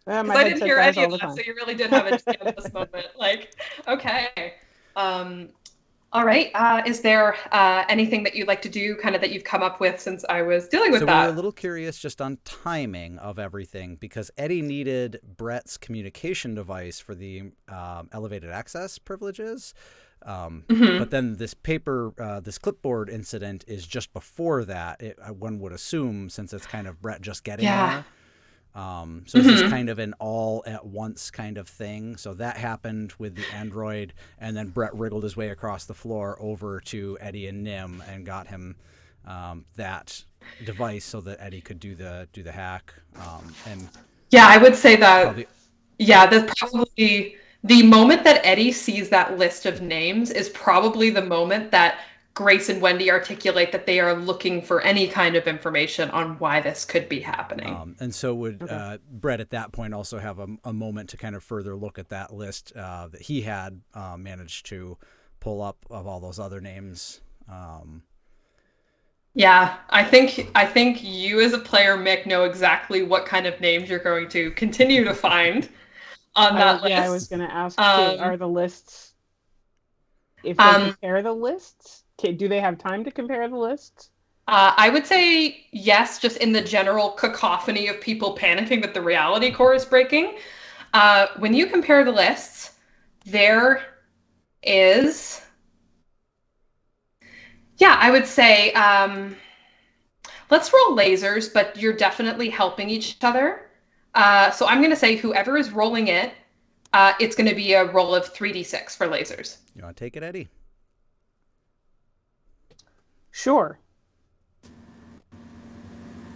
Because I didn't hear any of that, so you really did have a jam at this moment. Like, okay. All right. Is there anything that you'd like to do, kind of that you've come up with since I was dealing with that? So we're a little curious just on timing of everything, because Eddie needed Brett's communication device for the elevated access privileges. But then this this clipboard incident is just before that. One would assume, since it's kind of Brett just getting there. So this is kind of an all at once kind of thing. So that happened with the Android, and then Brett wriggled his way across the floor over to Eddie and Nim and got him that device so that Eddie could do the hack. And yeah, I would say that. That's probably the moment that Eddie sees that list of names is probably the moment that Grace and Wendy articulate that they are looking for any kind of information on why this could be happening. And so would Brett at that point also have a moment to kind of further look at that list that he had managed to pull up of all those other names. Yeah, I think you as a player, Mick, know exactly what kind of names you're going to continue to find on that list. Yeah, I was going to ask, are the lists, if they compare the lists, do they have time to compare the lists? I would say yes, just in the general cacophony of people panicking that the reality core is breaking. When you compare the lists, there is... Yeah, I would say let's roll lasers, but you're definitely helping each other. So I'm going to say whoever is rolling it, it's going to be a roll of 3d6 for lasers. You want to take it, Eddie? Sure.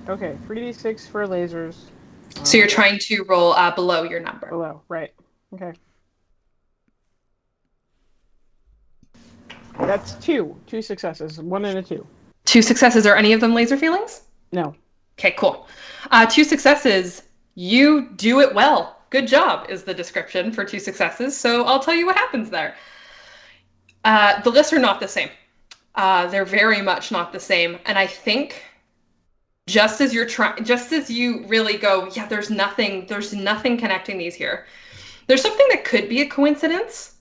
Okay, 3d6 for lasers. So you're trying to roll below your number. Below, right. Okay. That's two successes, 1 and a 2. 2 successes. Are any of them laser feelings? No. Okay, cool. 2 successes. You do it well. Good job is the description for 2 successes. So I'll tell you what happens there. The lists are not the same. They're very much not the same. And I think just as you really go, yeah, there's nothing connecting these here. There's something that could be a coincidence.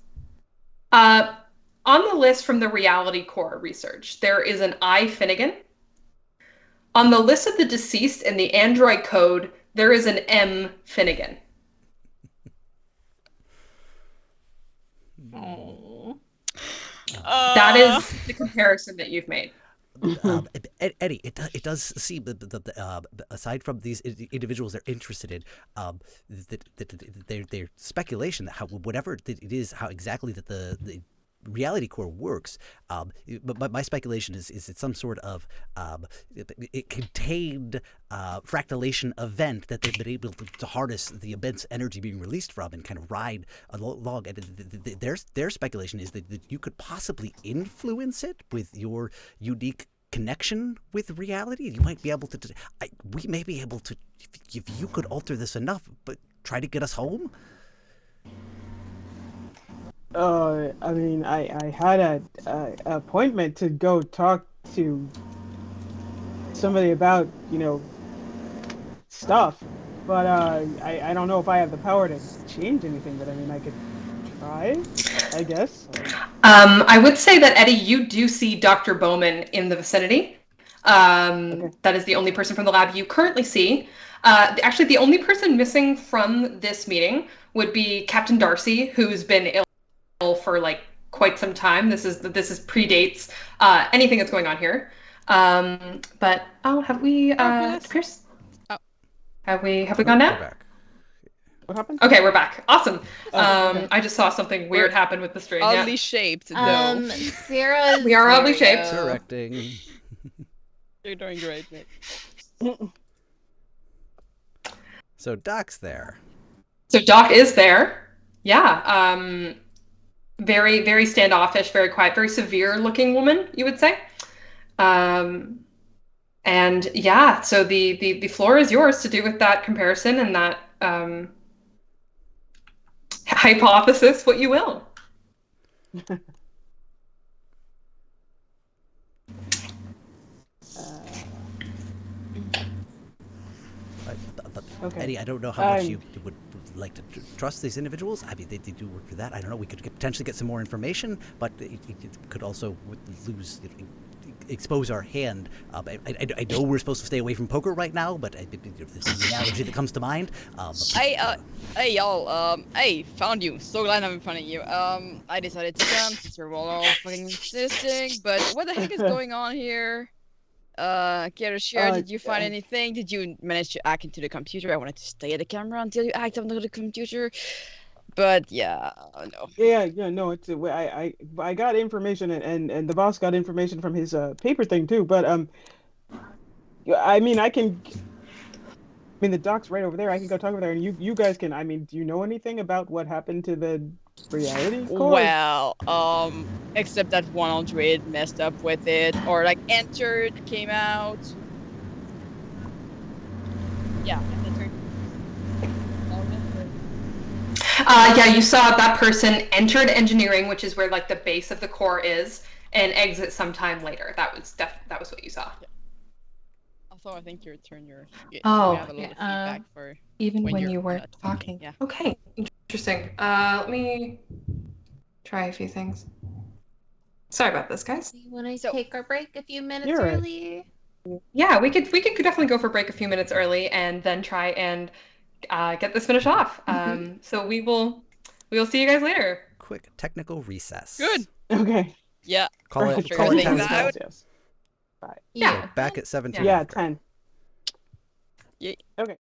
On the list from the Reality Core research, there is an I. Finnegan. On the list of the deceased in the Android code, there is an M. Finnegan. Oh. That is the comparison that you've made. Eddie, it does seem that aside from these individuals they're interested in, their speculation that whatever it is, how exactly that the Reality Core works, but my speculation is it's some sort of it contained fractalation event that they've been able to harness the immense energy being released from and kind of ride along. And their speculation is that you could possibly influence it with your unique connection with reality. You might be able to. We may be able to, if you could alter this enough, but try to get us home. I mean, I had a appointment to go talk to somebody about, stuff, but I don't know if I have the power to change anything, but I mean, I could try, I guess. I would say that, Eddie, you do see Dr. Bowman in the vicinity. Okay. That is the only person from the lab you currently see. Actually, the only person missing from this meeting would be Captain Darcy, who's been ill for like quite some time. This is predates anything that's going on here. But have we? yes. Pierce? Oh. Have we Nope, gone now? we're back. What happened? Okay, we're back. Awesome. Okay. I just saw something weird happen with the stream. Oddly Yeah. shaped, though. Sarah's. We are oddly there we shaped. go. Correcting. You're doing great, mate. So Doc's there. So Doc is there. Yeah. Very, very standoffish, very quiet, very severe looking woman, you would say. And yeah, so the floor is yours to do with that comparison and that hypothesis what you will. Okay. Eddie, I don't know how much you would like to trust these individuals. I mean, they do work for that. I don't know. We could potentially get some more information, but it could also lose, expose our hand. I know we're supposed to stay away from poker right now, but this is the analogy that comes to mind. Hey y'all, hey, found you. So glad I'm in front of you. I decided to come since you're all fucking insisting, but what the heck is going on here? Care to share? Did you find anything? Did you manage to hack into the computer? I wanted to stay at the camera until you hacked onto the computer, but yeah, no. Yeah, no, it's I got information and the boss got information from his paper thing too, but I mean the doc's right over there. I can go talk over there, and you guys can. I mean, do you know anything about what happened to the reality core? Well, except that one android messed up with it, or like entered, came out. Yeah, entered. Yeah, you saw that person entered engineering, which is where like the base of the core is, and exit sometime later. That was what you saw. Yeah. Also, I think you returned your. Oh, we have a little feedback for even when you you're were not talking. Yeah. Okay, interesting. Let me try a few things. Sorry about this, guys. Do you want to So- take our break a few minutes You're right. early? Yeah, we could definitely go for a break a few minutes early and then try and get this finished off. So we will see you guys later. Quick technical recess. Good. Okay. Yeah. Call it Figure 10 things minutes. out. Yes. Bye. Yeah. So back at 17. Yeah, after. 10. Yeah. Okay.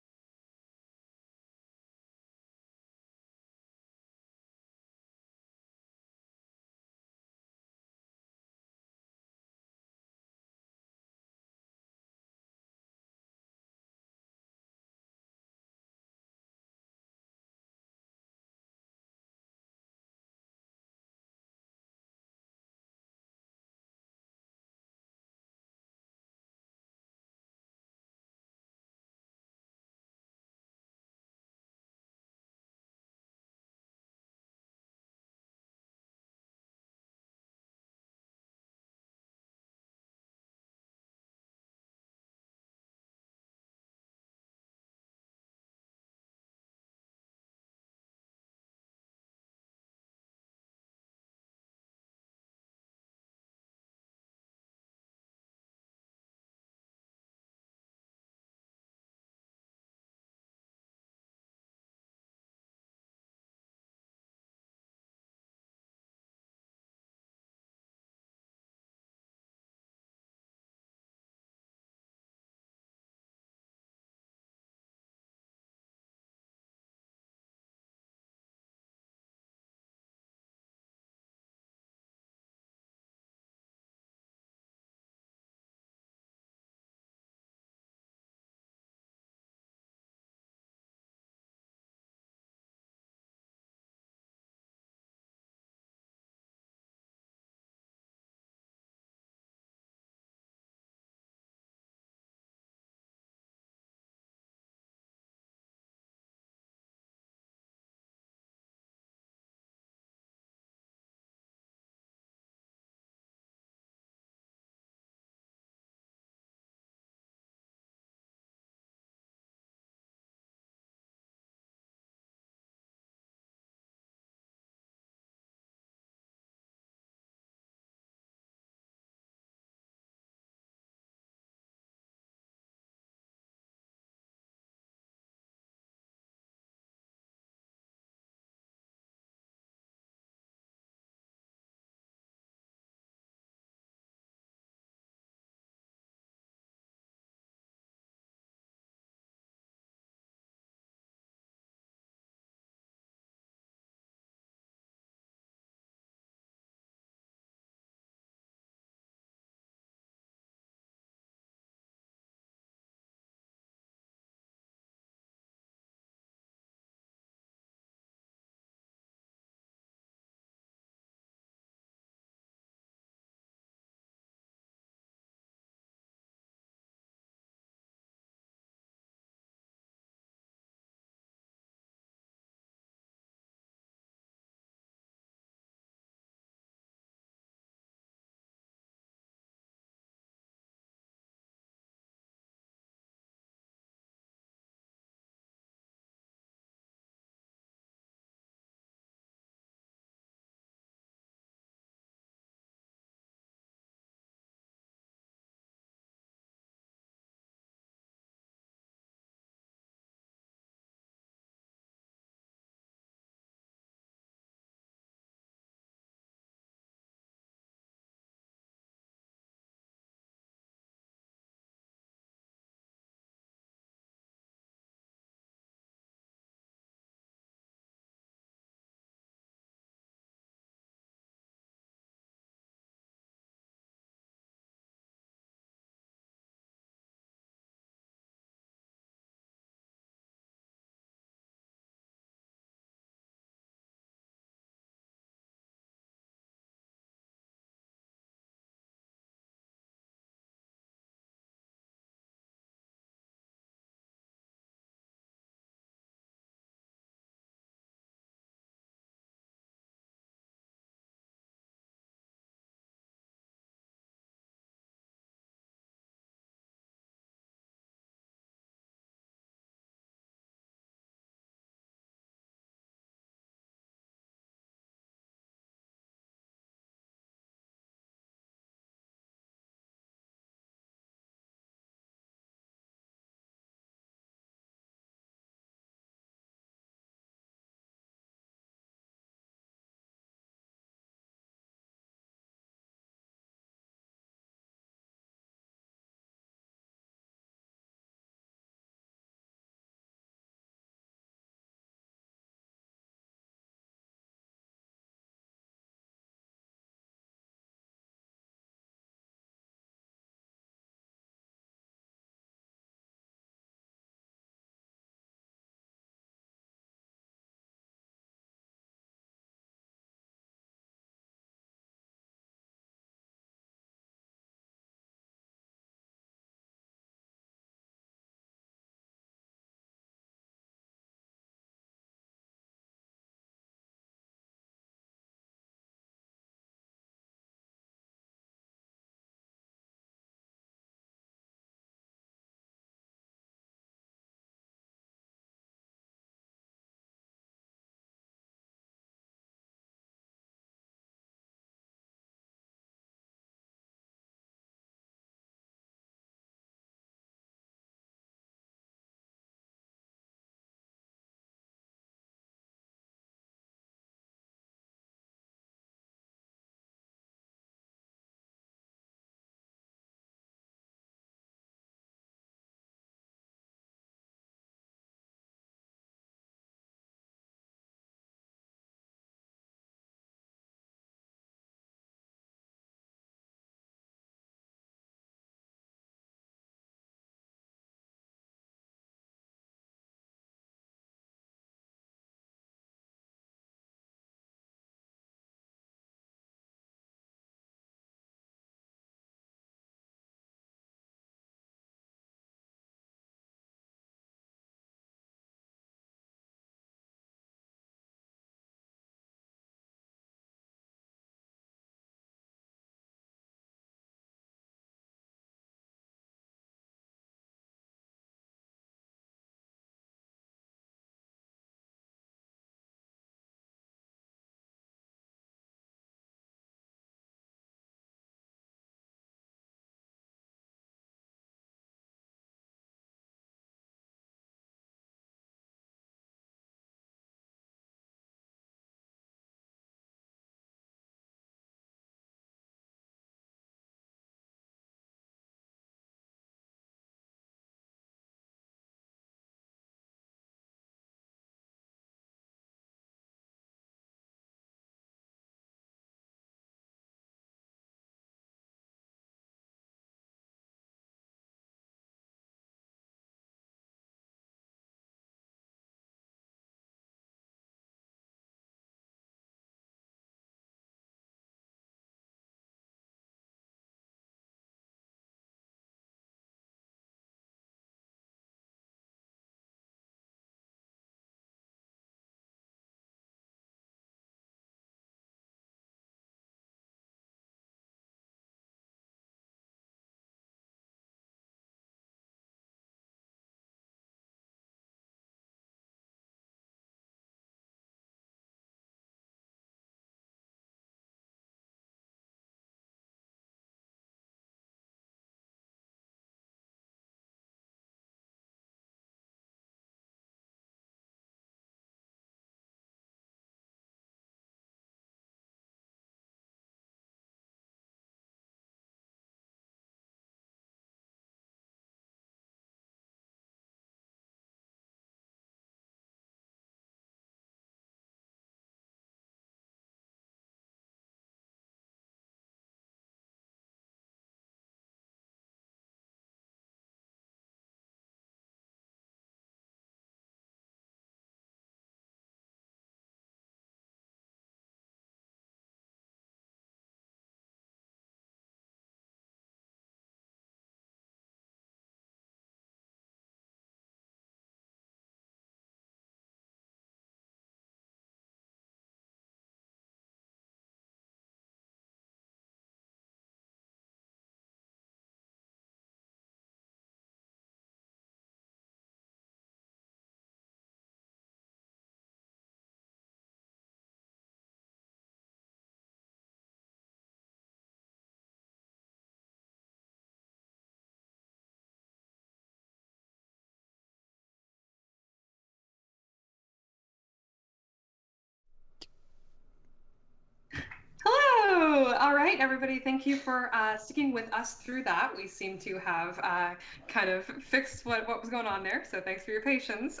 right, everybody, thank you for sticking with us through that. We seem to have kind of fixed what was going on there, so thanks for your patience.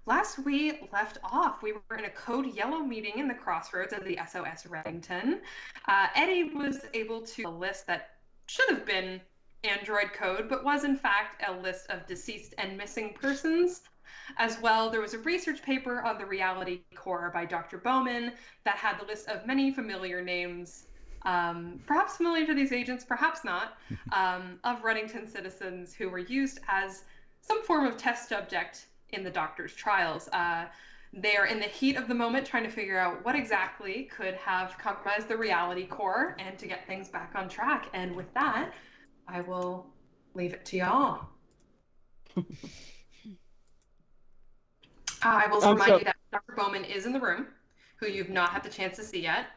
Last we left off, we were in a Code Yellow meeting in the crossroads of the SOS Reddington. Eddie was able to a list that should have been Android code, but was in fact a list of deceased and missing persons. As well, there was a research paper on the reality core by Dr. Bowman that had the list of many familiar names, perhaps familiar to these agents, perhaps not, of Reddington citizens who were used as some form of test subject in the doctor's trials. They are in the heat of the moment trying to figure out what exactly could have compromised the reality core and to get things back on track. And with that, I will leave it to y'all. I will remind you that Dr. Bowman is in the room, who you've not had the chance to see yet.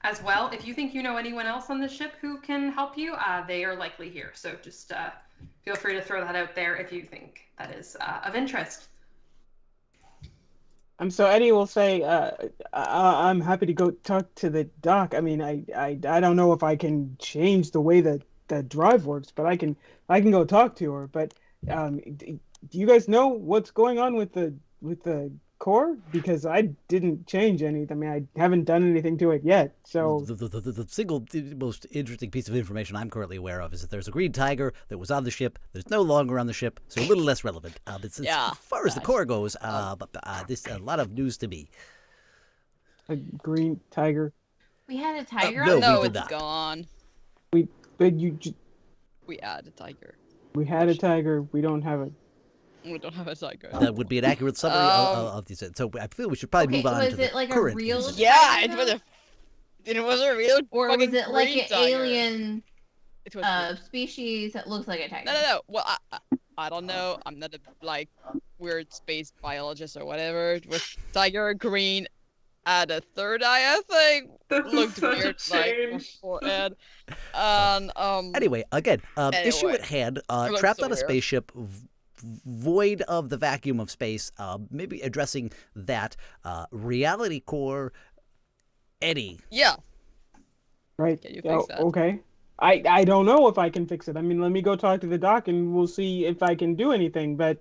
As well, if you think you know anyone else on the ship who can help you, they are likely here. So just feel free to throw that out there if you think that is of interest. So Eddie will say, I'm happy to go talk to the doc. I mean, I don't know if I can change the way that drive works, but I can go talk to her. But do you guys know what's going on with the core? Because I didn't change anything. I mean, I haven't done anything to it yet. So the single most interesting piece of information I'm currently aware of is that there's a green tiger that was on the ship. There's no longer on the ship, so a little less relevant. As far as the core goes, this a lot of news to me. A green tiger. We had a tiger. No, we it's did not. gone. We had a tiger. We had a tiger. We don't have a. We don't have a tiger. That would be an accurate summary of these. So I feel we should probably move on to the like current a real incident. Yeah, it was a real. Or was it like an tiger. alien It was species that looks like a tiger? No. Well, I don't know. I'm not a weird space biologist or whatever. It was tiger green, had a third eye, I think. Looked weird beforehand. Anyway, again, issue at hand. Trapped so on a weird. spaceship, void of the vacuum of space. Maybe addressing that reality core. Eddie. Yeah. Right. Can you fix that? Okay. I don't know if I can fix it. I mean, let me go talk to the doc and we'll see if I can do anything. But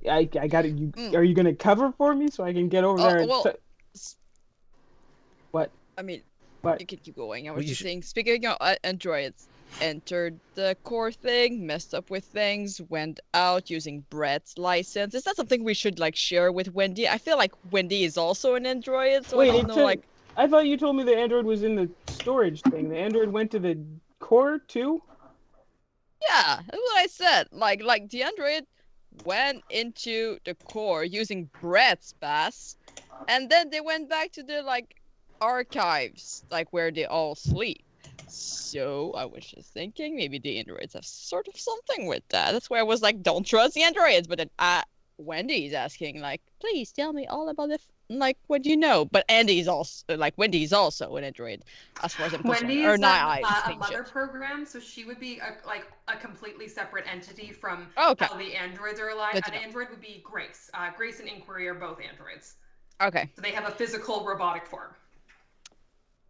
I got it. Are you gonna cover for me so I can get over there? What? I mean, What? you can keep going. I was just saying, speaking of androids, entered the core thing, messed up with things, went out using Brett's license. Is that something we should share with Wendy? I feel like Wendy is also an android, so Wait, I don't know. I thought you told me the android was in the storage thing. The android went to the core too? Yeah, that's what I said. Like the android went into the core using Brett's pass, and then they went back to the archives, where they all sleep. So I was just thinking maybe the androids have sort of something with that. That's why I was like, don't trust the androids. But then Wendy's asking please tell me all about what you know. But Andy's also Wendy's also an android, as far as I'm concerned. Wendy Or is not, a mother program, so she would be a completely separate entity from how the androids are alive. An android would be Grace. Grace and Inquiry are both androids. Okay. So they have a physical robotic form.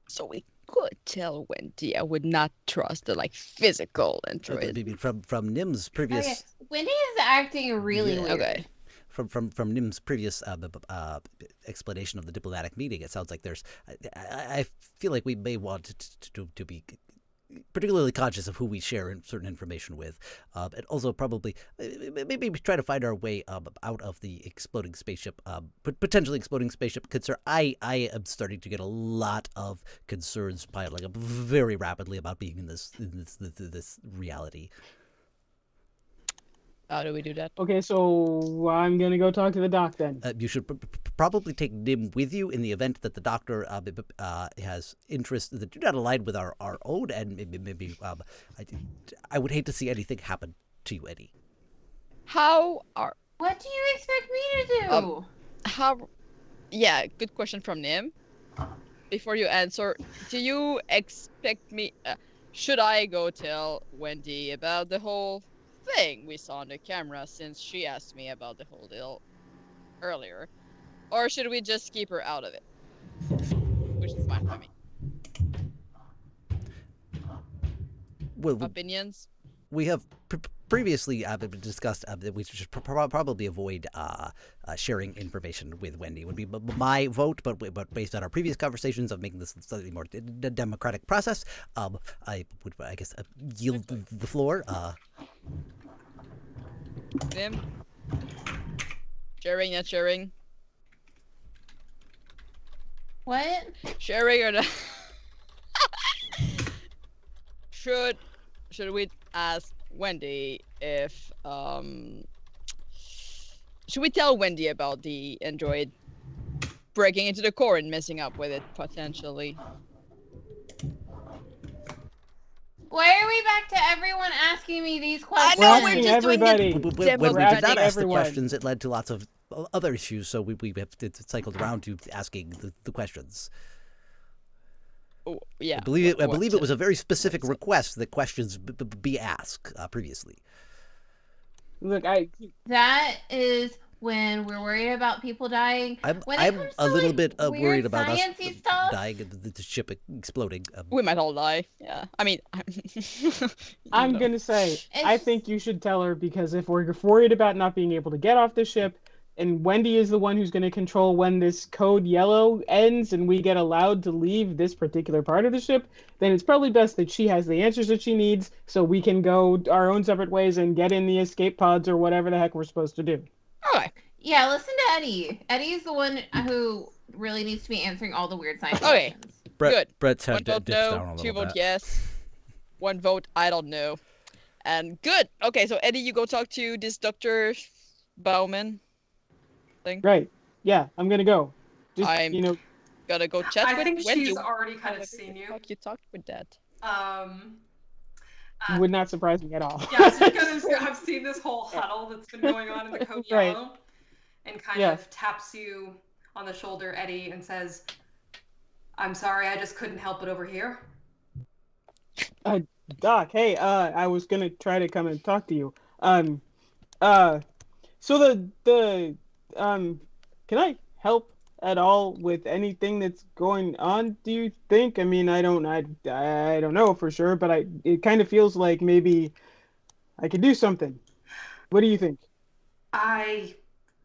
So we could tell Wendy I would not trust the physical android. From Nim's previous. Okay. Wendy is acting really weird. Okay. From Nim's previous explanation of the diplomatic meeting, it sounds like there's. I feel like we may want to be particularly conscious of who we share certain information with, and also probably maybe try to find our way out of the exploding spaceship, potentially exploding spaceship concern. I am starting to get a lot of concerns piling up very rapidly about being in this reality. How do we do that? Okay, so I'm gonna go talk to the doc then. You should probably take Nim with you in the event that the doctor has interests that do not align with our own, and maybe I would hate to see anything happen to you, Eddie. What do you expect me to do? Yeah, good question from Nim. Before you answer, do you expect me? Should I go tell Wendy about the whole thing we saw on the camera, since she asked me about the whole deal earlier, or should we just keep her out of it? Which is fine for me. opinions? We have previously discussed that we should probably avoid sharing information with Wendy. Would be my vote, but based on our previous conversations of making this a slightly more democratic process, I would, I guess, yield the floor. Tim? Sharing, not sharing? What? Sharing or not? Should we ask Wendy if should we tell Wendy about the android breaking into the core and messing up with it potentially? Why are we back to everyone asking me these questions? I know We're we're asking just everybody. doing When we did not ask the everyone. questions, it led to lots of other issues, so we cycled around to asking the questions. Oh, yeah. I believe it was a very specific request that questions be asked previously. Look, That is when we're worried about people dying. I'm When it comes a to, little like, bit weird worried about us sciencey stuff, dying and the ship exploding. We might all die. Yeah. I mean, I'm no. gonna say, I It's- think you should tell her, because if we're worried about not being able to get off the ship, and Wendy is the one who's gonna control when this code yellow ends and we get allowed to leave this particular part of the ship, then it's probably best that she has the answers that she needs so we can go our own separate ways and get in the escape pods or whatever the heck we're supposed to do. Okay. yeah, listen to Eddie. Eddie's the one who really needs to be answering all the weird science Okay. questions. Good. Brett's One head vote dips down a no, little two vote bit. yes, one vote I don't know. And good. Okay, so Eddie, you go talk to this Dr. Bauman thing. Right. Yeah, I'm gonna go. Just, I'm- Gotta go chat I with think Wendy. she's already kind of seen you. You talked with that. would not surprise me at all. Yeah, so you guys have seen this whole huddle that's been going on in the code Right. yellow, and kind Yeah. of taps you on the shoulder, Eddie, and says, "I'm sorry, I just couldn't help it over here." Doc, hey, I was gonna try to come and talk to you. So can I help at all with anything that's going on, do you think? I mean, I don't know for sure, but it kind of feels like maybe I could do something. What do you think? I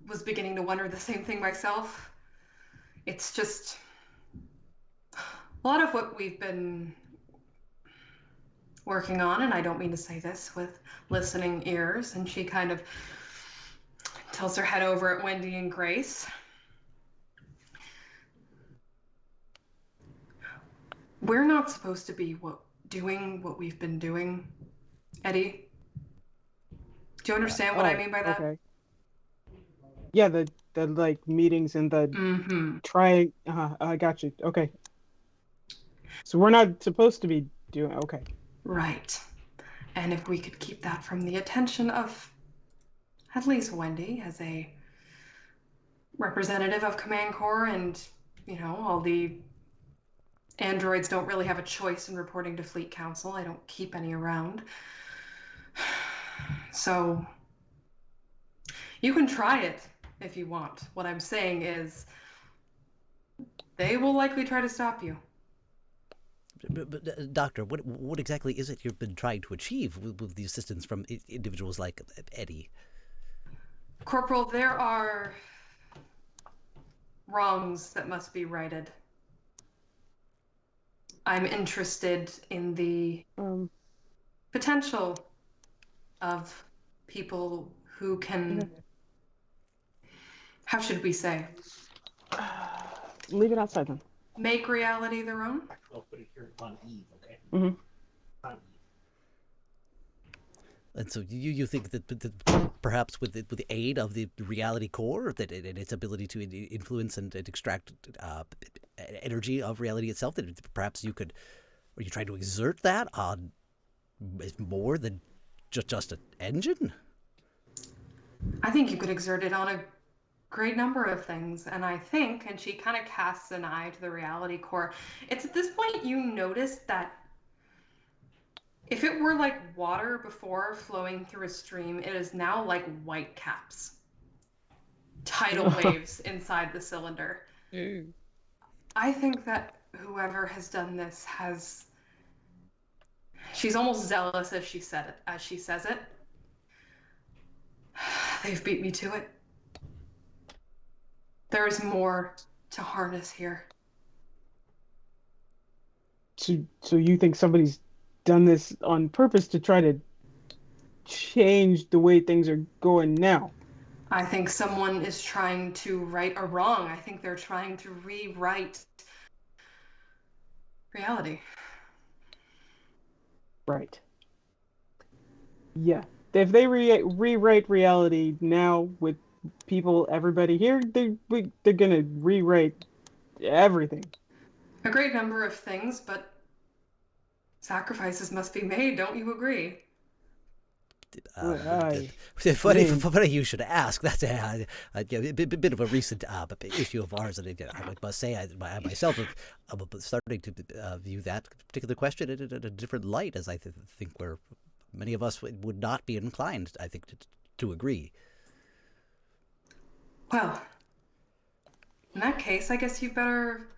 was beginning to wonder the same thing myself. It's just a lot of what we've been working on, and I don't mean to say this with listening ears, and she kind of tilts her head over at Wendy and Grace. We're not supposed to be doing what we've been doing, Eddie. Do you understand what I mean by that? Okay. Yeah, the like meetings and the Mm-hmm. try. I got you. Okay. So we're not supposed to be doing. Okay. Right. And if we could keep that from the attention of at least Wendy as a representative of Command Corps, and, all the androids don't really have a choice in reporting to Fleet Council. I don't keep any around. So you can try it if you want. What I'm saying is they will likely try to stop you. But Doctor, what exactly is it you've been trying to achieve with the assistance from individuals like Eddie? Corporal, there are wrongs that must be righted. I'm interested in the potential of people who can, how should we say, Leave it outside then. make reality their own. I'll put it here on Eve, okay? Mhm. On Eve. And so you think that perhaps with the aid of the reality core, that its ability to influence and extract energy of reality itself, that perhaps are you trying to exert that on more than just an engine? I think you could exert it on a great number of things, and I think, and she kind of casts an eye to the reality core, it's at this point you notice that if it were like water before flowing through a stream, it is now like white caps. Tidal waves inside the cylinder. Ooh. I think that whoever has done this She's almost zealous as she says it. They've beat me to it. There is more to harness here. So you think somebody's done this on purpose to try to change the way things are going now? I think someone is trying to right a wrong. I think they're trying to rewrite reality. Right. Yeah. If they rewrite reality now with everybody here, they're gonna rewrite everything. A great number of things, but sacrifices must be made, don't you agree? Funny you should ask. That's a bit of a recent issue of ours, and I must say, I myself am starting to view that particular question in a different light, as I think where many of us would not be inclined, I think, to agree. Well, in that case, I guess you better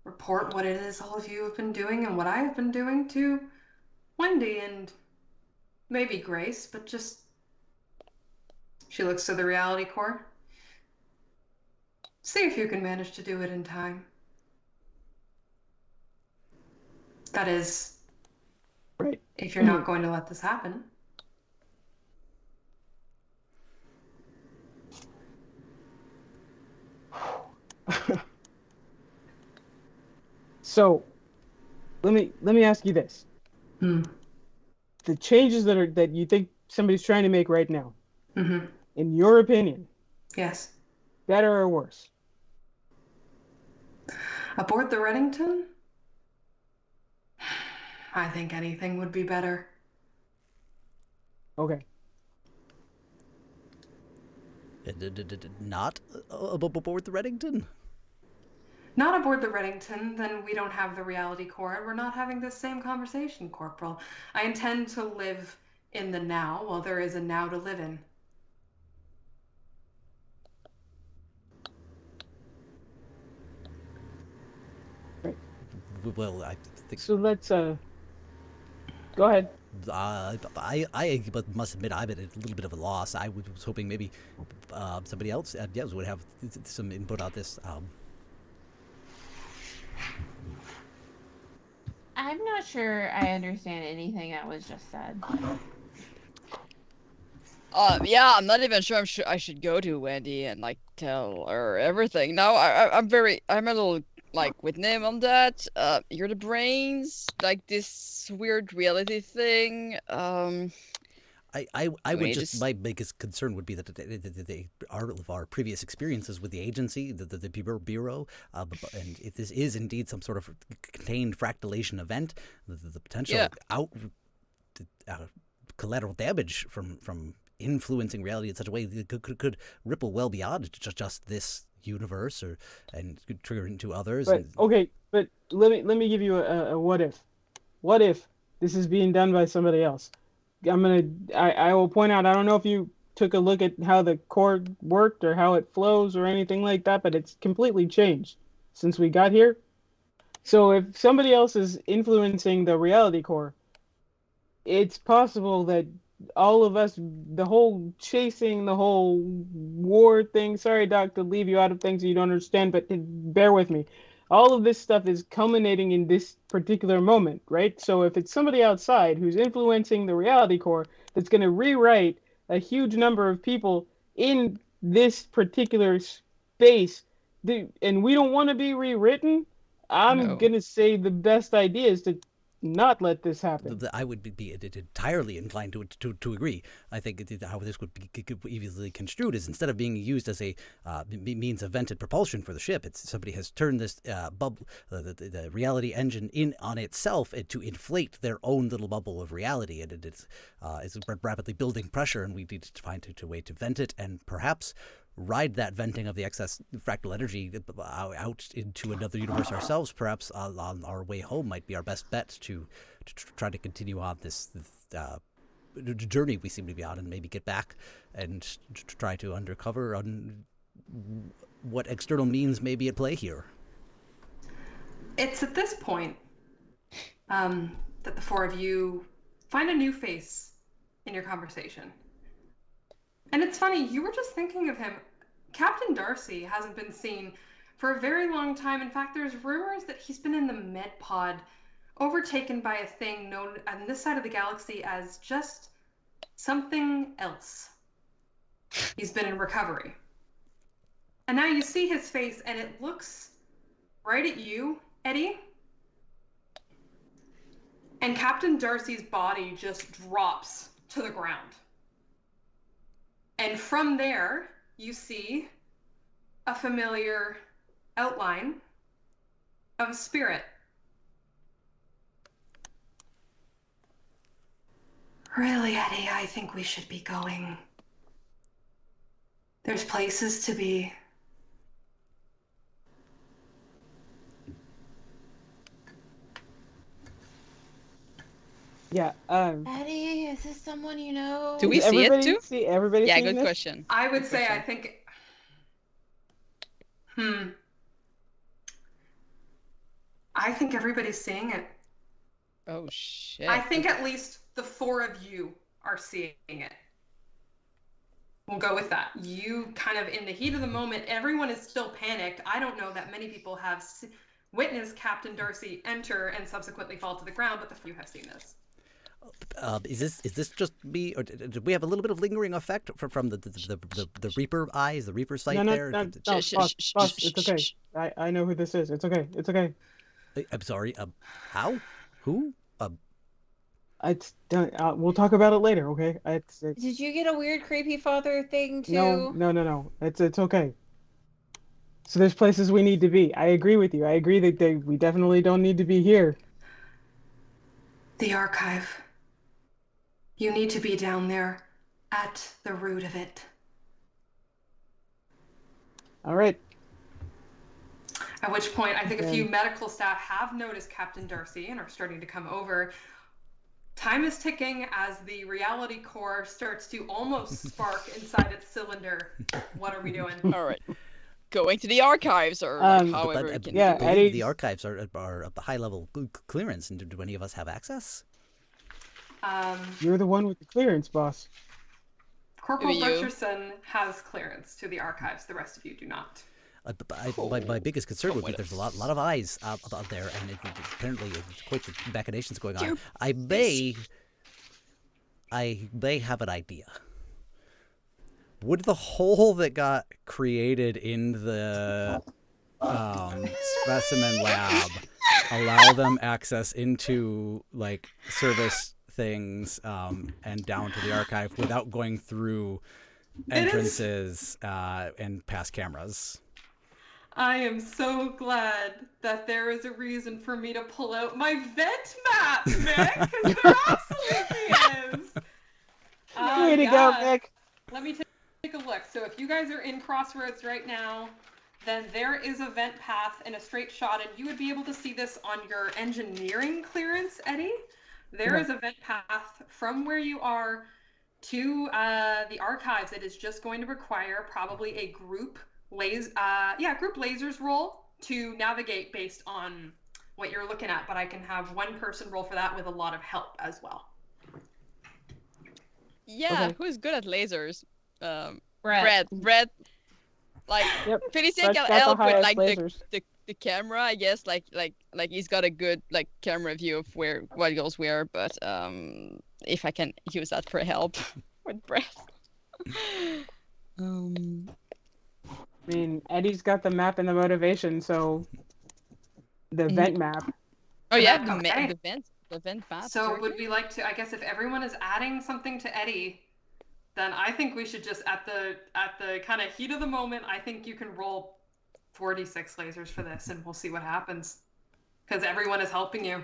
report what it is all of you have been doing and what I have been doing to Wendy and maybe Grace, but just... She looks to the reality core. See if you can manage to do it in time. That is, Right. if you're not going to let this happen. So, let me ask you this: the changes that you think somebody's trying to make right now, in your opinion, Yes. better or worse? Aboard the Reddington? I think anything would be better. Okay. Not aboard the Reddington? Not aboard the Reddington, then we don't have the reality core, and we're not having this same conversation, Corporal. I intend to live in the now while there is a now to live in. Right. Well, I think... So let's, go ahead. I must admit I'm at a little bit of a loss. I was hoping maybe somebody else would have some input on this. I'm not sure I understand anything that was just said. Yeah, I'm not even sure I should go to Wendy and like tell her everything. No, I'm a little like with Nim on that. You're the brains, like this weird reality thing. I would just, my biggest concern would be that our previous experiences with the agency, the bureau, and if this is indeed some sort of contained fractalation event, the potential collateral damage from influencing reality in such a way that could ripple well beyond just this universe, and could trigger into others. But okay, but let me give you a what if. What if this is being done by somebody else? I will point out, I don't know if you took a look at how the core worked or how it flows or anything like that, but it's completely changed since we got here. So if somebody else is influencing the reality core, it's possible that all of us, the whole chasing, the whole war thing, sorry, Doc, to leave you out of things you don't understand, but bear with me. All of this stuff is culminating in this particular moment, right? So if it's somebody outside who's influencing the reality core that's going to rewrite a huge number of people in this particular space, and we don't want to be rewritten, I'm going to say the best idea is to not let this happen. I would be entirely inclined to agree. I think how this would be easily construed is, instead of being used as a means of vented propulsion for the ship, somebody has turned this bubble, the reality engine, in on itself to inflate their own little bubble of reality, and it's rapidly building pressure, and we need to find a way to vent it, and perhaps ride that venting of the excess fractal energy out into another universe ourselves. Perhaps on our way home might be our best bet to try to continue on this journey we seem to be on, and maybe get back and try to uncover on what external means may be at play here. It's at this point that the four of you find a new face in your conversation. And it's funny, you were just thinking of him. Captain Darcy hasn't been seen for a very long time. In fact, there's rumors that he's been in the med pod, overtaken by a thing known on this side of the galaxy as just something else. He's been in recovery. And now you see his face, and it looks right at you, Eddie. And Captain Darcy's body just drops to the ground. And from there, you see a familiar outline of a spirit. Really, Eddie, I think we should be going. There's places to be. Yeah. Eddie, is this someone you know? Do we Does see it everybody too? See everybody? Yeah, seeing good this? question. I would Good say, question. I think. I think everybody's seeing it. Oh shit. I think at least the four of you are seeing it. We'll go with that. You kind of in the heat of the moment, everyone is still panicked. I don't know that many people have witnessed Captain Darcy enter and subsequently fall to the ground, but the few have seen this. Is this just me, or did we have a little bit of lingering effect from the Reaper eyes, the Reaper sight there? No, boss, it's okay. I know who this is. It's okay. It's okay. I'm sorry. How? Who? It's done. We'll talk about it later, okay? It's Did you get a weird creepy father thing too? No. It's okay. So there's places we need to be. I agree with you. I agree that we definitely don't need to be here. The archive. You need to be down there at the root of it. All right. At which point, I think a few medical staff have noticed Captain Darcy and are starting to come over. Time is ticking as the reality core starts to almost spark inside its cylinder. What are we doing? All right. Going to the archives, or like, however we can. yeah, do it. Eddie- The archives are of the high level clearance, and do any of us have access? You're the one with the clearance, boss. Corporal You. Butcherson has clearance to the archives. The rest of you do not. My biggest concern would be there's a lot of eyes out there, and apparently quite the machinations going on. I may have an idea. Would the hole that got created in the specimen lab allow them access into like service things and down to the archive without going through entrances and past cameras? I am so glad that there is a reason for me to pull out my vent map, Mick, because there absolutely is. Way to go, Mick. Let me take a look. So if you guys are in Crossroads right now, then there is a vent path and a straight shot, and you would be able to see this on your engineering clearance, Eddie. There is a vent path from where you are to the archives. It is just going to require probably a group lasers roll to navigate based on what you're looking at, but I can have one person roll for that with a lot of help as well. Yeah, Okay. who's good at lasers? Brett. Brett. Like, Yep. Felicien Brett's can got the help with highest like lasers. the camera, I guess. Like he's got a good like camera view of what goes where. But if I can use that for help with Brett. I mean, Eddie's got the map and the motivation, so the vent map. Oh yeah, Okay. the vent map. So would we like to, I guess if everyone is adding something to Eddie, then I think we should just at the kind of heat of the moment, I think you can roll 4d6 lasers for this and we'll see what happens. Because everyone is helping you.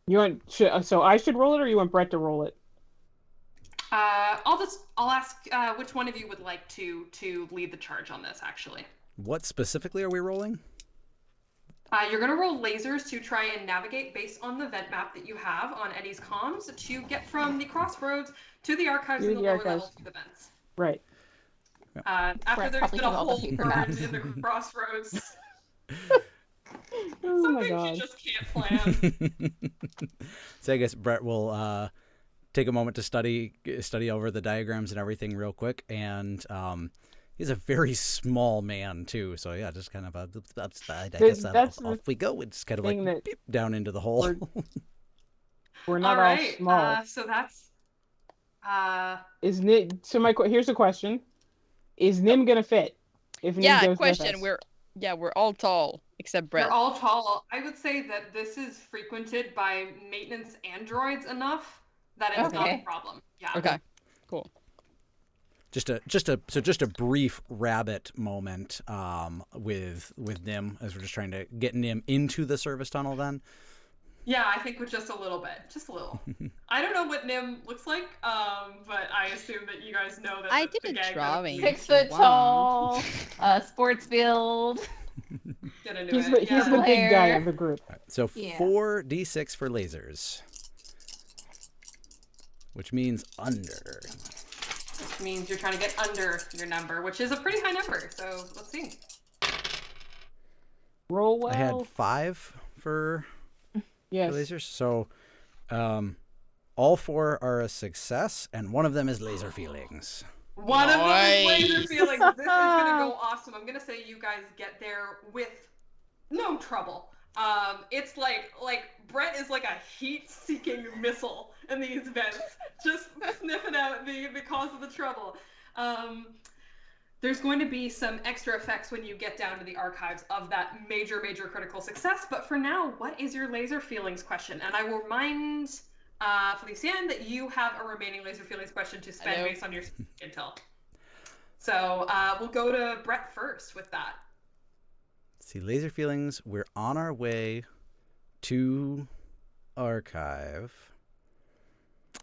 You want? So I should roll it, or you want Brett to roll it? I'll ask which one of you would like to lead the charge on this actually. What specifically are we rolling? You're going to roll lasers to try and navigate based on the vent map that you have on Eddie's comms to get from the Crossroads to the archives in the lower level to the vents. Right. After Brett there's probably been a did all the hole paper burned maps. in the Crossroads. Oh Some my things god. you just can't plan. So I guess Brett will take a moment to study over the diagrams and everything real quick, and he's a very small man too. So yeah, just kind of I guess off we go. It's kind of like that beep, down into the hole. We're not all all right. small. So that's Is Nim? So here's the question: Is Nim gonna fit? If Nim Yeah, goes question. with us? We're all tall except Brett. You're all tall. I would say that this is frequented by maintenance androids enough that it's not a Okay. problem. Yeah. Okay, cool. Just a brief rabbit moment with Nim as we're just trying to get Nim into the service tunnel. Then Yeah, I think with just a little bit, just a little. I don't know what Nim looks like, but I assume that you guys know that I the did a gag drawing. 6 if you foot want. tall, Get sports build. into He's it. the Yeah. big guy Hair. of the group. so Yeah. 4d6 for lasers, which means under. Which means you're trying to get under your number, which is a pretty high number. So let's see. Roll well. I had 5 for yes. lasers, so all 4 are a success, and one of them is laser feelings. One of them is laser Nice. feelings. This is gonna go awesome. I'm gonna say you guys get there with no trouble. It's like Brett is like a heat-seeking missile in these vents, just sniffing out the cause of the trouble. There's going to be some extra effects when you get down to the archives of that major critical success. But for now, what is your laser feelings question? And I will remind Felician that you have a remaining laser feelings question to spend based on your intel. So we'll go to Brett first with that. See, laser feelings, we're on our way to archive.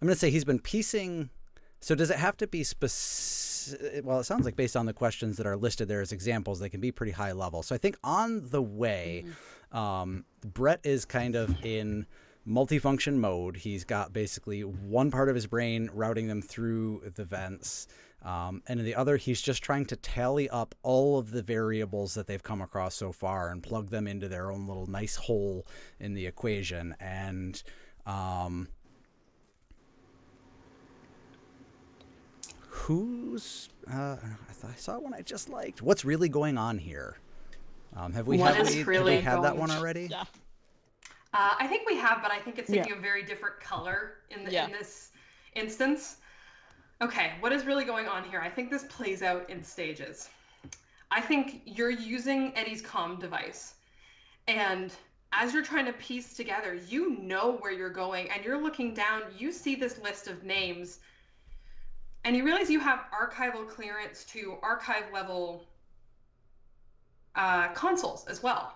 I'm going to say he's been piecing. So does it have to be specific? Well, it sounds like based on the questions that are listed there as examples, they can be pretty high level. So I think on the way, Brett is kind of in multifunction mode. He's got basically one part of his brain routing them through the vents. And in the other, he's just trying to tally up all of the variables that they've come across so far and plug them into their own little nice hole in the equation. And I saw one I just liked. What's really going on here? Have we had that one already? Yeah. I think we have, but I think it's taking a very different color in this instance. Okay, what is really going on here? I think this plays out in stages. I think you're using Eddie's comm device, and as you're trying to piece together, you know where you're going, and you're looking down, you see this list of names, and you realize you have archival clearance to archive level consoles as well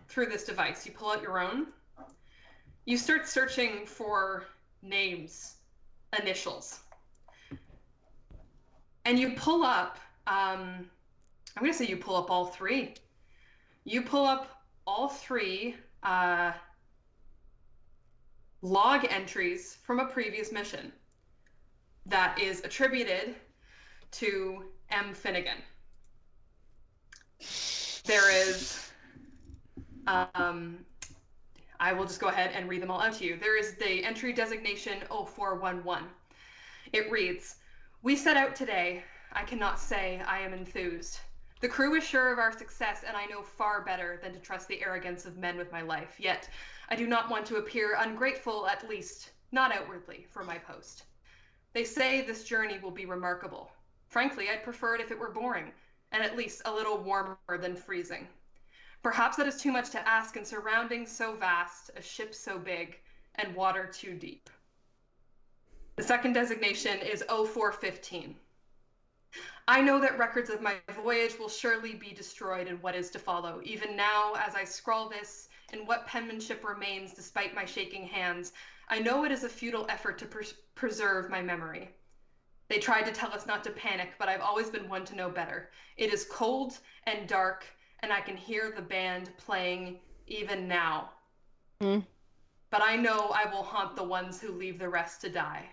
through this device. You pull out your own. You start searching for names, initials. And you pull up, I'm going to say you pull up all 3. You pull up all 3 log entries from a previous mission that is attributed to M. Finnegan. There is, I will just go ahead and read them all out to you. There is the entry designation 0411. It reads, "We set out today. I cannot say I am enthused. The crew is sure of our success, and I know far better than to trust the arrogance of men with my life. Yet, I do not want to appear ungrateful, at least not outwardly, for my post. They say this journey will be remarkable. Frankly, I'd prefer it if it were boring, and at least a little warmer than freezing. Perhaps that is too much to ask in surroundings so vast, a ship so big, and water too deep." The second designation is 0415. "I know that records of my voyage will surely be destroyed in what is to follow. Even now, as I scrawl this, in what penmanship remains despite my shaking hands, I know it is a futile effort to preserve my memory. They tried to tell us not to panic, but I've always been one to know better. It is cold and dark, and I can hear the band playing even now. But I know I will haunt the ones who leave the rest to die.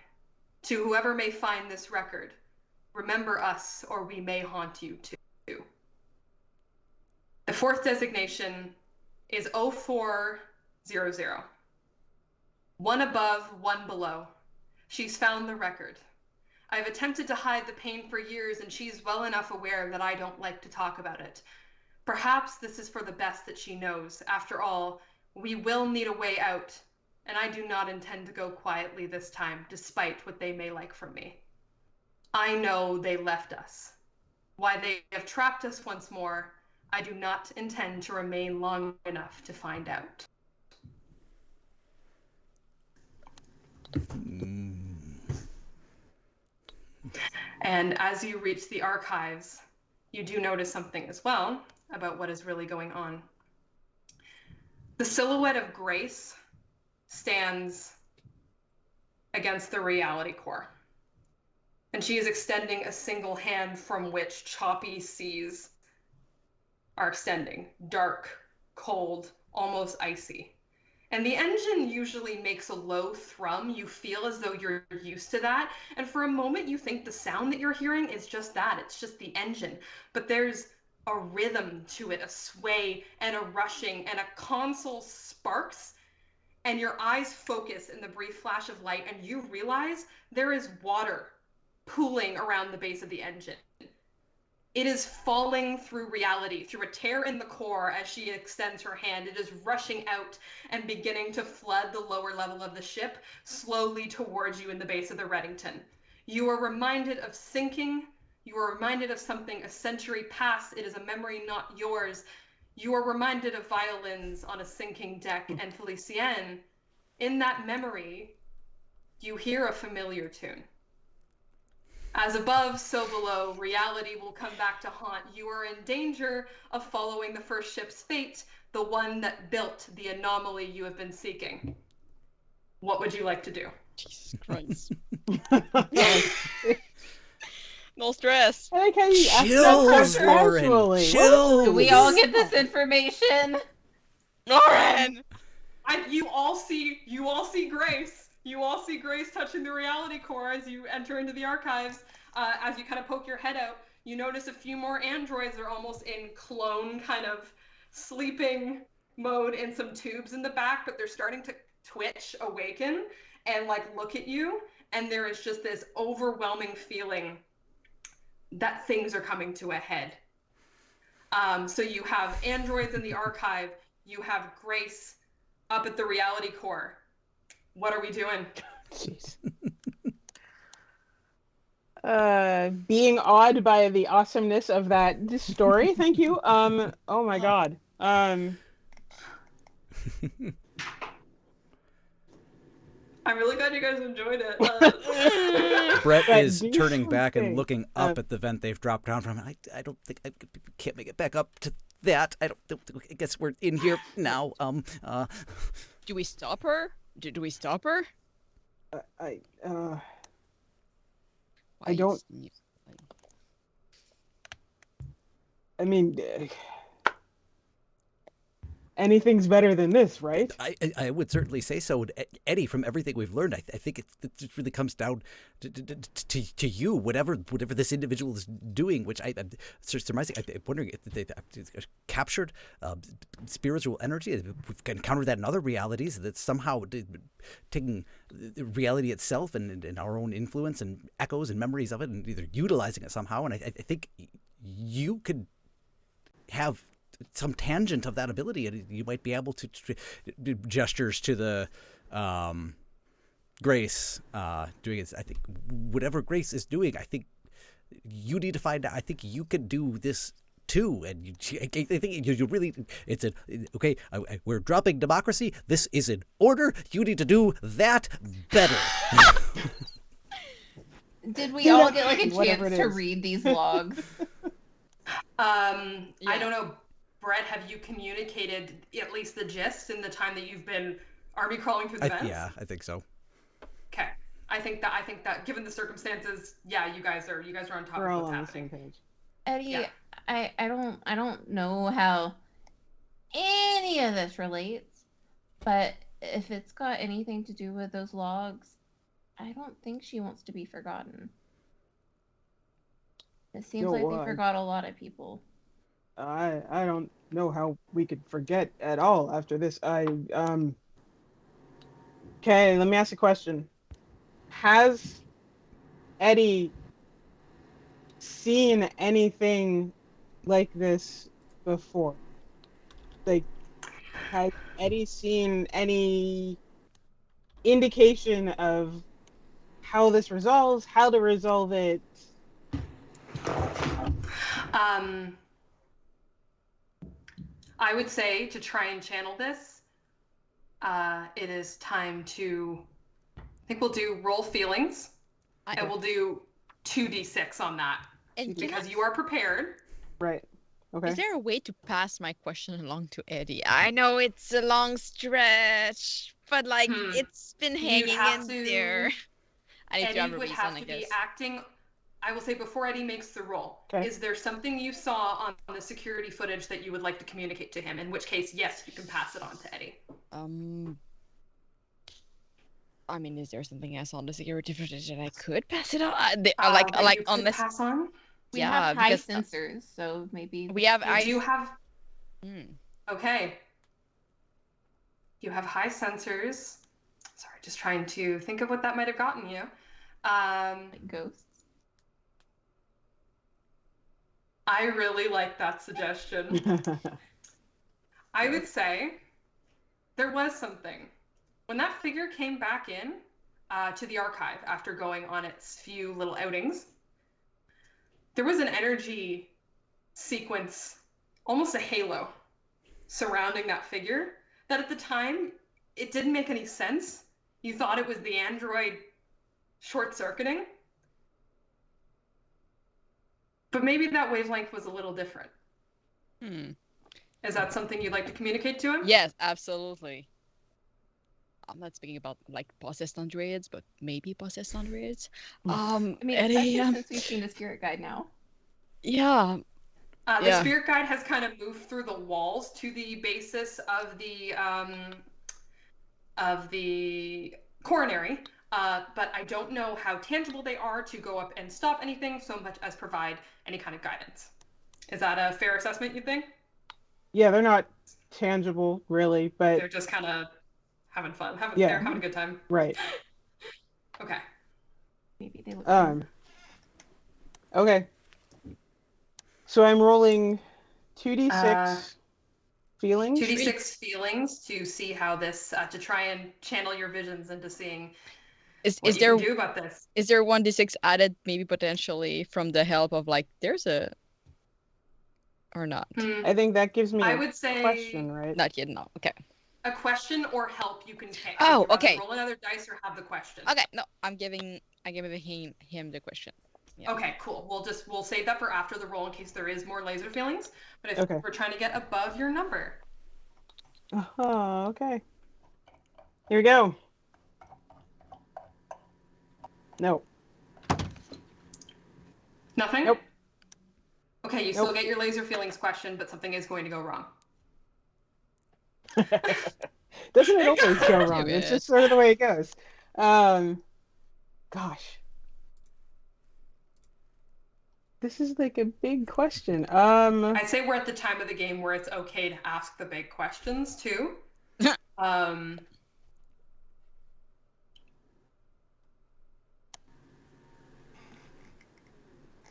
To whoever may find this record, remember us, or we may haunt you too." The fourth designation is 0400. One above, one below. She's found the record. I've attempted to hide the pain for years, and she's well enough aware that I don't like to talk about it. Perhaps this is for the best that she knows. After all, we will need a way out, and I do not intend to go quietly this time, despite what they may like from me. I know they left us. Why they have trapped us once more, I do not intend to remain long enough to find out. And as you reach the archives, you do notice something as well about what is really going on. The silhouette of Grace stands against the reality core. And she is extending a single hand from which choppy seas are extending. Dark, cold, almost icy. And the engine usually makes a low thrum. You feel as though you're used to that. And for a moment, you think the sound that you're hearing is just that. It's just the engine. But there's a rhythm to it, a sway and a rushing, and a console sparks. And your eyes focus in the brief flash of light, and you realize there is water pooling around the base of the engine. It is falling through reality, through a tear in the core as she extends her hand. It is rushing out and beginning to flood the lower level of the ship, slowly towards you in the base of the Reddington. You are reminded of sinking. You are reminded of something a century past. It is a memory not yours. You are reminded of violins on a sinking deck, and Felicienne, in that memory, you hear a familiar tune. As above, so below, reality will come back to haunt. You are in danger of following the first ship's fate, the one that built the anomaly you have been seeking. What would you like to do? Jesus Christ. No stress. I like how you asked Chills, that so Lauren. casually. Chills. Do we all get this information? Lauren! You all see Grace. You all see Grace touching the reality core as you enter into the archives. As you kind of poke your head out, you notice a few more androids are almost in clone kind of sleeping mode in some tubes in the back, but they're starting to twitch, awaken, and like look at you. And there is just this overwhelming feeling that things are coming to a head. So you have androids in the archive. You have Grace up at the reality core. What are we doing? Jeez. Being awed by the awesomeness of that story. Thank you. Oh my god. I'm really glad you guys enjoyed it. Brett That is do turning back and something. looking up at the vent they've dropped down from. I don't think I can't make it back up to that. I guess we're in here now. Do we stop her? Do we stop her? I Why don't- is- I mean, anything's better than this, right? I would certainly say so. Eddie, from everything we've learned, I think it really comes down to you, whatever this individual is doing, which I'm surmising. I'm wondering if they captured spiritual energy. We've encountered that in other realities, that somehow taking reality itself and our own influence and echoes and memories of it and either utilizing it somehow. And I think you could have some tangent of that ability, and you might be able to do gestures to the Grace doing it. I think whatever Grace is doing, I think you need to find out. I think you can do this too, and I think you really. It's okay. We're dropping democracy. This is an order. You need to do that better. Did we all get like a Whatever chance it to is. read these logs? I don't know. Brett, have you communicated at least the gist in the time that you've been army crawling through the vents? Yeah, I think so. Okay. I think that given the circumstances, yeah, you guys are on top We're of all what's on the same happening. page. Eddie, Yeah. I don't know how any of this relates, but if it's got anything to do with those logs, I don't think she wants to be forgotten. It seems Yo, like why? they forgot a lot of people. I don't know how we could forget at all after this. Okay, let me ask a question. Has Eddie seen anything like this before? Like, has Eddie seen any indication of how this resolves, how to resolve it? Um, I would say to try and channel this, it is time to. I think we'll do roll feelings, and we'll do 2d6 on that And because you are prepared. Right. Okay. is there a way to pass my question along to Eddie? I know it's a long stretch, but like it's been You'd hanging have in to. there. I need to Eddie have a would reason, have I to guess. be acting. I will say before Eddie makes the roll, Okay. is there something you saw on the security footage that you would like to communicate to him? In which case, yes, you can pass it on to Eddie. I mean, is there something I saw on the security footage that I could pass it on? That you could unless pass on. We Yeah, have high because, sensors, so maybe we have You do have. Mm. Okay. You have high sensors. Sorry, just trying to think of what that might have gotten you. like ghosts. I really like that suggestion. I would say there was something. When that figure came back in to the archive after going on its few little outings, there was an energy sequence, almost a halo, surrounding that figure that at the time, it didn't make any sense. You thought it was the android short-circuiting. But maybe that wavelength was a little different. Is that something you'd like to communicate to him? Yes, absolutely. I'm not speaking about like possessed androids, but maybe possessed androids. I mean, Eddie, especially since we've seen the spirit guide now. yeah. The spirit guide has kind of moved through the walls to the basis of the coronary, but I don't know how tangible they are to go up and stop anything so much as provide any kind of guidance. Is that a fair assessment, you think? Yeah, they're not tangible, really, but they're just kind of having fun. Yeah. They're having a good time. right. Okay. Maybe they look. Okay. So I'm rolling 2d6 feelings. 2d6 feelings to see how this, to try and channel your visions into seeing Is what you there can do about this. is there 1d6 added maybe potentially from the help of like there's a or not? I think that gives me I a would say question, right? Not yet, no. Okay. a question or help you can pick. Oh, Would you rather okay. roll another dice or have the question? Okay, no, I'm giving him the question. Yeah. Okay, cool. We'll save that for after the roll in case there is more laser feelings. But if Okay. we're trying to get above your number. Okay. Here we go. No. Nothing? Nope. Okay, you still get your laser feelings question, but something is going to go wrong. Doesn't it always go wrong? Do It's it. just sort of the way it goes. Gosh. This is like a big question. I'd say we're at the time of the game where it's okay to ask the big questions too.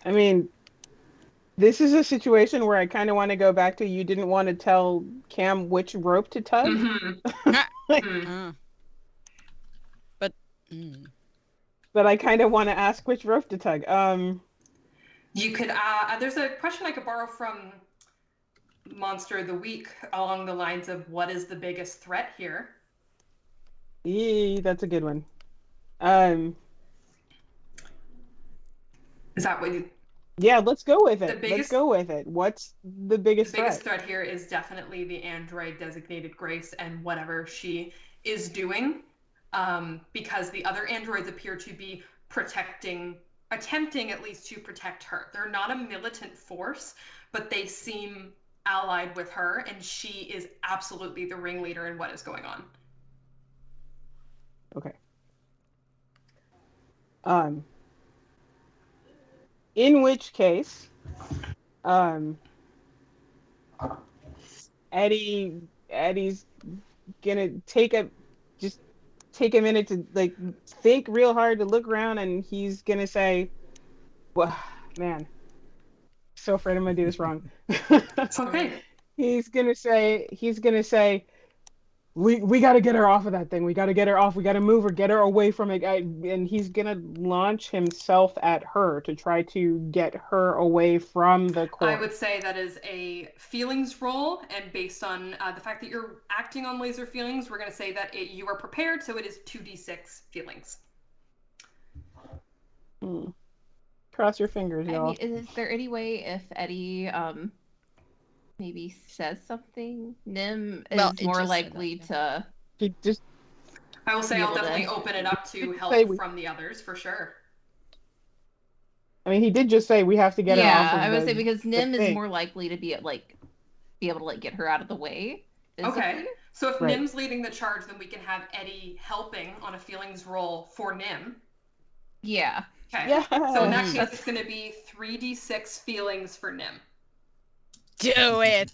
I mean, this is a situation where I kind of want to go back to you didn't want to tell Cam which rope to tug. But But I kind of want to ask which rope to tug. You could, there's a question I could borrow from Monster of the Week along the lines of what is the biggest threat here? That's a good one. Is that what you... Yeah, let's go with it. The biggest- Let's go with it. What's the biggest The biggest threat? threat here is definitely the android designated Grace and whatever she is doing, because the other androids appear to be attempting at least to protect her. They're not a militant force, but they seem allied with her, and she is absolutely the ringleader in what is going on. Okay. In which case, Eddie's gonna just take a minute to like think real hard to look around, and he's gonna say, "Well, man, so afraid I'm gonna do this wrong." It's okay. He's gonna say, we got to get her off of that thing. We got to get her off. We got to move her, get her away from it. And he's gonna launch himself at her to try to get her away from the core. I would say that is a feelings roll, and based on the fact that you're acting on laser feelings, we're going to say that you are prepared, so it is 2d6 feelings. Cross your fingers, I y'all. mean, is there any way if Eddie maybe says something, Nim is Well, it more just said likely that, to He just I will say Be I'll able to- definitely open it up to Say help we- from the others, for sure. I mean, he did just say we have to get her off of I would the- say because Nim is thing. more likely to be able to like get her out of the way. Physically. Okay, so if Right. Nim's leading the charge, then we can have Eddie helping on a feelings roll for Nim. Yeah. Okay, Yeah. so in that case, it's going to be 3d6 feelings for Nim. Do it!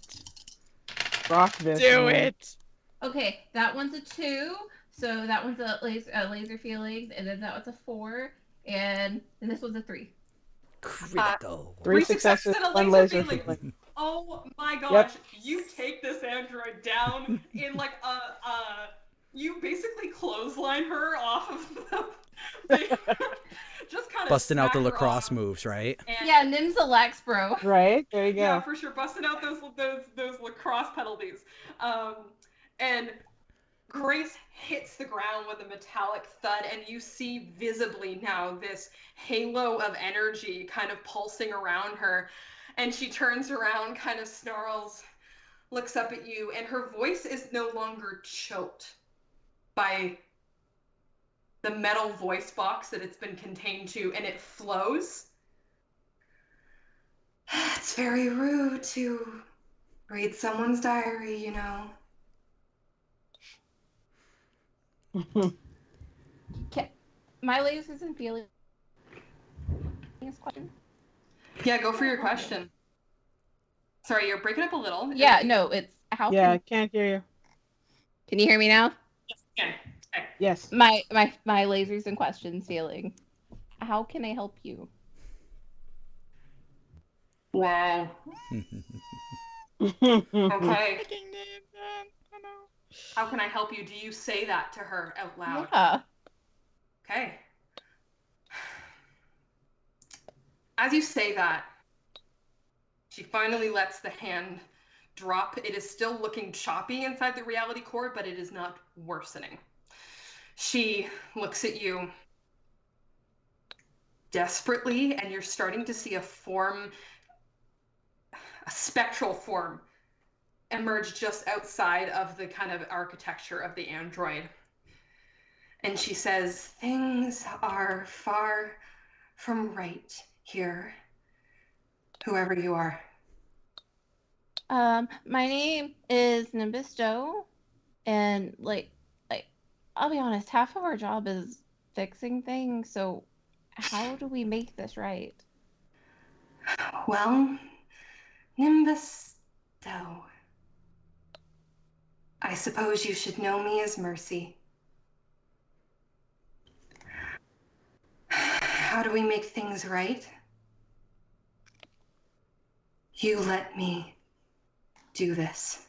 Rock this. Do man. it! Okay, that one's a 2. So that one's a laser feelings, and then that one's a 4, and this one's a 3. Critical. Three successes, and a one laser laser feeling. feeling. Oh my gosh, Yep. you take this android down in like you basically clothesline her off of the just kind of Busting out the smack her lacrosse off. moves, right? And, Yeah, Nim's a lax bro. Right? There you go. yeah, for sure, busting out those lacrosse penalties. And Grace hits the ground with a metallic thud, and you see visibly now this halo of energy kind of pulsing around her. And she turns around, kind of snarls, looks up at you, and her voice is no longer choked by the metal voice box that it's been contained to, and it flows. It's very rude to read someone's diary, you know. My lasers and feelings question. Yeah, go for your question. Sorry, you're breaking up a little. Yeah, no, it's how Yeah, can't hear you. can you hear me now? Okay. Yes. My lasers and questions feeling. How can I help you? Wow. Okay. Okay. How can I help you? Do you say that to her out loud? Yeah. Okay. As you say that, she finally lets the hand drop. It is still looking choppy inside the reality core, but it is not worsening. She looks at you desperately, and you're starting to see a spectral form emerge just outside of the kind of architecture of the android. And she says, "Things are far from right here, whoever you are." My name is Nimbisto, and like I'll be honest, half of our job is fixing things, so how do we make this right? Well, Nimbus, though, I suppose you should know me as Mercy. How do we make things right? You let me do this.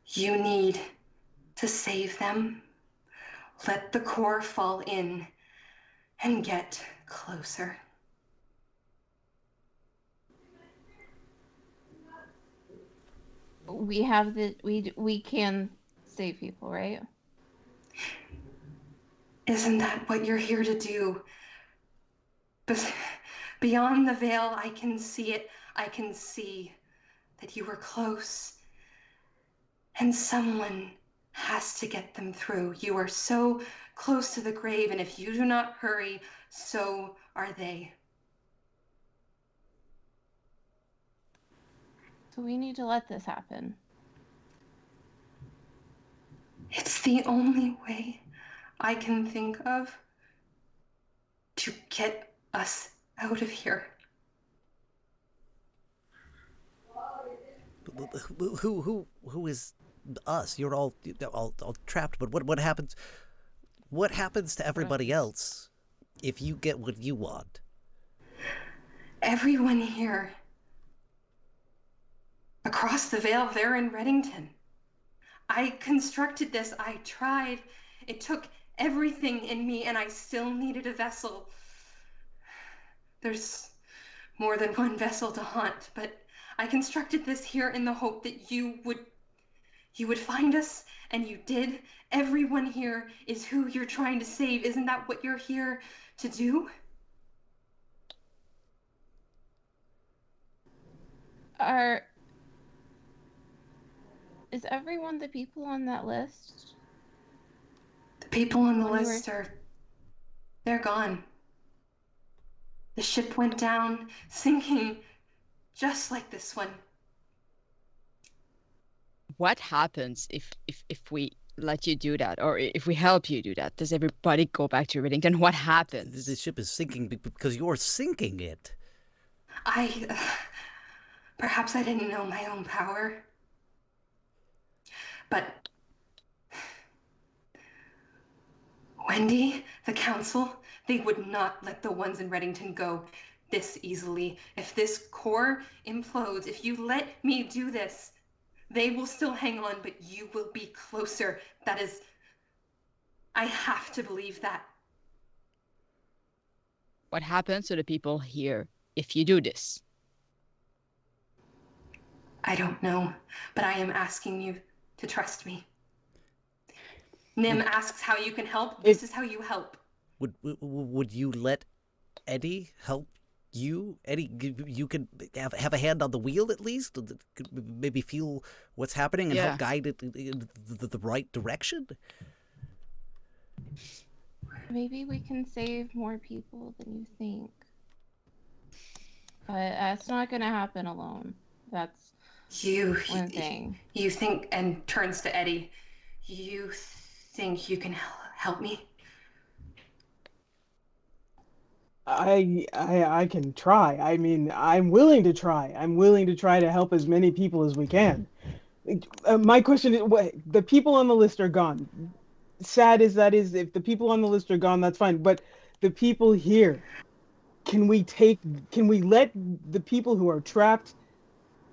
You need to save them. Let the core fall in and get closer. We have we can save people, right? Isn't that what you're here to do? But beyond the veil, I can see it. I can see that you were close. And someone has to get them through. You are so close to the grave, and if you do not hurry, so are they. So we need to let this happen. It's the only way I can think of to get us out of here. who is us? You're all trapped. But what happens? What happens to everybody else if you get what you want? Everyone here, across the Vale, they're in Reddington. I constructed this. I tried. It took everything in me, and I still needed a vessel. There's more than one vessel to haunt, but I constructed this here in the hope that you would find us, and you did. Everyone here is who you're trying to save. Isn't that what you're here to do? Is everyone the people on that list? The people on the list they're gone. The ship went down, sinking just like this one. What happens if we let you do that, or if we help you do that? Does everybody go back to Reddington? What happens? The ship is sinking because you're sinking it. Perhaps I didn't know my own power. But Wendy, the council, they would not let the ones in Reddington go this easily. If this core implodes, if you let me do this, they will still hang on, but you will be closer. That is, I have to believe that. What happens to the people here if you do this? I don't know, but I am asking you to trust me. Nim asks how you can help. This is how you help. Would you let Eddie help you? Eddie, you can have a hand on the wheel at least? Maybe feel what's happening and help guide it in the right direction? Maybe we can save more people than you think. But that's not going to happen alone. That's one thing. You think, and turns to Eddie, you think you can help me? I can try. I mean, I'm willing to try. I'm willing to try to help as many people as we can. My question is, the people on the list are gone. Sad as that is, if the people on the list are gone, that's fine. But the people here, can we let the people who are trapped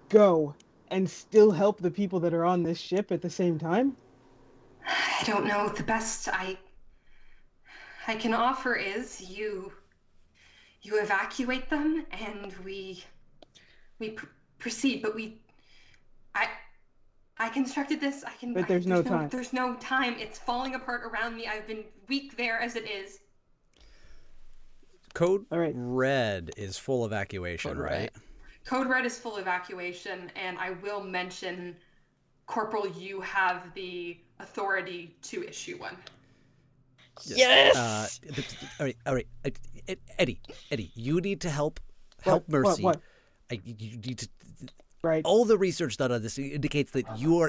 go and still help the people that are on this ship at the same time? I don't know. The best I can offer is you evacuate them and we proceed. But I constructed this. But there's no time. There's no time. It's falling apart around me. I've been weak there as it is. Code Red is full evacuation, right? Code Red is full evacuation, and I will mention, Corporal, you have the authority to issue one. Yes! All right. Eddie, you need to help Mercy. What? You need to... Right. All the research done on this indicates that you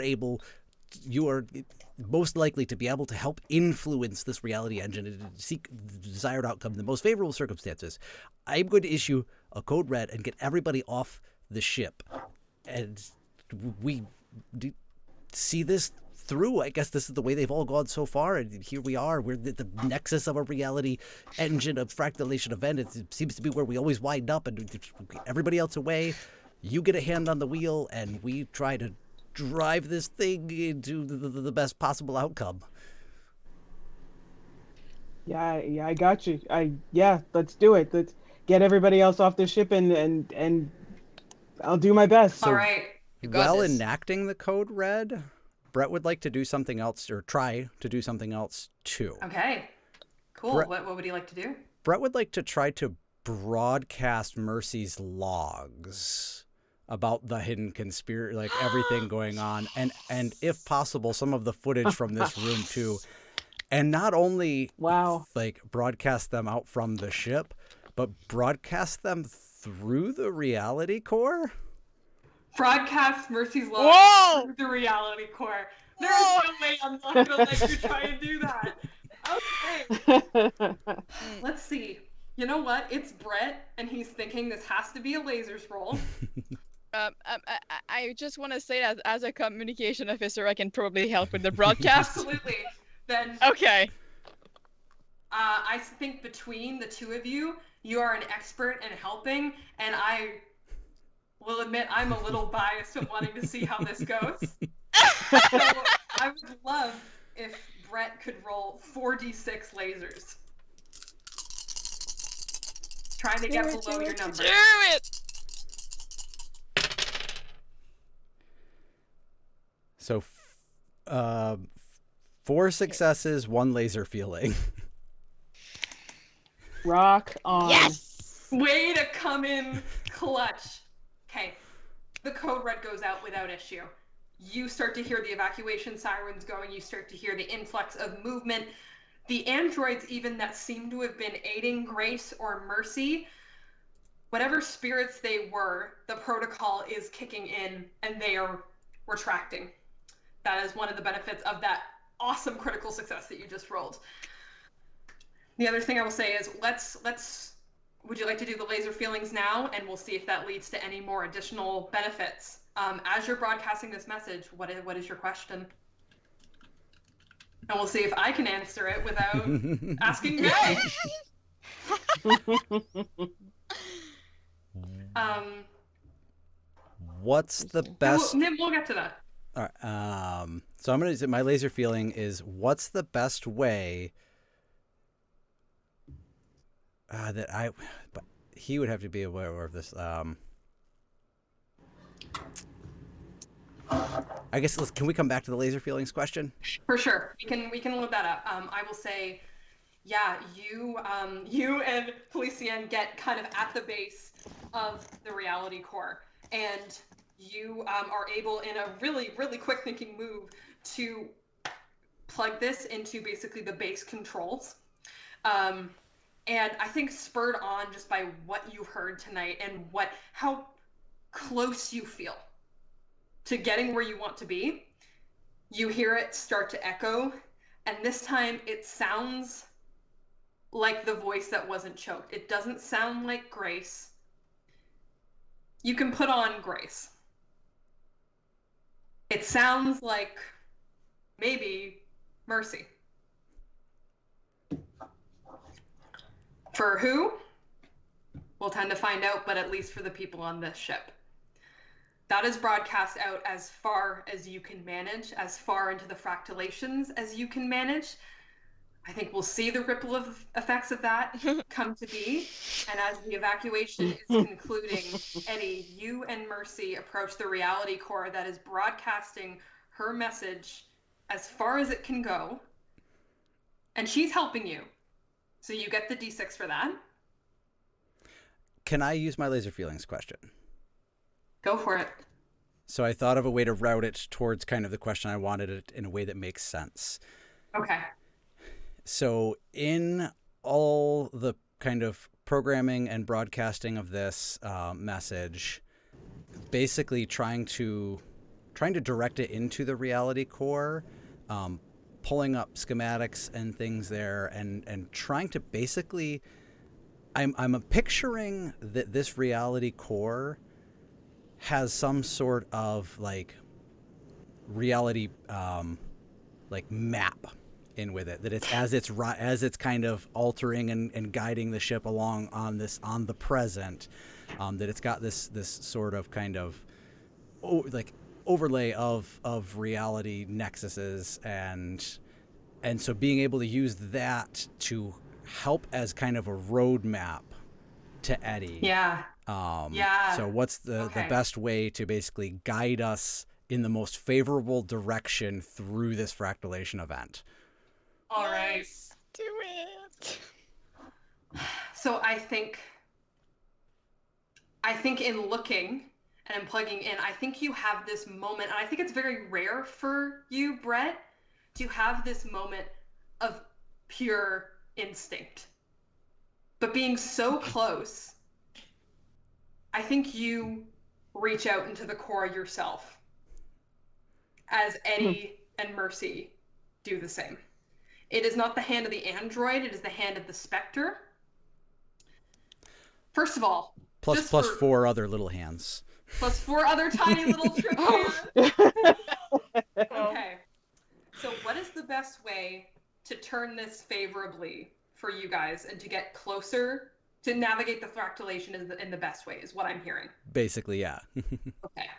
are most likely to be able to help influence this reality engine and seek the desired outcome in the most favorable circumstances. I'm going to issue a code red and get everybody off the ship. And we see this through. I guess this is the way they've all gone so far, and here we are. We're the nexus of a reality engine, a fractalation event. It seems to be where we always wind up, and everybody else away. You get a hand on the wheel, and we try to drive this thing into the best possible outcome. Yeah, I got you. Let's do it. Let's get everybody else off the ship, and I'll do my best. All right. While enacting the code red, Brett would like to do something else, or try to do something else too. Okay. Cool. What would you like to do? Brett would like to try to broadcast Mercy's logs about the hidden conspiracy, like everything going on, and if possible, some of the footage from this room too. And not only like broadcast them out from the ship, but broadcast them through the reality core. Broadcast Mercy's logs through the reality core. There's no way I'm not gonna let you try and do that. Okay. Let's see. You know what? It's Brett, and he's thinking this has to be a lasers roll. I just want to say that as a communication officer, I can probably help with the broadcast. Absolutely. Then Okay. I think between the two of you, you are an expert in helping, and I will admit I'm a little biased in wanting to see how this goes. So I would love if Brett could roll 4d6 lasers. Trying to get below your number. Do it! So, 4 successes, 1 laser feeling. Rock on. Yes! Way to come in clutch. Okay, the code red goes out without issue. You start to hear the evacuation sirens going. You start to hear the influx of movement. The androids even that seem to have been aiding Grace or Mercy, whatever spirits they were, the protocol is kicking in and they are retracting. That is one of the benefits of that awesome critical success that you just rolled. The other thing I will say is would you like to do the laser feelings now? And we'll see if that leads to any more additional benefits. As you're broadcasting this message, what is your question? And we'll see if I can answer it without asking Meg. What's the best? We'll get to that. All right, so I'm gonna. My laser feeling is what's the best way that I. But he would have to be aware of this. I guess can we come back to the laser feelings question? For sure, we can load that up. I will say, yeah, you and Felician get kind of at the base of the reality core, and you are able in a really quick thinking move to plug this into basically the base controls. And I think spurred on just by what you heard tonight and how close you feel to getting where you want to be, you hear it start to echo, and this time it sounds like the voice that wasn't choked. It doesn't sound like Grace. You can put on Grace. It sounds like maybe Mercy. For who? We'll tend to find out, but at least for the people on this ship. That is broadcast out as far as you can manage, as far into the fractalations as you can manage. I think we'll see the ripple of effects of that come to be. And as the evacuation is concluding, Eddie, you and Mercy approach the reality core that is broadcasting her message as far as it can go. And she's helping you. So you get the D6 for that. Can I use my laser feelings question? Go for it. So I thought of a way to route it towards kind of the question I wanted it in a way that makes sense. Okay. So in all the kind of programming and broadcasting of this message, basically trying to direct it into the reality core, pulling up schematics and things there, and trying to basically, I'm picturing that this reality core has some sort of like reality like map in with it, that it's as it's kind of altering and guiding the ship along on the present, that it's got this sort of kind of like overlay of reality nexuses, and so being able to use that to help as kind of a roadmap to Eddie. Yeah. So what's the best way to basically guide us in the most favorable direction through this fractalation event? All right. Yes, do it. So I think in looking and in plugging in, I think you have this moment, and I think it's very rare for you, Brett, to have this moment of pure instinct. But being so close, I think you reach out into the core yourself, as Eddie and Mercy do the same. It is not the hand of the android, it is the hand of the specter. First of all, plus 4 other little hands. plus 4 other tiny little trip Oh. cans. Okay. So what is the best way to turn this favorably for you guys and to get closer to navigate the fractalation in the best way is what I'm hearing. Basically, yeah. Okay.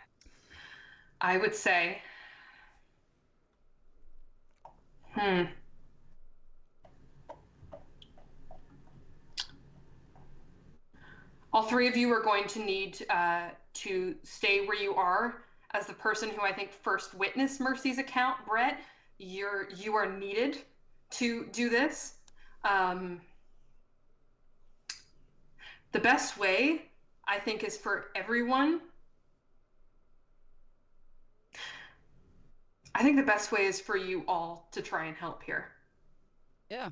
I would say, all 3 of you are going to need to stay where you are. As the person who I think first witnessed Mercy's account, Brett, you are needed to do this. The best way, I think, is for everyone. I think the best way is for you all to try and help here. Yeah.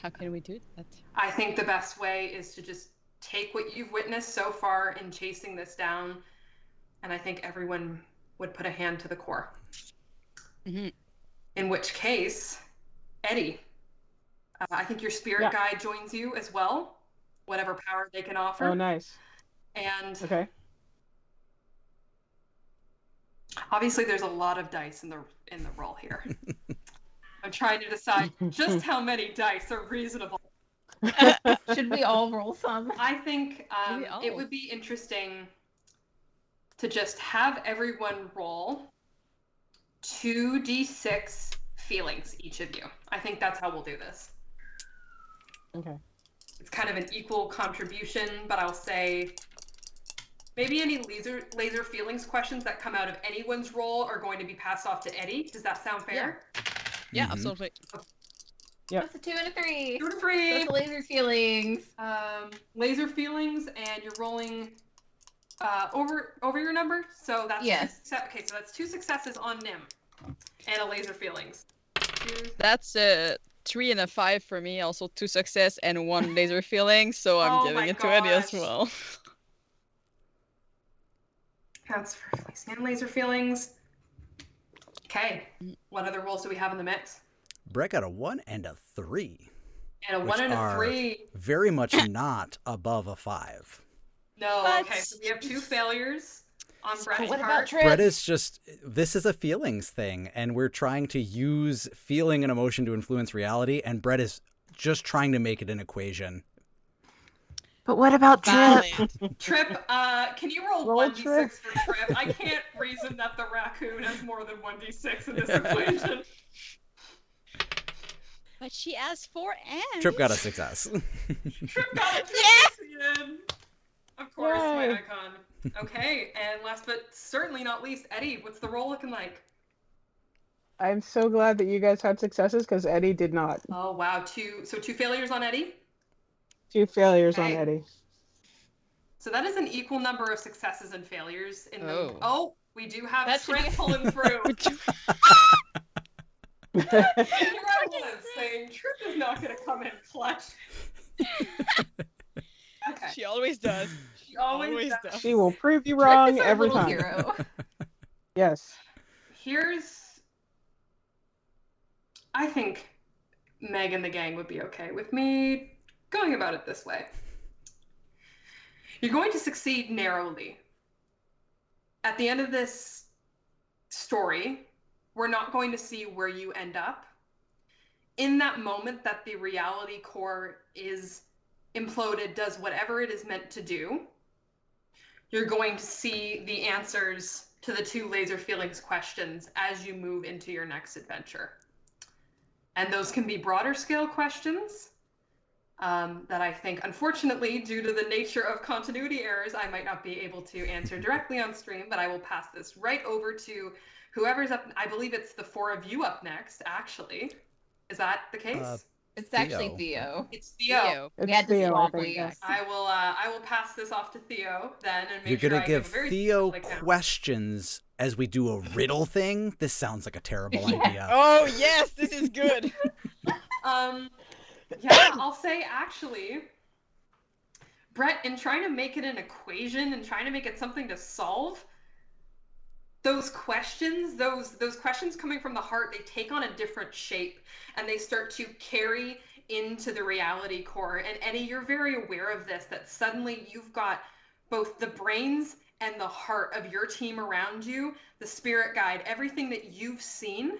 How can we do that? I think the best way is to just take what you've witnessed so far in chasing this down, and I think everyone would put a hand to the core. Mm-hmm. In which case, Eddie, I think your spirit guide joins you as well, whatever power they can offer. Oh, nice. And Okay. obviously there's a lot of dice in the roll here. I'm trying to decide just how many dice are reasonable. Should we all roll some? I think it would be interesting to just have everyone roll 2d6 feelings, each of you. I think that's how we'll do this. Okay. It's kind of an equal contribution, but I'll say maybe any laser feelings questions that come out of anyone's roll are going to be passed off to Eddie. Does that sound fair? Yeah, absolutely. Yep. That's a 2 and a 3. 2 and a 3. That's the laser feelings. Laser feelings, and you're rolling over your number. So that's okay. So that's 2 successes on Nim, and a laser feelings. That's a 3 and a 5 for me. Also 2 success and 1 laser feeling. So I'm giving it to Eddie as well. That's for feelings and laser feelings. Okay. What other rolls do we have in the mix? Brett got a 1 and a 3. And a 1 and a 3. Very much not above a 5. No, okay, so we have 2 failures on Brett's what part. about Trip? Brett is just, this is a feelings thing, and we're trying to use feeling and emotion to influence reality, and Brett is just trying to make it an equation. But what about Trip? Trip, can you roll 1d6 for Trip? I can't reason that the raccoon has more than 1d6 in this equation. But she asked for and Trip got a success. Trip got a success again. Of course, my icon. Okay, and last but certainly not least, Eddie, what's the roll looking like? I'm so glad that you guys had successes because Eddie did not. Oh, wow. 2 failures on Eddie? 2 failures on Eddie. So that is an equal number of successes and failures in the... Oh. Oh, we do have Trip pulling through. Here I was saying Trip is not going to come in clutch. Okay. She always does. She always does. She will prove you wrong every time. Hero. Yes. I think Meg and the gang would be okay with me going about it this way. You're going to succeed narrowly. At the end of this story, we're not going to see where you end up. In that moment that the reality core is imploded, does whatever it is meant to do, you're going to see the answers to the 2 laser feelings questions as you move into your next adventure. And those can be broader scale questions that I think, unfortunately, due to the nature of continuity errors, I might not be able to answer directly on stream, but I will pass this right over to whoever's up. I believe it's the 4 of you up next, actually. Is that the case? It's actually Theo. It's Theo. We had to swap we. I will pass this off to Theo then, and make You're sure gonna I give a very Theo specific questions as we do a riddle thing? This sounds like a terrible idea. Oh yes, this is good. Yeah, I'll say actually, Brett, in trying to make it an equation and trying to make it something to solve, those questions coming from the heart, they take on a different shape and they start to carry into the reality core. And Eddie, you're very aware of this, that suddenly you've got both the brains and the heart of your team around you, the spirit guide, everything that you've seen.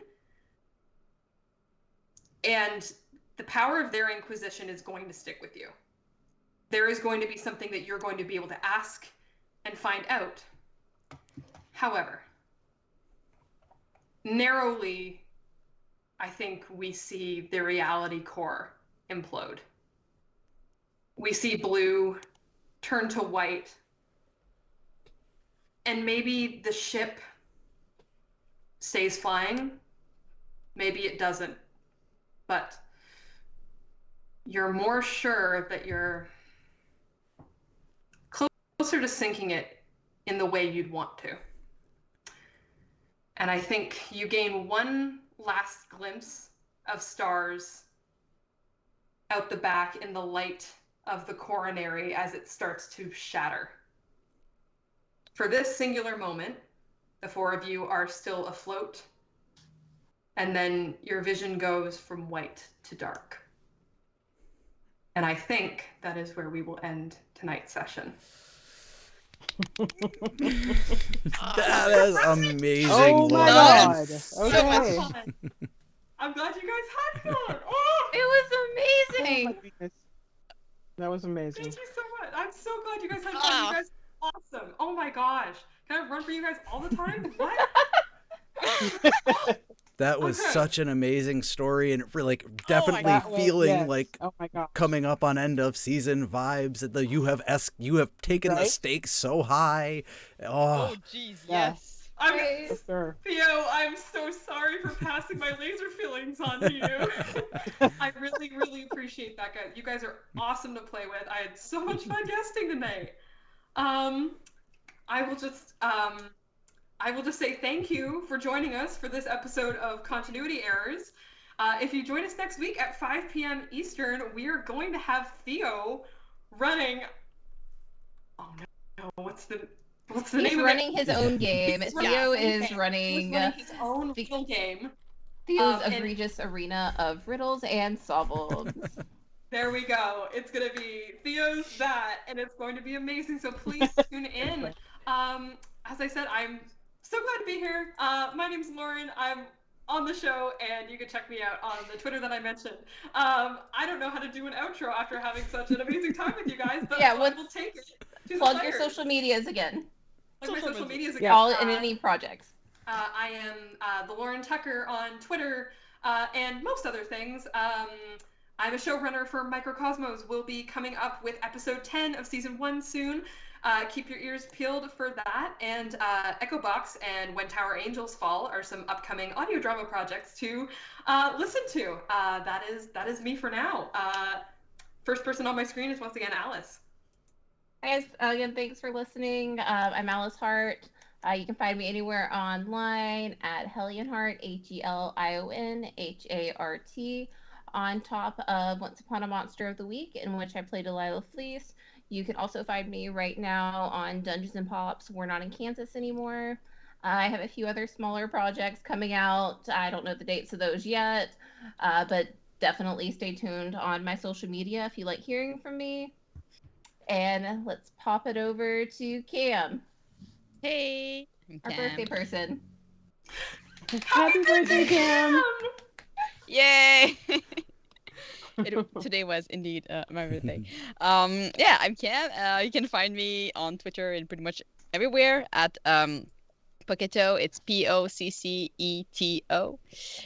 And the power of their inquisition is going to stick with you. There is going to be something that you're going to be able to ask and find out. However, narrowly, I think we see the reality core implode. We see blue turn to white, and maybe the ship stays flying, maybe it doesn't, but you're more sure that you're closer to sinking it in the way you'd want to. And I think you gain one last glimpse of stars out the back in the light of the coronary as it starts to shatter. For this singular moment, the four of you are still afloat, and then your vision goes from white to dark. And I think that is where we will end tonight's session. That is amazing. Oh my Lauren. god. So Okay. much fun. I'm glad you guys had fun. Oh, It was Oh my amazing. goodness. That was amazing. thank you so much. I'm so glad you guys had fun. Ah. You guys are awesome. Oh my gosh. Can I run for you guys all the time? What? That was Okay. such an amazing story, and like definitely That was- feeling yes. like Oh my god. coming up on end of season vibes. That you have taken the Right? stakes so high. Oh, jeez, Yeah. yes. I'm Right. For sure. Theo, I'm so sorry for passing my laser feelings on to you. I really, really appreciate that, guys. You guys are awesome to play with. I had so much fun guesting tonight. I will just say thank you for joining us for this episode of Continuity Errors. If you join us next week at 5 p.m. Eastern, we are going to have Theo running. Oh no, what's the He's name running of it? his own game. He's Theo running is He's running his own the- real game. Theo's and- egregious arena of riddles and sobbles. There we go. It's going to be Theo's that, and it's going to be amazing. So please tune in. As I said, I'm so glad to be here. My name's Lauren. I'm on the show, and you can check me out on the Twitter that I mentioned. I don't know how to do an outro after having such an amazing time with you guys, but Yeah, I will take it. To Plug the your fire. social medias again. Like my social medias again. Yeah. All in any projects. I am the Lauren Tucker on Twitter and most other things. I'm a showrunner for Microcosmos. We'll be coming up with episode 10 of season 1 soon. Keep your ears peeled for that. And Echo Box and When Tower Angels Fall are some upcoming audio drama projects to listen to. That is me for now. First person on my screen is once again Alice. Guys, again, thanks for listening. I'm Alice Hart. You can find me anywhere online at Hellionhart, HELIONHART, on top of Once Upon a Monster of the Week, in which I play Delilah Fleece. You can also find me right now on Dungeons and Pops. We're not in Kansas anymore. I have a few other smaller projects coming out. I don't know the dates of those yet, but definitely stay tuned on my social media if you like hearing from me. And let's pop it over to Cam, Hey, I'm our Cam. birthday person. Happy birthday, Cam! Yay! Today was indeed my birthday. Yeah, I'm Cam. You can find me on Twitter and pretty much everywhere at Pocketo. It's POCCETO,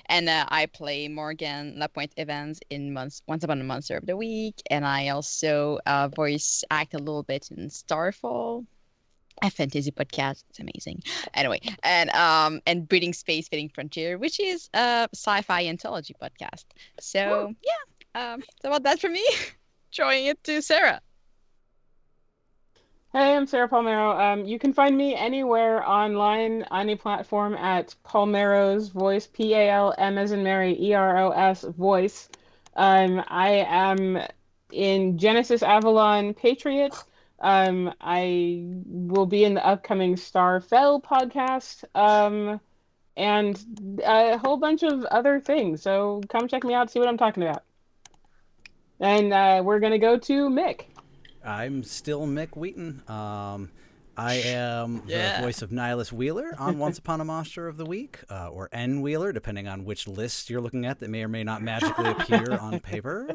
and I play Morgan Lapointe Evans in Once Upon a Monster of the Week, and I also voice act a little bit in Starfall, a fantasy podcast. It's amazing. Anyway, and Breeding Space, Fitting Frontier, which is a sci-fi anthology podcast. So yeah, that's about that for me. Throwing it to Sarah. Hey, I'm Sarah Palmero. You can find me anywhere online, any platform at Palmero's Voice, PALM as in Mary, EROS Voice. I am in Genesis Avalon Patriot. I will be in the upcoming Starfell podcast, and a whole bunch of other things. So come check me out, see what I'm talking about. And we're gonna go to Mick. I'm still Mick Wheaton. I am the voice of Nihilus Wheeler on Once Upon a Monster of the Week, or N Wheeler, depending on which list you're looking at that may or may not magically appear on paper.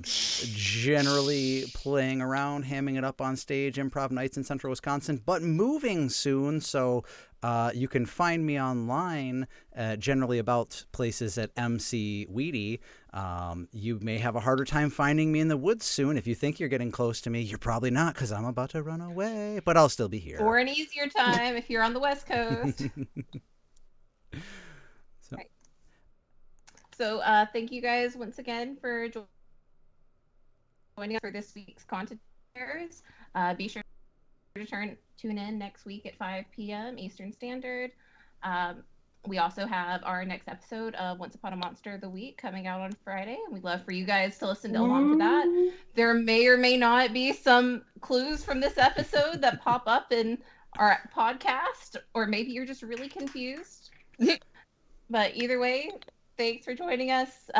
Generally playing around, hamming it up on stage, improv nights in Central Wisconsin, but moving soon, so you can find me online, generally about places at MC Weedy. You may have a harder time finding me in the woods soon. If you think you're getting close to me, you're probably not, because I'm about to run away, but I'll still be here. Or an easier time if you're on the West Coast. So thank you guys once again for joining us for this week's content shares. Be sure to tune in next week at 5 p.m. Eastern Standard. We also have our next episode of Once Upon a Monster of the Week coming out on Friday, and we'd love for you guys to listen along to that. There may or may not be some clues from this episode that pop up in our podcast, or maybe you're just really confused. But either way, thanks for joining us.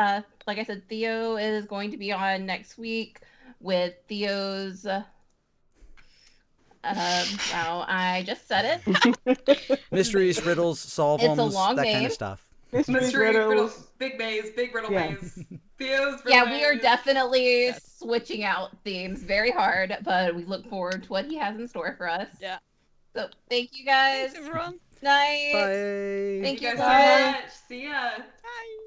Like I said, Theo is going to be on next week with Theo's... wow, I just said it. Mysteries, riddles, solve It's a them, long that name. kind of stuff. Mystery, riddles, big maze, big riddle maze. Theo's riddle Yeah, we are maze. definitely switching out themes very hard, but we look forward to what he has in store for us. Yeah. So thank you guys. Thanks, everyone. Night. Bye. Thank you you guys guys. so much. See ya. Bye.